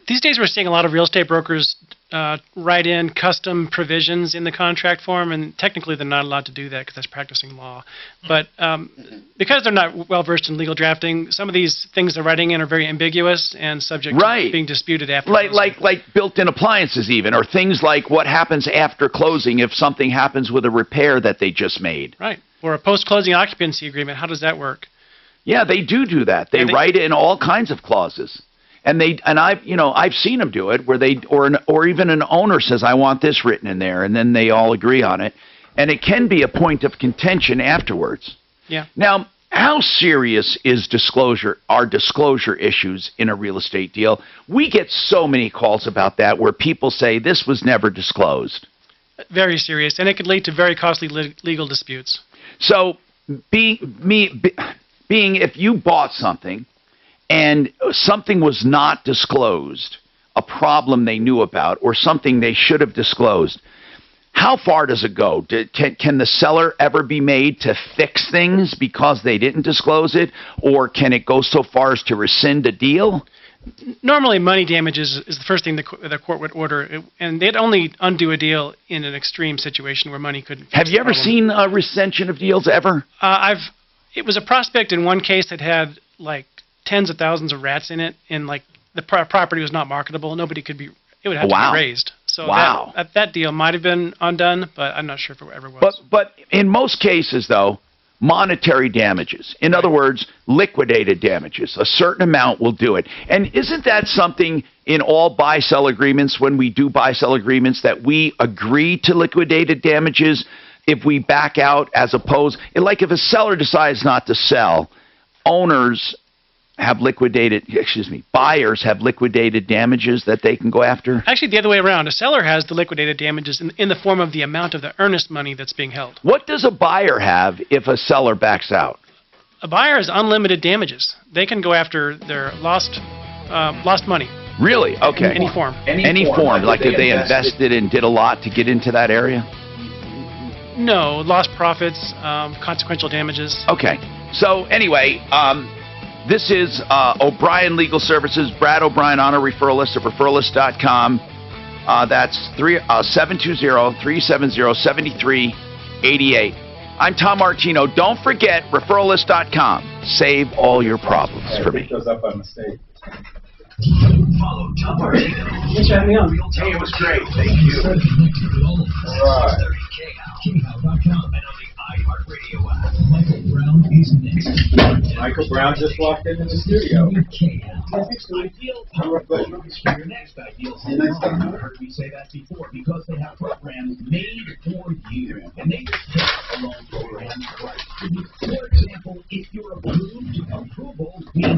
These days we're seeing a lot of real estate brokers write in custom provisions in the contract form, and technically they're not allowed to do that because that's practicing law. But because they're not well versed in legal drafting, some of these things they're writing in are very ambiguous and subject to being disputed after. Like built-in appliances even, or things like what happens after closing if something happens with a repair that they just made. Right. Or a post-closing occupancy agreement. How does that work? Yeah, they do that. They write in all kinds of clauses. And I've seen them do it where or even an owner says, I want this written in there, and then they all agree on it. And it can be a point of contention afterwards. Yeah. Now, how serious are disclosure issues in a real estate deal? We get so many calls about that where people say this was never disclosed. Very serious, and it could lead to very costly legal disputes. So, being if you bought something and something was not disclosed, a problem they knew about, or something they should have disclosed, how far does it go? Can the seller ever be made to fix things because they didn't disclose it, or can it go so far as to rescind a deal? Normally, money damages is the first thing the court would order, and they'd only undo a deal in an extreme situation where money couldn't fix Have you ever seen a rescission of deals ever? It was a prospect in one case that had like tens of thousands of rats in it, and like the property was not marketable. Nobody could be. It would have to be raised. So that deal might have been undone, but I'm not sure if it ever was. But in most cases, though, monetary damages. In other words, liquidated damages. A certain amount will do it. And isn't that something in all buy-sell agreements, when we do buy-sell agreements, that we agree to liquidated damages if we back out, as opposed, like if a seller decides not to sell, buyers have liquidated damages that they can go after? Actually, the other way around. A seller has the liquidated damages in the form of the amount of the earnest money that's being held. What does a buyer have if a seller backs out? A buyer has unlimited damages. They can go after their lost money. Really? Okay. Any form. Any form. Like if they invested and did a lot to get into that area? No. Lost profits, consequential damages. Okay. So anyway, this is O'Brien Legal Services, Brad O'Brien on a referral list at referralist.com. That's 720-370-7388. I'm Tom Martino. Don't forget referralist.com. Save all your problems for me. Goes up by mistake. Follow Tom Martino. Thanks for having me on. Hey, it was great. Thank you. All right. KHOW.com and on the iHeartRadio app. Michael Brown is next. Michael Brown just walked into the studio. Your next ideal. You've heard me say that before, because they have programs made for you, and they just pick a loan program right for you. For example, if you're approved, approval means